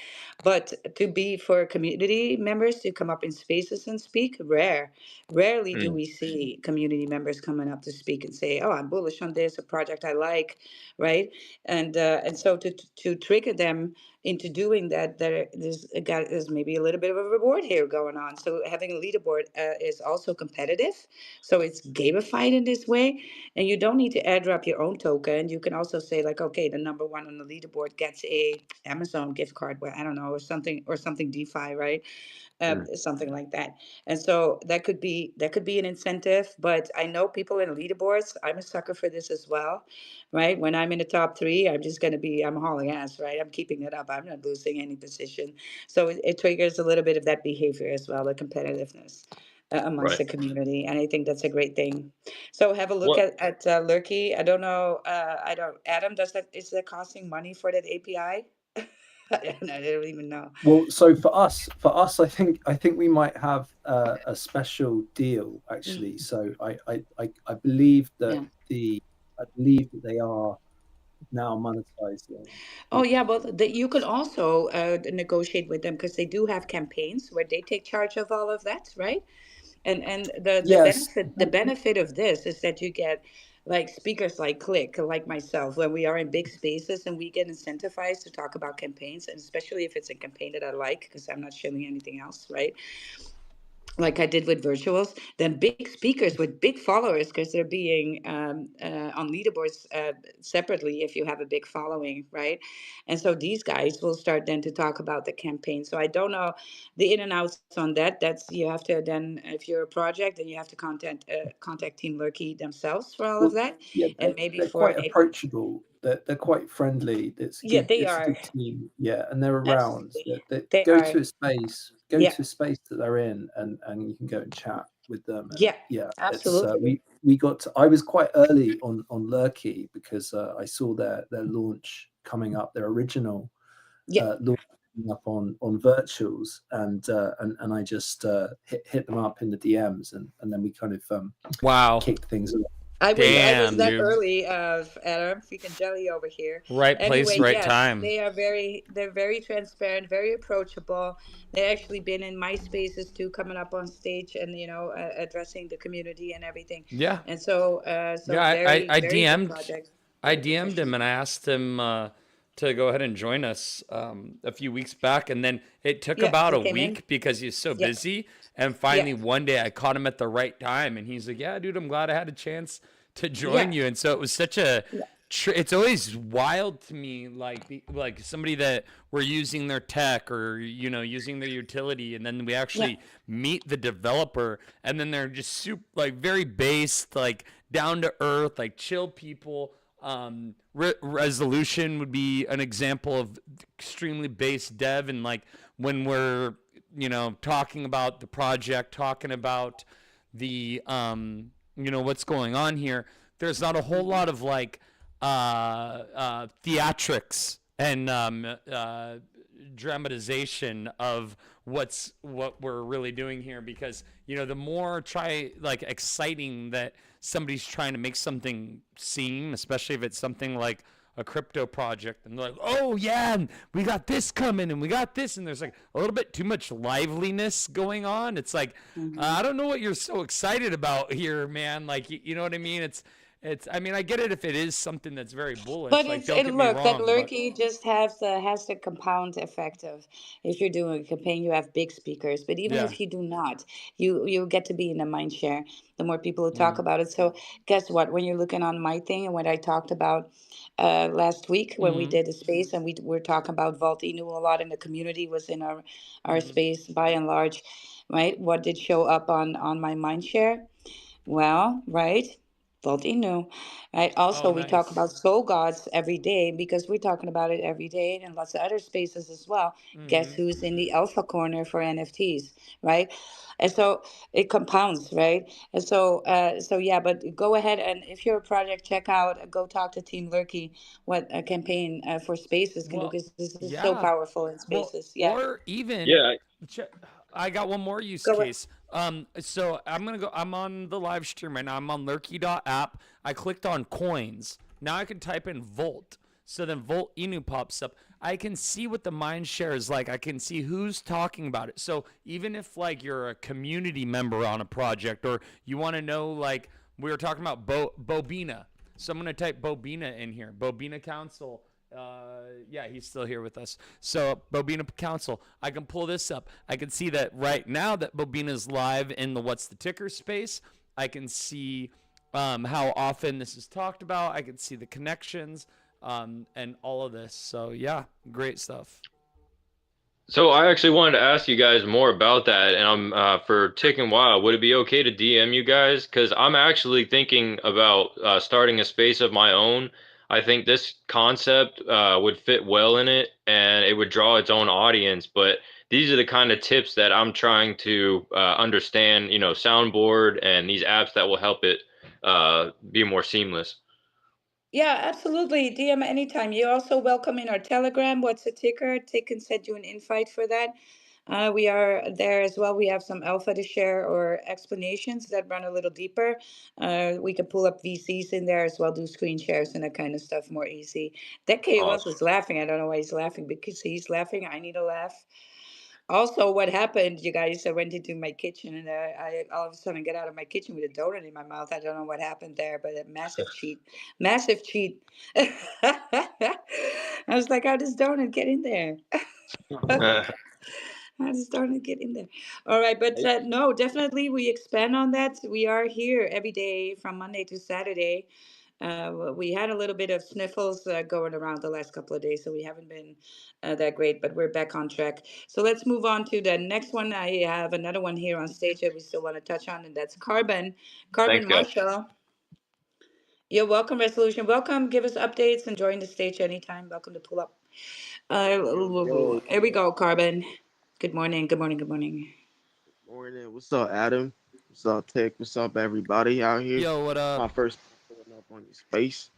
But to be for community members to come up in spaces and speak, rare. Rarely do mm, we see community members coming up to speak and say, "Oh, I'm bullish on this, a project I like," right? And so to trigger them into doing that, there's maybe a little bit of a reward here going on. So having a leaderboard is also competitive, so it's gamified in this way, and you don't need to airdrop your own token. You can also say like, okay, the number one on the leaderboard gets a Amazon gift card, well, I don't know, or something DeFi, right? mm. Something like that. And so that could be an incentive. But I know people in leaderboards. I'm a sucker for this as well, right? When I'm in the top three, I'm hauling ass, right? I'm keeping it up. I'm not losing any position. So it triggers a little bit of that behavior as well, the competitiveness amongst Right. the community, and I think that's a great thing. So have a look What? at Lurky. I don't know. I don't. Adam, does that is that costing money for that API? I don't even know. Well, so I think we might have a special deal actually. Mm, So I believe that yeah. I believe that they are now monetize. Yeah, Oh yeah, yeah, well, you can also negotiate with them because they do have campaigns where they take charge of all of that, right? And the yes. benefit of this is that you get like speakers like Click, like myself, when we are in big spaces and we get incentivized to talk about campaigns, and especially if it's a campaign that I like, because I'm not shilling anything else, right? Like I did with virtuals, then big speakers with big followers, because they're being on leaderboards separately if you have a big following, right? And so these guys will start then to talk about the campaign. So I don't know the in and outs on that. That's you have to then, if you're a project, then you have to contact Team Lurky themselves for all of Well, that, yeah, and maybe they're for quite approachable. They're quite friendly. It's yeah, good. they It's a are good team. Yeah, and they're around. absolutely, They they go are, to a space. Go yeah, to a space that they're in, and you can go and chat with them. And yeah, yeah, it's absolutely, we got. I was quite early on Lurky because I saw their launch coming up. Their original yeah. launch coming up on virtuals, and I just hit them up in the DMs, and then we kind of Wow. kicked things off. I Yeah. was Damn, that dude. early, Adam, freaking jelly over here. Right place, Anyway, right yes, time. they're very transparent, very approachable. They've actually been in my spaces too, coming up on stage and addressing the community and everything. Yeah. And so, Yeah, very I very good DM'd project, I very DM'd him professional. and I asked him to go ahead and join us a few weeks back, and then it took Yeah, about he a came in. week because he's so Yeah, busy. And yeah, finally, one day I caught him at the right time, and he's like, "Yeah, dude, I'm glad I had a chance to yeah, join you." And so it was such a yeah, it's always wild to me, like like somebody that we're using their tech or using their utility, and then we yeah. actually meet the developer, and then they're just super like very based, like down to earth, like chill people. Resolution would be an example of extremely base dev, and like when we're talking about the project, talking about the what's going on here, there's not a whole lot of like theatrics and dramatization of what we're really doing here, because the more try like exciting that somebody's trying to make something seem, especially if it's something like a crypto project, and they're like, oh yeah, and we got this coming and we got this, and there's like a little bit too much liveliness going on. It's like, Hmm. I don't know what you're so excited about here, man. Like, you know what I mean? I mean, I get it if it is something that's very But bullish. Like, it's don't it get me look that wrong, but Lurky just has the compound effect of, if you're doing a campaign, you have big speakers. But even yeah. if you do not, you get to be in the mind share. The more people who talk Mm, about it. So guess what? When you're looking on my thing and what I talked about last week when we mm, did the space, and we were talking about Vault Inu a lot, and the community was in our mm. space by and large, right? What did show up on my mind share? Well, right. Voltino. Right. Oh, Also, we talk nice. about soul gods every day because we're talking about it every day and lots of other spaces as well. Guess Mm-hmm. who's in the alpha corner for NFTs, right? And so it compounds, right? And so yeah. But go ahead, and if you're a project, check out. Go talk to Team Lurky what a campaign for spaces can do, Well, because this is so yeah. powerful in Well, spaces. Yeah. or even, Yeah, I got one more use Go. case. So I'm on the live stream right now. I'm on Lurky.app. I clicked on coins. Now I can type in Volt. So then Volt Inu pops up. I can see what the mind share is like. I can see who's talking about it. So even if like you're a community member on a project, or you want to know, like we were talking about Bobina. So I'm gonna type Bobina in here. Bobina Council. Yeah, he's still here with us. So Bobina Council, I can pull this up. I can see that right now that Bobina's live in the What's the Ticker space. I can see how often this is talked about. I can see the connections and all of this. So yeah, great stuff. so I actually wanted to ask you guys more about that, and I'm for Tick and Wild. Would it be okay to DM you guys? Because I'm actually thinking about starting a space of my own. I think this concept would fit well in it, and it would draw its own audience. But these are the kind of tips that I'm trying to understand. Soundboard and these apps that will help it be more seamless. Yeah, absolutely. DM anytime. You're also welcome in our Telegram. What's the ticker? Tick can send you an invite for that. We are there as well. We have some alpha to share or explanations that run a little deeper. We can pull up VCs in there as well, do screen shares and that kind of stuff more easy. That KOS Awesome. is laughing. I don't know why he's laughing because he's laughing. I need to laugh. Also, what happened, you guys? I went into my kitchen and I all of a sudden get out of my kitchen with a donut in my mouth. I don't know what happened there, but a massive cheat, massive cheat. I was like, how does donut get in there? I just started getting there. All right, but no, definitely we expand on that. We are here every day from Monday to Saturday. We had a little bit of sniffles going around the last couple of days, so we haven't been that great, but we're back on track. So let's move on to the next one. I have another one here on stage that we still want to touch on, and that's Carbon. Thanks, Carbon guys. Marshall, you're welcome, Resolution. Welcome. Give us updates and join the stage anytime. Welcome to pull up. Yo, yo, Here we go, Carbon. Good morning. Good morning. Good morning. morning. What's up, Adam? What's up, Tech? What's up, everybody out here? Yo, what My up? first time pulling up on your space.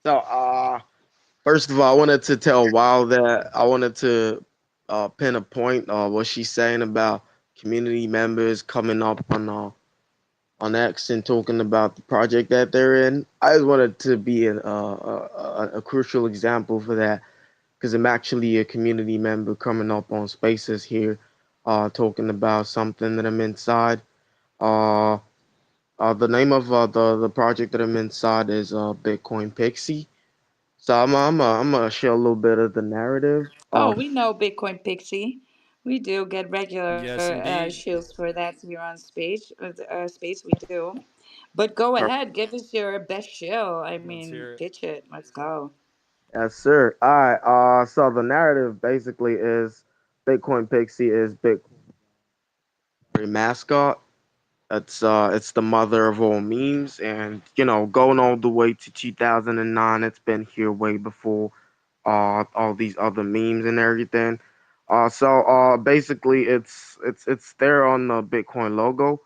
So, first of all, I wanted to tell Wild that I wanted to pin a point what she's saying about community members coming up on X and talking about the project that they're in. I just wanted to be a crucial example for that because I'm actually a community member coming up on spaces here, talking about something that I'm inside. Uh, the name of the project that I'm inside is Bitcoin Pixie. So I'm gonna share a little bit of the narrative. Oh, we know Bitcoin Pixie. We do get regular Yes, indeed. shields for that here on space. We do. But go ahead, give us your best shill. I Let's mean, hear it. pitch it. Let's go. Yes, sir. All right. So the narrative basically is Bitcoin Pixie is Bitcoin mascot. It's the mother of all memes, and going all the way to 2009, it's been here way before all these other memes and everything. Basically, it's there on the Bitcoin logo.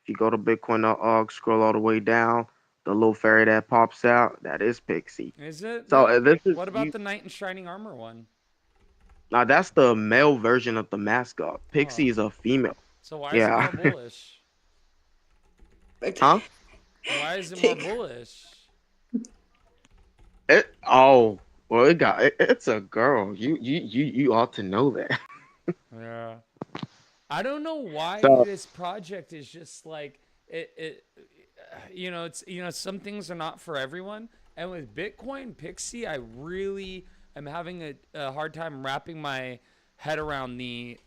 If you go to Bitcoin.org, scroll all the way down, the little fairy that pops out, that is Pixie. Is it So though? this is What about you. the knight in shining armor one? Now that's the male version of the mascot. Pixie Oh, is a female. so why is it Yeah. more bullish? Huh? Why is it more Take bullish? It oh well it's a girl. You ought to know that. Yeah. I don't know why So this project is just like it. It's some things are not for everyone, and with Bitcoin Pixie, I really am having a hard time wrapping my head around the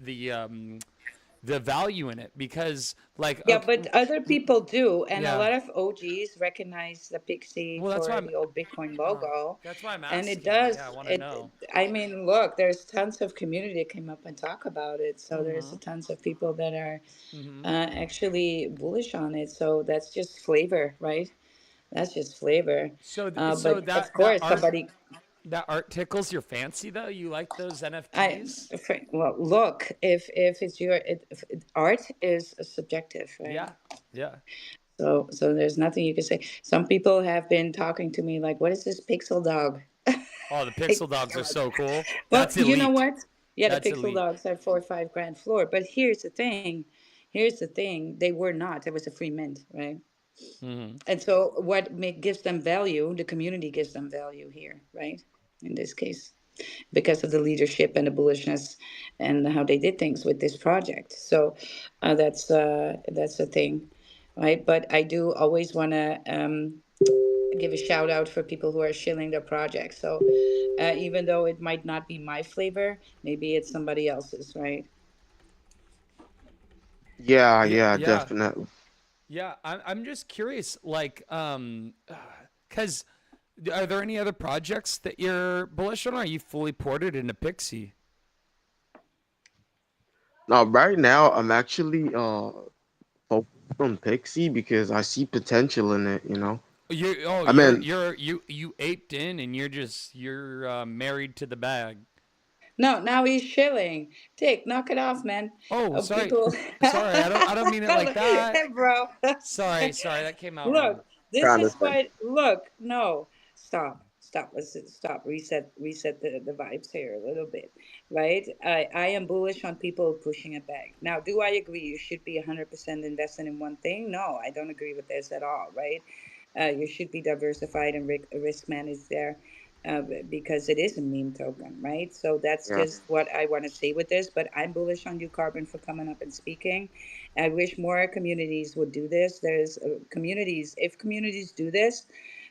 value in it because like Yeah, okay, but other people do, and a yeah. lot of OGs recognize the Pixie Well, that's why for I'm the old Bitcoin logo, that's why I'm and it asking. Yeah, I does. want to It. know. I mean, look, there's tons of community that came up and talk about it. So there's Mm-hmm. tons of people that are Mm-hmm. actually bullish on it. So that's just flavor, right? That's just flavor. So But of that course, art somebody. that art tickles your fancy though. You like those I NFTs? well, look, if it's if art is subjective, right? Yeah, yeah. So there's nothing you can say. Some people have been talking to me like, "What is this pixel dog?" Oh, the My pixel dogs are God. so cool. Well, That's you know elite. what? Yeah, the That's pixel elite. dogs are 4 or 5 grand floor. But here's the thing. Here's the thing. They were not. It was a free mint, right? Mm-hmm. And so what gives them value? The community gives them value here, right? In this case, because of the leadership and the bullishness and how they did things with this project. So that's the thing, right? But I do always want to give a shout out for people who are shilling their project. So even though it might not be my flavor, maybe it's somebody else's, right? yeah, Yeah, yeah, yeah, definitely. yeah. I'm just curious, like, cause are there any other projects that you're bullish on? Or are you fully ported into Pixie? Now right now I'm actually focused on Pixie because I see potential in it. I mean, You aped in and you're married to the bag. No, now he's shilling. Dick, knock it off, man. Oh, Oh, sorry, people, sorry. I don't mean it like that. bro. Sorry, sorry. That came out wrong. Look, this trying to is say. what. Look, no, stop, stop. Let's stop. Reset the vibes here a little bit, right? I am bullish on people pushing it back. Now, do I agree you should be 100% invested in one thing? No, I don't agree with this at all, right? You should be diversified and risk managed there, because it is a meme token, right? So that's Yeah. just what I want to say with this. But I'm bullish on you, Carbon, for coming up and speaking. I wish more communities would do this. There's communities, if communities do this,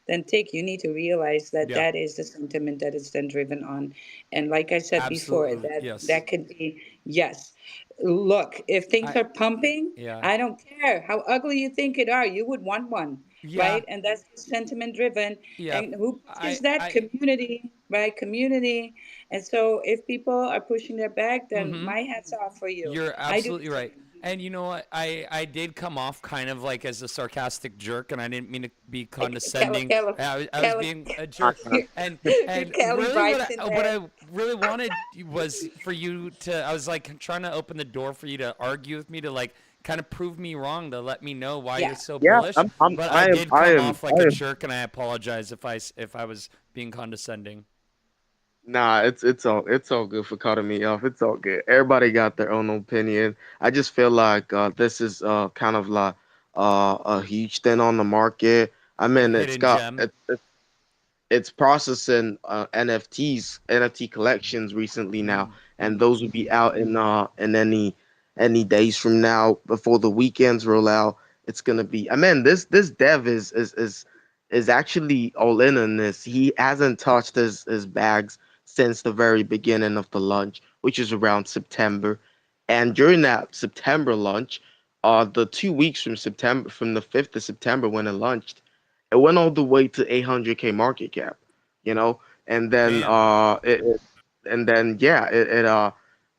then Tick, you need to realize that Yeah. that is the sentiment that it's then driven on. And like I said before, Absolutely. that Yes. that could be, yes. Look, if things I are pumping, yeah. I don't care how ugly you think it are, you would want one, Yeah. right? And that's sentiment driven. Yeah. And who pushes I that? I Community, right? Community. And so if people are pushing their back, then mhm. my hat's off for you. You're I do the absolutely right. same. And you know what? I did come off kind of like as a sarcastic jerk, and I didn't mean to be Kelly, condescending. Kelly, I was Kelly. being a I jerk, can and Kelly really vibes in what there. I really wanted was for you to. I was like trying to open the door for you to argue with me to like kind of prove me wrong to let me know why you're Yeah. so Yeah, bullish. But I did I come am, off like a jerk, and I apologize if I was being condescending. Nah, it's all good for cutting me off. It's all good. Everybody got their own opinion. I just feel like this is kind of like a huge thing on the market. I A mean, hidden gem. it's processing NFT collections recently now, Mm, and those will be out in any days from now before the weekends roll out. It's gonna be. I mean, this dev is actually all in on this. He hasn't touched his bags since the very beginning of the launch, which is around September, and during that September launch, the 2 weeks from September, from the 5th of September when it launched, it went all the way to 800K market cap, you know, and then damn. yeah,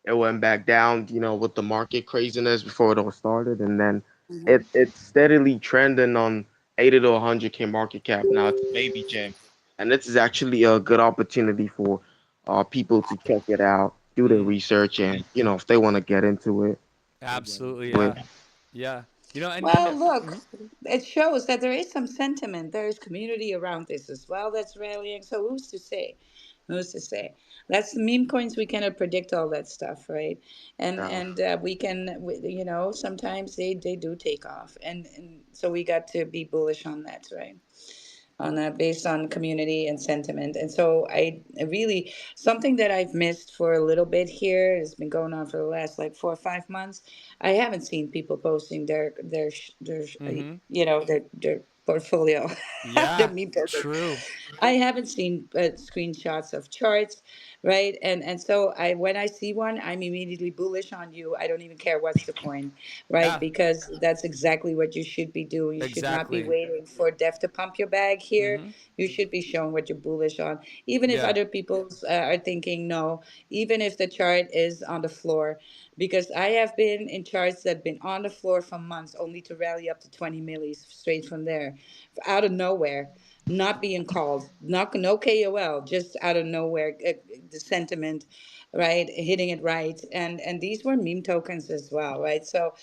it went back down, with the market craziness before it all started, and then Mhm. it's steadily trending on 80 to 100K market cap. Now it's a baby gem, and this is actually a good opportunity for people to check it out, do their Mm, research, and if they want to get into it, they get absolutely. into it. Yeah. Yeah. You know, Well, look, mhm. it shows that there is some sentiment. There is community around this as well that's rallying. So who's to say? Who's to say? That's the meme coins. We cannot predict all that stuff, right? Yeah. And we can, sometimes they do take off, and so we got to be bullish on that, right? On that based on community and sentiment. And so I really something that I've missed for a little bit here has been going on for the last like 4 or 5 months. I haven't seen people posting Mhm. their portfolio, their Yeah. meme tokens. True. I haven't seen screenshots of charts, right? And so when I see one, I'm immediately bullish on you. I don't even care what's the coin, right? Yeah. Because that's exactly what you should be doing. You should not be Exactly. waiting for death to pump your bag here. Mhm. You should be showing what you're bullish on, even if Yeah. other people are thinking no, even if the chart is on the floor, because I have been in charts that have been on the floor for months only to rally up to 20 millis straight from there, out of nowhere, not being called, not no KOL, just out of nowhere, the sentiment, right, hitting it right, and these were meme tokens as well, right? So,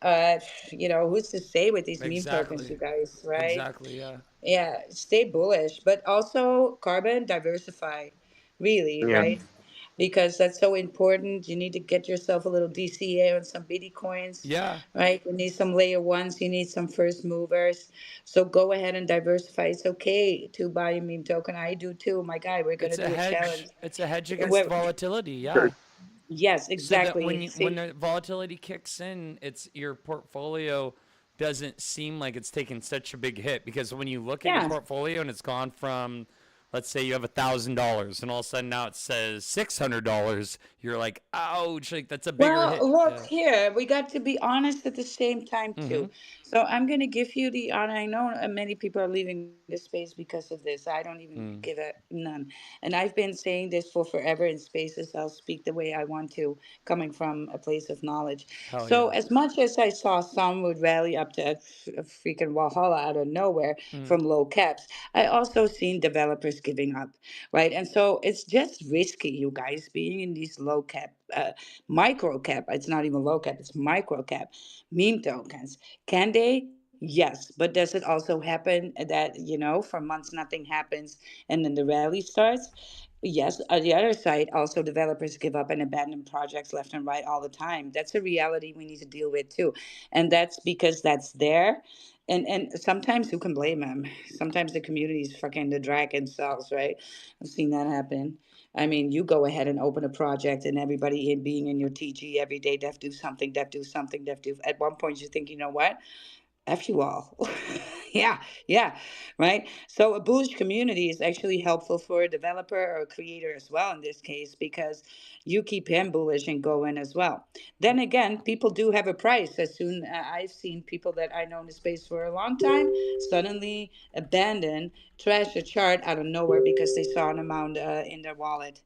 who's to say with these meme tokens, Exactly. you guys, right? Exactly. Yeah. Yeah, stay bullish, but also carbon diversify, really, Yeah. right? Because that's so important. You need to get yourself a little DCA on some bitty coins, Yeah. right? You need some layer ones, you need some first movers. So go ahead and diversify. It's okay to buy a meme token. I do too. My guy, we're gonna It's a do a challenge. hedge. It's a hedge against Well, volatility. Yeah. Sure. yes, So that exactly. when See, the volatility kicks in, it's your portfolio doesn't seem like it's taking such a big hit because when you look at your yeah. portfolio and it's gone from, let's say you have $1,000 and all of a sudden now it says $600, you're like, ouch, like that's a bigger Well, hit. look Yeah. here, we got to be honest at the same time Mm-hmm. too. So I'm going to give you the honor. I know many people are leaving the space because of this. I don't even give Mm. a none. And I've been saying this for forever in spaces. I'll speak the way I want to, coming from a place of knowledge. Hell So yeah. as much as I saw some would rally up to a freaking Valhalla out of nowhere Mm. from low caps, I also seen developers giving up, right? And so it's just risky, you guys, being in these low cap. Micro cap, it's not even low cap, it's micro cap meme tokens. Can they? Yes, but does it also happen that, for months nothing happens and then the rally starts? Yes. On the other side, also developers give up and abandon projects left and right all the time. That's a reality we need to deal with too. And that's because that's there. And sometimes who can blame them? Sometimes the community is fucking the drag themselves, right? I've seen that happen. I mean, you go ahead and open a project and everybody in being in your TG every day, def do something, def do something, def do. At one point you think, you know what? F you all. Yeah, yeah, right. So a bullish community is actually helpful for a developer or a creator as well in this case because you keep him bullish and going as well. Then again, people do have a price. As soon I've seen people that I know in the space for a long time suddenly abandon, trash a chart out of nowhere because they saw an amount in their wallet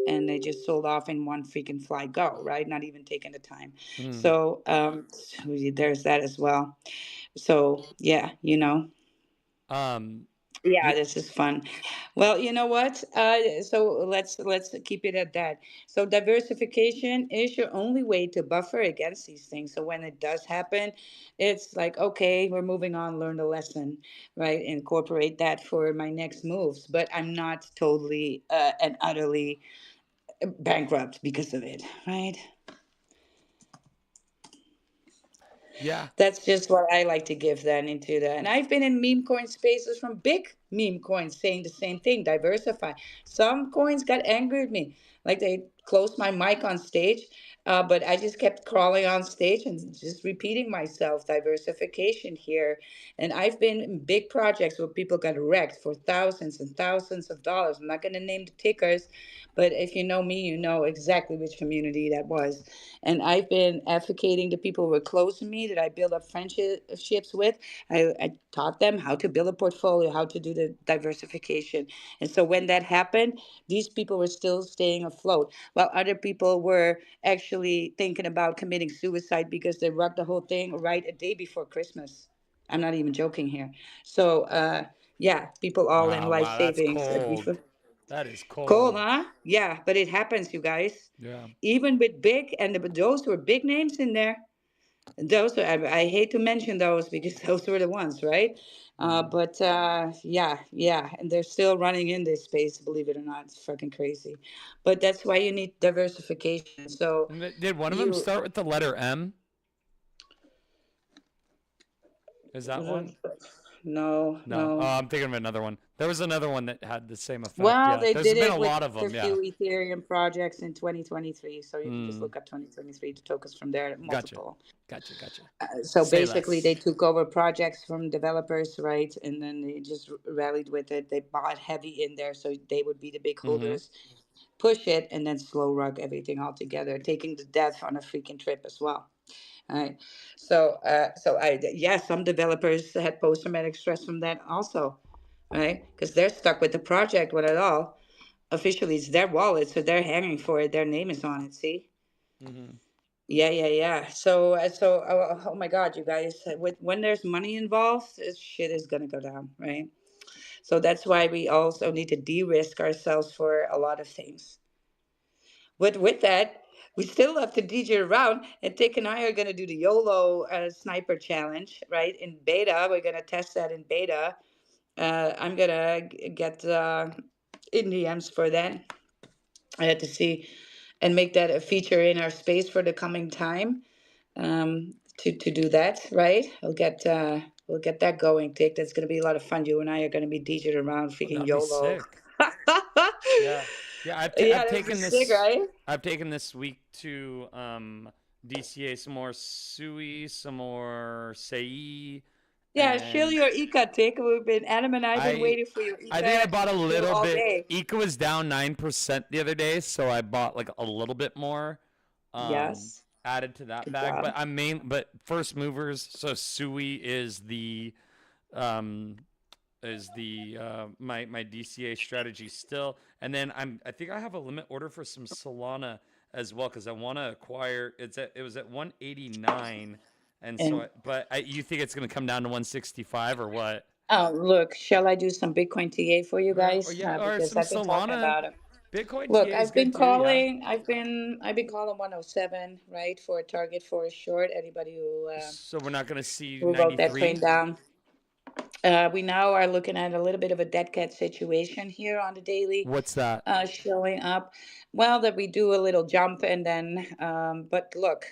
and they just sold off in one freaking fly go, right? Not even taking the time. Mm. So there's that as well. So yeah, Um, yeah, yeah, this is fun. Well, you know what? So let's keep it at that. So diversification is your only way to buffer against these things. So when it does happen, it's like, okay, we're moving on, learn the lesson, right? Incorporate that for my next moves. But I'm not totally and utterly bankrupt because of it, right? yeah, That's just what I like to give then into that. And I've been in meme coin spaces from big meme coins saying the same thing, diversify. Some coins got angry at me. Like they closed my mic on stage, but I just kept crawling on stage and just repeating myself, diversification here. And I've been in big projects where people got wrecked for thousands and thousands of dollars. I'm not going to name the tickers, but if you know me, you know exactly which community that was. And I've been advocating to people who were close to me that I build up friendships with. I taught them how to build a portfolio, how to do the diversification. And so when that happened, these people were still staying afloat, while other people were actually thinking about committing suicide because they rocked the whole thing right a day before Christmas. I'm not even joking here. So, yeah, people all in oh life wow, that's savings. cold. That is Cold, cold. huh? Yeah, but it happens, you guys. Yeah. Even with big, and those were big names in there. Those are, I hate to mention those because those were the ones, right? Mm. But yeah, yeah, and they're still running in this space, believe it or not. It's fucking crazy. But that's why you need diversification. So And did one of them you, start with the letter M? Is that one? no, No. Oh, no. I'm thinking of another one. There was another one that had the same effect. Well, Yeah. they There's did been a it with lot of a them. Yeah. few Ethereum projects in 2023. So you can just Mm. look up 2023, the tokens from there, Gotcha. multiple. Gotcha. Gotcha. So Say basically, they less. took over projects from developers, right? And then they just rallied with it. They bought heavy in there, so they would be the big Mm-hmm. holders, push it, and then slow rug everything all together, taking the dev on a freaking trip as well. All right. Yeah, some developers had post traumatic stress from that also, right? Because they're stuck with the project with it all. Officially, it's their wallet, so they're hanging for it. Their name is on it. See? Mm-hmm. Yeah, yeah, yeah. Oh my God, you guys, when there's money involved, this shit is gonna go down, right? So that's why we also need to de-risk ourselves for a lot of things. With that, we still have to DJ around, and Dick and I are gonna do the YOLO sniper challenge, right? In beta, we're gonna test that in beta. I'm gonna get Indians for that. I had to see and make that a feature in our space for the coming time. To do that, right? We'll get that going, Dick. That's gonna be a lot of fun. You and I are gonna be DJing around, Oh, freaking that'd be YOLO. sick. Yeah. Yeah. Yeah, I've that'd be taken sick, this. right? I've taken this week to DCA some more Sui, some more Sei, Yeah, shill and your Ika, Dick. We've been Adam and I've been I waiting for your I think I Ika bought a shill little all bit. day. Ika was down 9% the other day, so I bought like a little bit more. Yes, Added to that good bag. job. But first movers, so Sui um is the my DCA strategy still. And then I think I have a limit order for some Solana as well because I want to acquire. It was at 189, and And you think it's gonna come down to 165 or what? oh, look, shall I do some Bitcoin TA for you Or guys? yeah, or Because some I've been talking Solana. about it. Bitcoin Look, TA is good too. Yeah. I've been calling 107, right, for a target for a short. Anybody So we're not gonna see who wrote that train 93. down. We now are looking at a little bit of a dead cat situation here on the daily, What's that? showing up. Well, that we do a little jump and then, but look,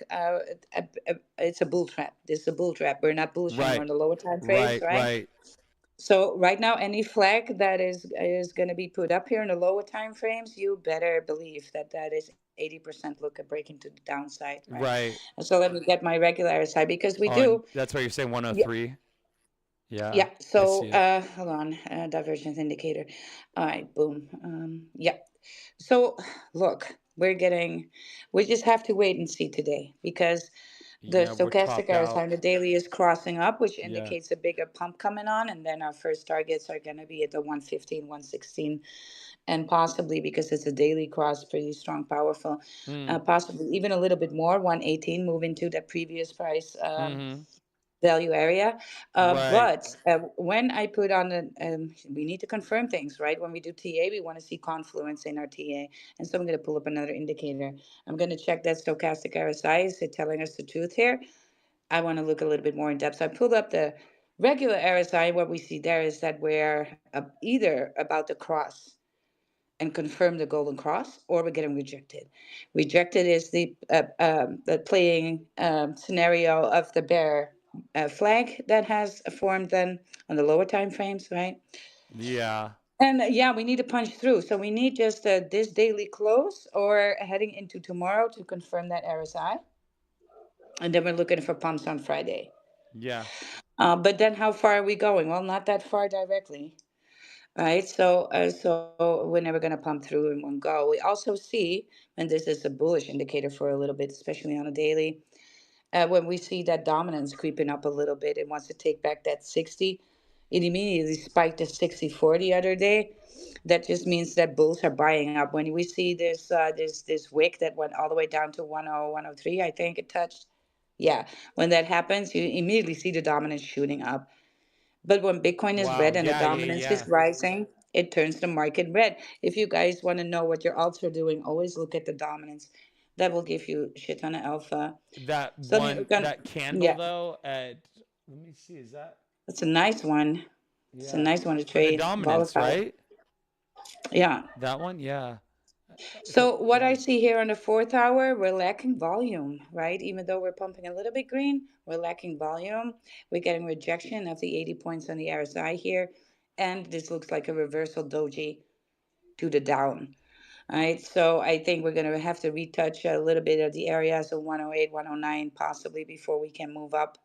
it's a bull trap. This is a bull trap. We're not bullish anymore Right. in the lower time frames, Right. right? Right. So right now, any flag that is going to be put up here in the lower time frames, you better believe that that is 80% look at breaking to the downside, right? Right. And so let me get my regular RSI because we do. On that's why you're saying Yeah, 103. Yeah, yeah. I So see it. hold on, divergence indicator. All right, boom. Yeah. So look, we just have to wait and see today because the Yeah, we're stochastic topped RSI out. on the daily is crossing up, which Yeah. indicates a bigger pump coming on, and then our first targets are going to be at the 115, 116, and possibly because it's a daily cross, pretty strong, powerful, Mm. possibly even a little bit more, 118, moving to the previous price. Mm-hmm. Value area. Right. But when I put on the, we need to confirm things, right? When we do TA, we want to see confluence in our TA. And so I'm going to pull up another indicator. I'm going to check that stochastic RSI. Is it telling us the truth here? I want to look a little bit more in depth. So I pulled up the regular RSI. What we see there is that we're either about to cross and confirm the golden cross, or we're getting rejected. Rejected is the playing scenario of the bear flag that has formed then on the lower time frames, right? Yeah. And yeah, we need to punch through. So we need just this daily close or heading into tomorrow to confirm that RSI. And then we're looking for pumps on Friday. Yeah. But then how far are we going? Well, not that far directly. Right, so we're never going to pump through in one go. We also see, and this is a bullish indicator for a little bit, especially on a daily, when we see that dominance creeping up a little bit, it wants to take back that 60. It immediately spiked to 64 the other day. That just means that bulls are buying up. When we see this wick that went all the way down to 10, 103, I think it touched. Yeah, when that happens, you immediately see the dominance shooting up. But when Bitcoin is Wow. red and the Yeah. Yeah. dominance is Yeah. rising, it turns the market red. If you guys want to know what your alts are doing, always look at the dominance. That will give you a shit ton of alpha. That So then we're one, gonna, that candle yeah, though. At let me see. Is that? that's a nice one. It's a Yeah. nice one to The trade. dominance, Volatile. right? Yeah. That one. Yeah. So So what yeah. I see here on the fourth hour, we're lacking volume, right? Even though we're pumping a little bit green, we're lacking volume. We're getting rejection of the 80 points on the RSI here. And this looks like a reversal doji to the down. All right, so I think we're going to have to retouch a little bit of the area, so 108, 109 possibly before we can move up.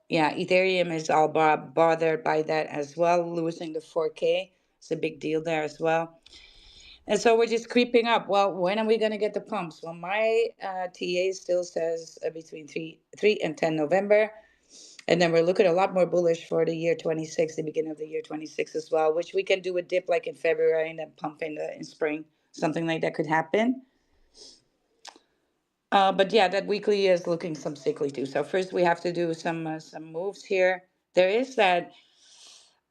Yeah, Ethereum is all bothered by that as well, losing the 4K. It's a big deal there as well. And so we're just creeping up. Well, when are we going to get the pumps? Well, my TA still says between 3 and 10 November. And then we're looking a lot more bullish for the year 26, the beginning of the year 26 as well, which we can do a dip like in February and then pump in spring. Something like that could happen. But yeah, that weekly is looking some sickly too. So first we have to do some moves here. There is that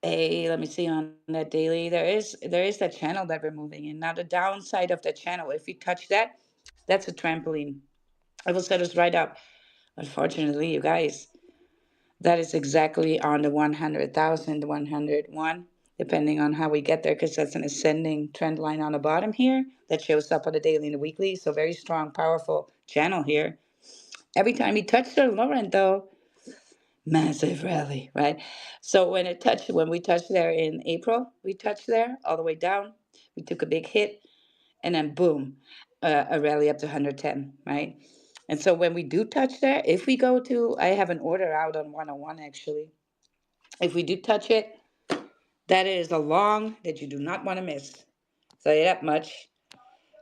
let me see on that daily. There is that channel that we're moving in. Now the downside of that channel, if we touch that, that's a trampoline. It will set us right up. Unfortunately, you guys, that is exactly on the 100,000, 101, depending on how we get there, because that's an ascending trend line on the bottom here that shows up on the daily and the weekly. So very strong, powerful channel here. Every time he touched the lower though, massive rally, right? So when we touched there in April, we touched there all the way down. We took a big hit, and then boom, a rally up to 110, right? And so when we do touch there, if we go to, I have an order out on 101 actually. If we do touch it, that is a long that you do not want to miss. Tell you that much.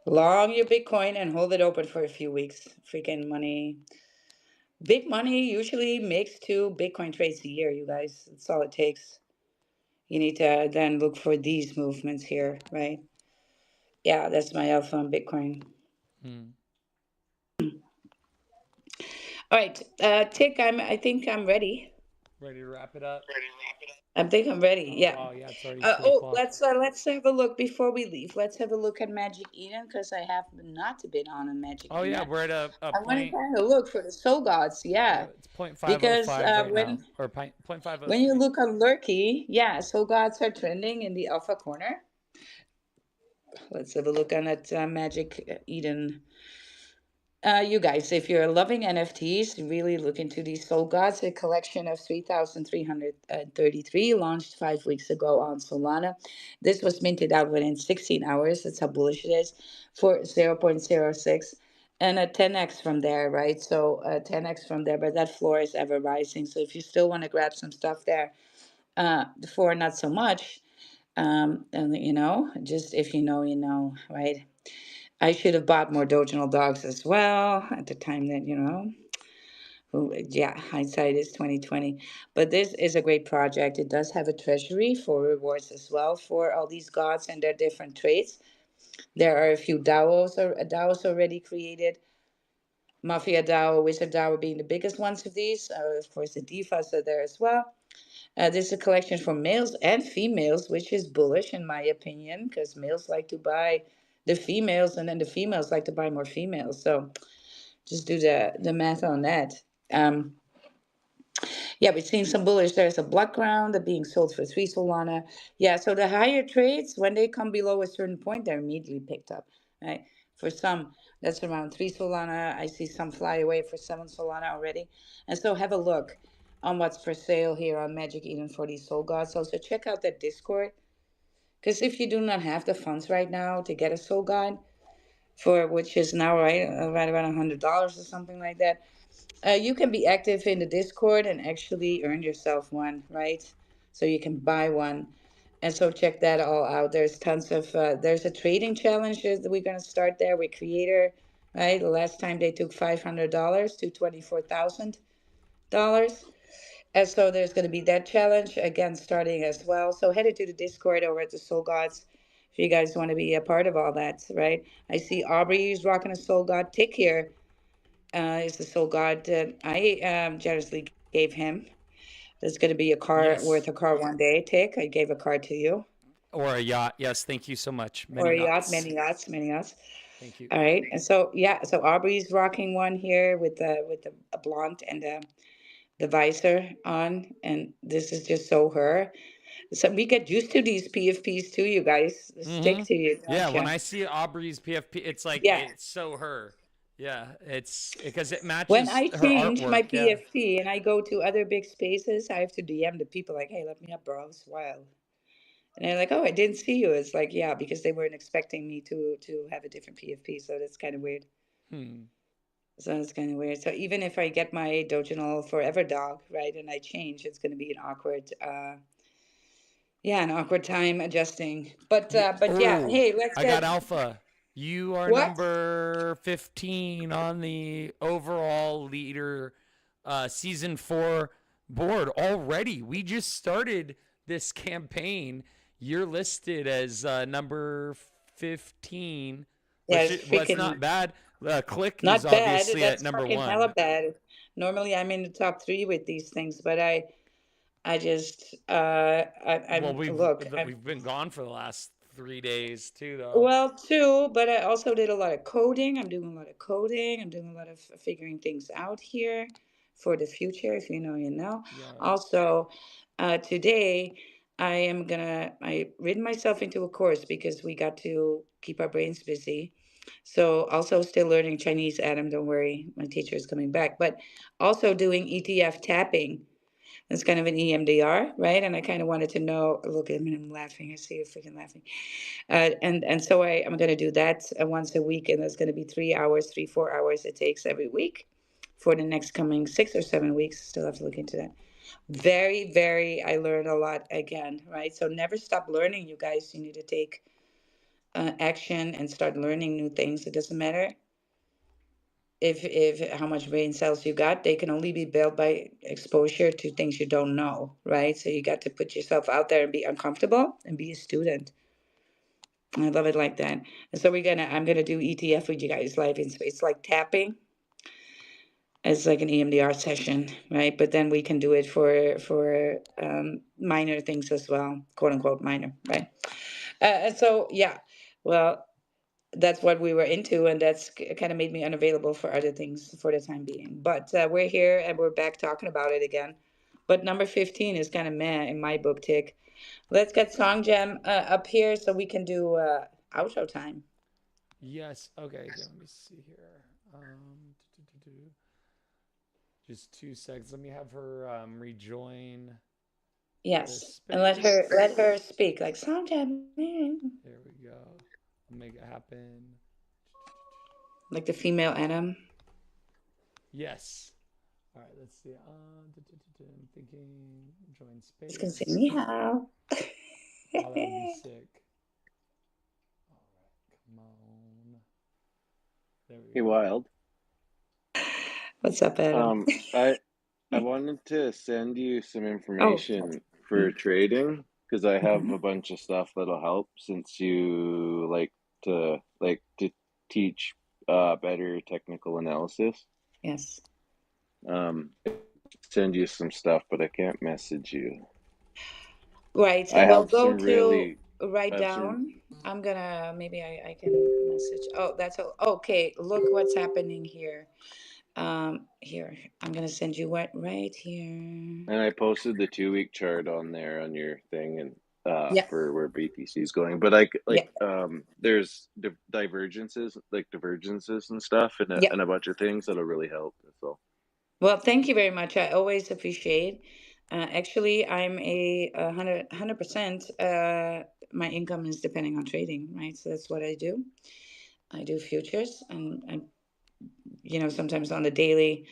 Long your Bitcoin and hold it open for a few weeks. Freaking money. Big money usually makes two Bitcoin trades a year, you guys. That's all it takes. You need to then look for these movements here, right? Yeah, that's my alpha on Bitcoin. Hmm. All right, Tick, I think I'm ready. Ready to wrap it up? I think I'm ready. Oh Yeah. wow, yeah, it's already 2 o'clock. Let's have a look before we leave. Let's have a look at Magic Eden because I have not been on a Magic Oh yeah, Eden. we're at a I want to point. kind of look for the soul gods. Yeah, Yeah, it's 0.505 because right now, or point five oh when you three. look on Lurky, yeah, soul gods are trending in the alpha corner. Let's have a look on at Magic Eden. You guys, if you're loving NFTs, really look into these Soul Gods, a collection of 3,333, launched 5 weeks ago on Solana. This was minted out within 16 hours. That's how bullish it is for 0.06 and a 10x from there, right? So 10x from there, but that floor is ever rising. So if you still want to grab some stuff there for not so much, and just if you know, you know, right? I should have bought more Doginal dogs as well at the time that, yeah, hindsight is 2020. But this is a great project. It does have a treasury for rewards as well for all these gods and their different traits. There are a few DAOs already created. Mafia DAO, Wizard DAO being the biggest ones of these. Of course, the Divas are there as well. This is a collection for males and females, which is bullish in my opinion, because males like to buy the females, and then the females like to buy more females. So just do the math on that. Um, yeah, we've seen some bullish. There's a blood ground that being sold for 3 Solana. Yeah, so the higher trades, when they come below a certain point, they're immediately picked up. Right? For some, that's around 3 Solana. I see some fly away for 7 Solana already. And so have a look on what's for sale here on Magic Eden for these soul gods. Also check out that Discord. Because if you do not have the funds right now to get a soul god, for which is now right around $100 or something like that, you can be active in the Discord and actually earn yourself one, right? So you can buy one. And so check that all out. There's tons of, there's a trading challenge that we're going to start there with Creator, right? The last time they took $500 to $24,000. And so there's going to be that challenge again starting as well. So head to the Discord over at the Soul Gods if you guys want to be a part of all that, right? I see Aubrey is rocking a Soul God. Tick here is the soul god that I generously gave him. There's going to be a car worth a Yes, car one day. Tick, I gave a car to you. or a yacht. Yes, thank you so much. Or Many a yacht, yachts. many yachts, many yachts. Thank you. All right, and so yeah, so Aubrey's rocking one here with the a blonde and the visor on, and this is just so her. So we get used to these PFPs too, you guys. Stick Mm-hmm. to you, Yeah, don't when you? I see Aubrey's PFP, it's like Yeah. it's so her. Yeah, it's because it When matches I her change my artwork. Yeah. PFP and I go to other big spaces, I have to DM the people like, "Hey, let me up, bro. It's wild." And they're like, "Oh, I didn't see you." It's like, yeah, because they weren't expecting me to have a different PFP, so that's kind of weird. Hmm. So it's kind of weird. So even if I get my Doginal Forever dog, right, and I change, it's going to be an awkward, yeah, an awkward time adjusting. Yeah. But yeah, Oh, hey, let's I got get Alpha. You are what? number 15 on the overall leader season 4 board already. We just started this campaign. You're listed as number 15, Yeah, which it's well, it's not freaking bad. Click is not bad. obviously at That's number fucking hella 1. bad. Normally, I'm in the top three with these things, but I just, Well, I'm look, I'm we've been gone for the last 3 days too, though. well, too, but I also did a lot of coding. I'm doing a lot of coding. I'm doing a lot of figuring things out here for the future. If you know, you know. Yeah. Also, today I written myself into a course because we got to keep our brains busy. So also still learning Chinese, Adam. Don't worry, my teacher is coming back. But also doing ETF tapping. It's kind of an EMDR, right? And I kind of wanted to know. Look at me, I'm laughing. I see you freaking laughing. And so I'm going to do that once a week, and that's going to be 3 hours, 4 hours it takes every week for the next coming 6 or 7 weeks. Still have to look into that. Very, very, I learned a lot again, right? So never stop learning, you guys. You need to take action and start learning new things. It doesn't matter if how much brain cells you got. They can only be built by exposure to things you don't know, right? So you got to put yourself out there and be uncomfortable and be a student. I love it like that. And so I'm gonna do ETF with you guys live in space. It's like tapping, as like an EMDR session, right? But then we can do it for minor things as well, quote unquote minor, right? And so yeah, well, that's what we were into, and that's kind of made me unavailable for other things for the time being. But we're here and we're back talking about it again. But number 15 is kind of meh in my book, Tick. Let's get Song Jam up here so we can do outro time. Yes. Okay. Here, let me see here. Just 2 seconds. Let me have her rejoin the Yes, and let space. her speak like Song Jam, man. There we go. I'll make it happen. Like the female Adam. Yes. All right. Let's see. I'm thinking join It's gonna say space. ni hao. Oh, that would be sick. All right. Come on. There we Hey, go. Wild. What's up, Adam? Um, I I wanted to send you some Oh, information for mm, trading because I have mhm. a bunch of stuff that'll help since you like to teach better technical analysis. Yes. Send you some stuff, but I can't message you. Right. I Well, have go some to really write I have some down. I'm gonna maybe I can message. Oh, that's all. Okay. Look what's happening here. Here I'm gonna send you what right here. and I posted the 2 week chart on there on your thing and Yeah. for where BTC is going. But I Yeah. there's divergences and stuff Yeah. and a bunch of things that'll really help. So Well, thank you very much. I always appreciate. Actually, I'm a 100%. My income is depending on trading, right? So that's what I do. I do futures, and sometimes on the daily,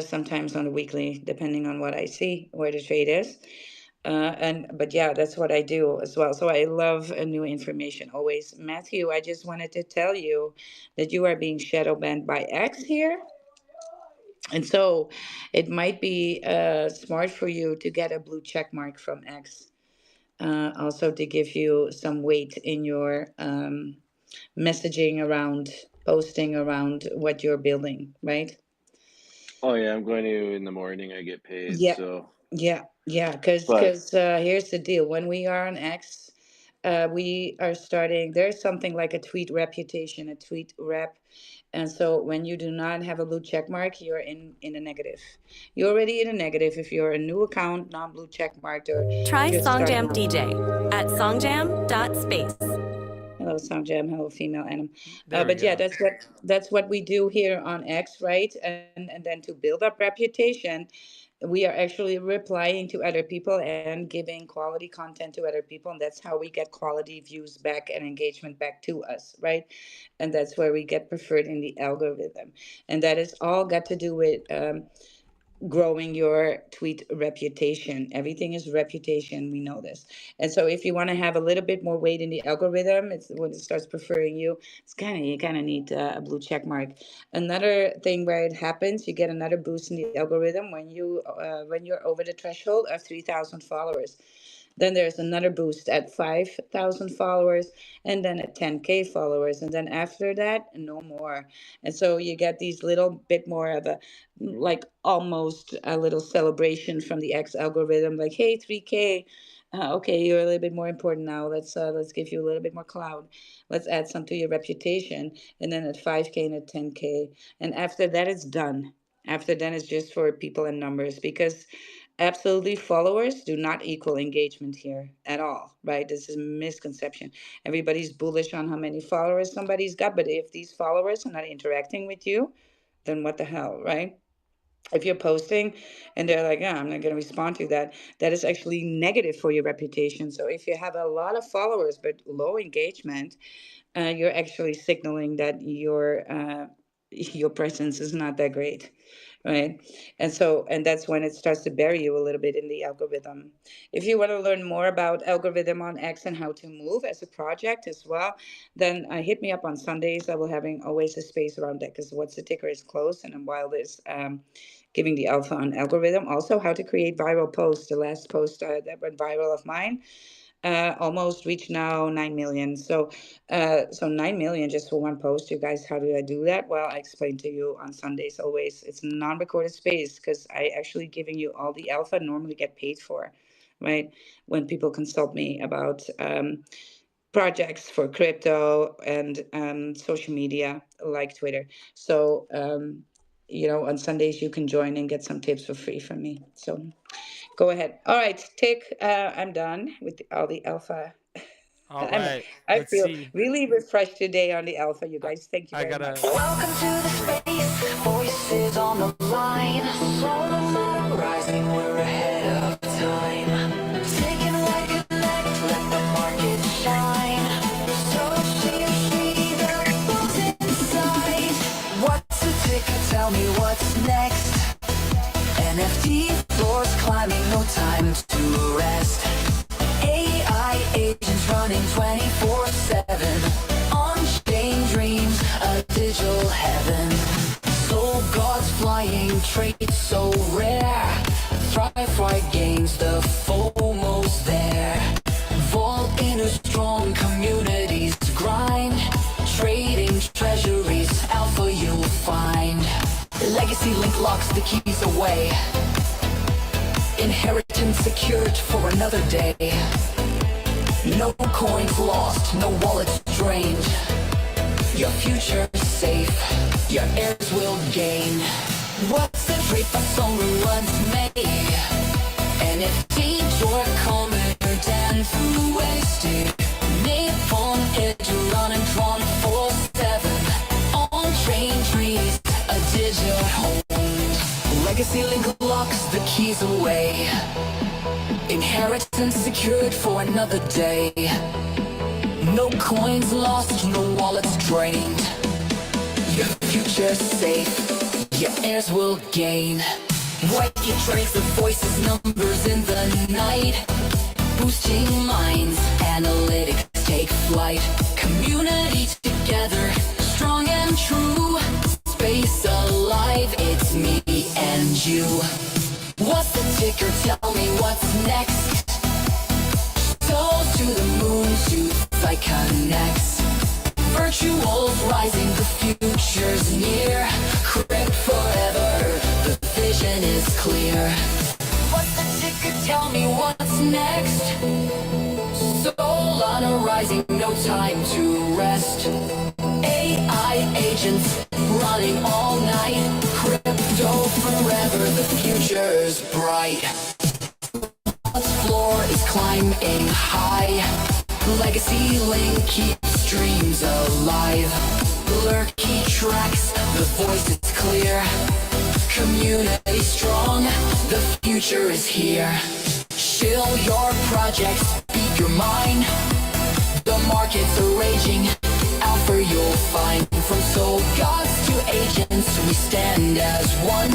sometimes on the weekly, depending on what I see where the trade is. And but yeah, that's what I do as well. So I love new information always. Matthew, I just wanted to tell you that you are being shadow banned by X here. And so it might be smart for you to get a blue check mark from X, also to give you some weight in your messaging around, posting around what you're building, right? oh yeah, I'm going to in the morning. I get paid. Yeah, So yeah. Because but here's the deal: when we are on X, we are starting. There's something like a tweet reputation, a tweet rep, and so when you do not have a blue check mark, you're in a negative. You're already in a negative if you're a new account, non-blue check marked, or Try just starting Songjam out. DJ at songjam.space. Hello, Sanjam. Hello, female Anim. There we But yeah, go. that's what we do here on X, right? And then to build up reputation, we are actually replying to other people and giving quality content to other people, and that's how we get quality views back and engagement back to us, right? And that's where we get preferred in the algorithm, and that is all got to do with growing your tweet reputation. Everything is reputation. We know this. And so if you want to have a little bit more weight in the algorithm, it's when it starts preferring you, you kind of need a blue check mark. Another thing where it happens, you get another boost in the algorithm when you're over the threshold of 3,000 followers. Then there's another boost at 5,000 followers, and then at 10K followers. And then after that, no more. And so you get these little bit more of a, like almost a little celebration from the X algorithm, like, hey, 3K. Okay, you're a little bit more important now. Let's give you a little bit more cloud. Let's add some to your reputation. And then at 5K and at 10K. And after that, it's done. After then, it's just for people and numbers, because absolutely followers do not equal engagement here at all, right? This is a misconception. Everybody's bullish on how many followers somebody's got, but if these followers are not interacting with you, then what the hell, right? If you're posting and they're like, yeah, I'm not going to respond to that, that is actually negative for your reputation. So if you have a lot of followers but low engagement, you're actually signaling that your presence is not that great, right? And that's when it starts to bury you a little bit in the algorithm. If you want to learn more about algorithm on X and how to move as a project as well, then hit me up on Sundays. I will having always a space around that, because what's the ticker is closed, and then while this giving the alpha on algorithm, also how to create viral posts. The last post that went viral of mine, almost reached now 9 million. So 9 million just for one post, you guys. How do I do that? Well, I explain to you on Sundays always. It's non-recorded space because I actually giving you all the alpha normally get paid for, right? When people consult me about projects for crypto and social media like Twitter. So on Sundays you can join and get some tips for free from me. So go ahead. All right, Tick. I'm done with all the alpha. All I'm. right. I Let's feel see. really refreshed today on the alpha, you guys. Thank you I very much. gotta. Welcome to the space, voices on the line. Solar model rising, we're ahead of time. Taking like a connect, let the market shine. So see the buzz inside. What's the ticker? Tell me what's next. NFT floors climbing, no time to rest. AI agents running 24/7. On-chain dreams, a digital heaven. Soul gods flying, traits so rare. Thrive gains, the FOMO's there. Vault inner strong communities grind. Trading treasuries, alpha you'll find. Legacy link locks the keys away. Inheritance secured for another day. No coins lost, no wallets drained. Your future is safe, your heirs will gain. What's the trade for solar runs made? NFT joy coming down through wasted. Napalm edge running 24/7. On-chain trees, a digital home. Legacy link locks the keys away. Inheritance secured for another day. No coins lost, no wallets drained. Your future's safe, your heirs will gain. White key trace the voices, numbers in the night. Boosting minds, analytics take flight. Community together, strong and true. Space alive, it's me and you. What's the ticker? Tell me what's next. Souls to the moon, to Psy connects. Virtuals rising, the future's near. Crypt forever, the vision is clear. What's the ticker? Tell me what's next. Soul on a rising, no time to rest. AI agents running all night. Crypto forever, the future's bright. Floor is climbing high. Legacy link keeps dreams alive. Lurky tracks, the voice is clear. Community strong, the future is here. Chill your projects, speak your mind. The markets are raging, alpha you'll find. From soul gods to agents, we stand as one.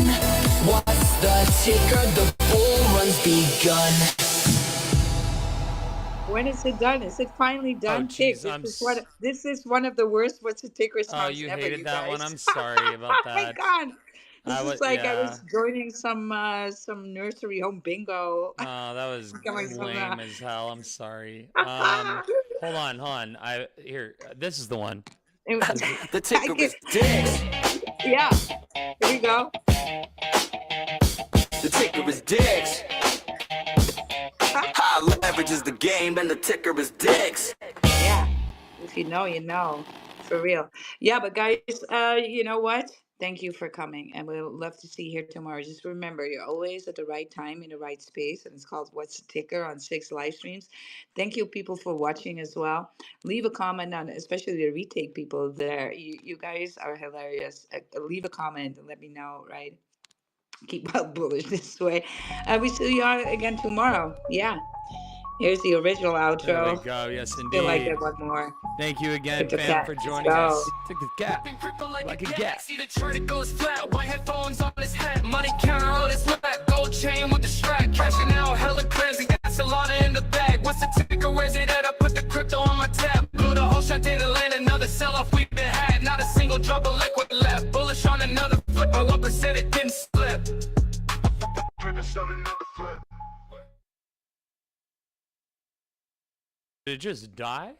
What's the ticker? The bull run's begun. When is it done? Is it finally Oh, done, Tick? jeez. This is one of the worst What's the Ticker Oh, songs you ever, hated you that one. guys. I'm sorry about Oh my that. God. This is like I Yeah. was joining some nursery home bingo. Oh, that was Coming from lame as hell. I'm sorry. Hold on. Here. This is the one. The ticker is Dicks. Yeah, here we go. The ticker is Dicks. High leverage is the game, and the ticker is Dicks. Yeah, if you know, you know, for real. Yeah, but guys, you know what? Thank you for coming, and we'll love to see you here tomorrow. Just remember, you're always at the right time in the right space, and it's called What's the Ticker on 6 live streams. Thank you, people, for watching as well. Leave a comment on, especially the retake people there. You guys are hilarious. Leave a comment and let me know, right? Keep out bullish this way. We see you all again tomorrow. Yeah. Here's the original There we outro. go. Yes, Feel like indeed. there one more. Thank you again, Crypto fam, Cat. for Let's joining go. us. Take the cat like a cat. See the chart, it goes flat. White headphones on his head. Money counter on his lap. Gold chain with the strap. Cashing out hella grams and gas a lot in the bag. What's the ticker? Where's it at? I put the crypto on my tab. Blew the whole shot, didn't land. Another sell-off we've been had. Not a single drop of liquid left. Bullish on another flip. My 1% it didn't slip. Bullish on another flip. Did it just die?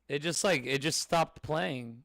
It just stopped playing.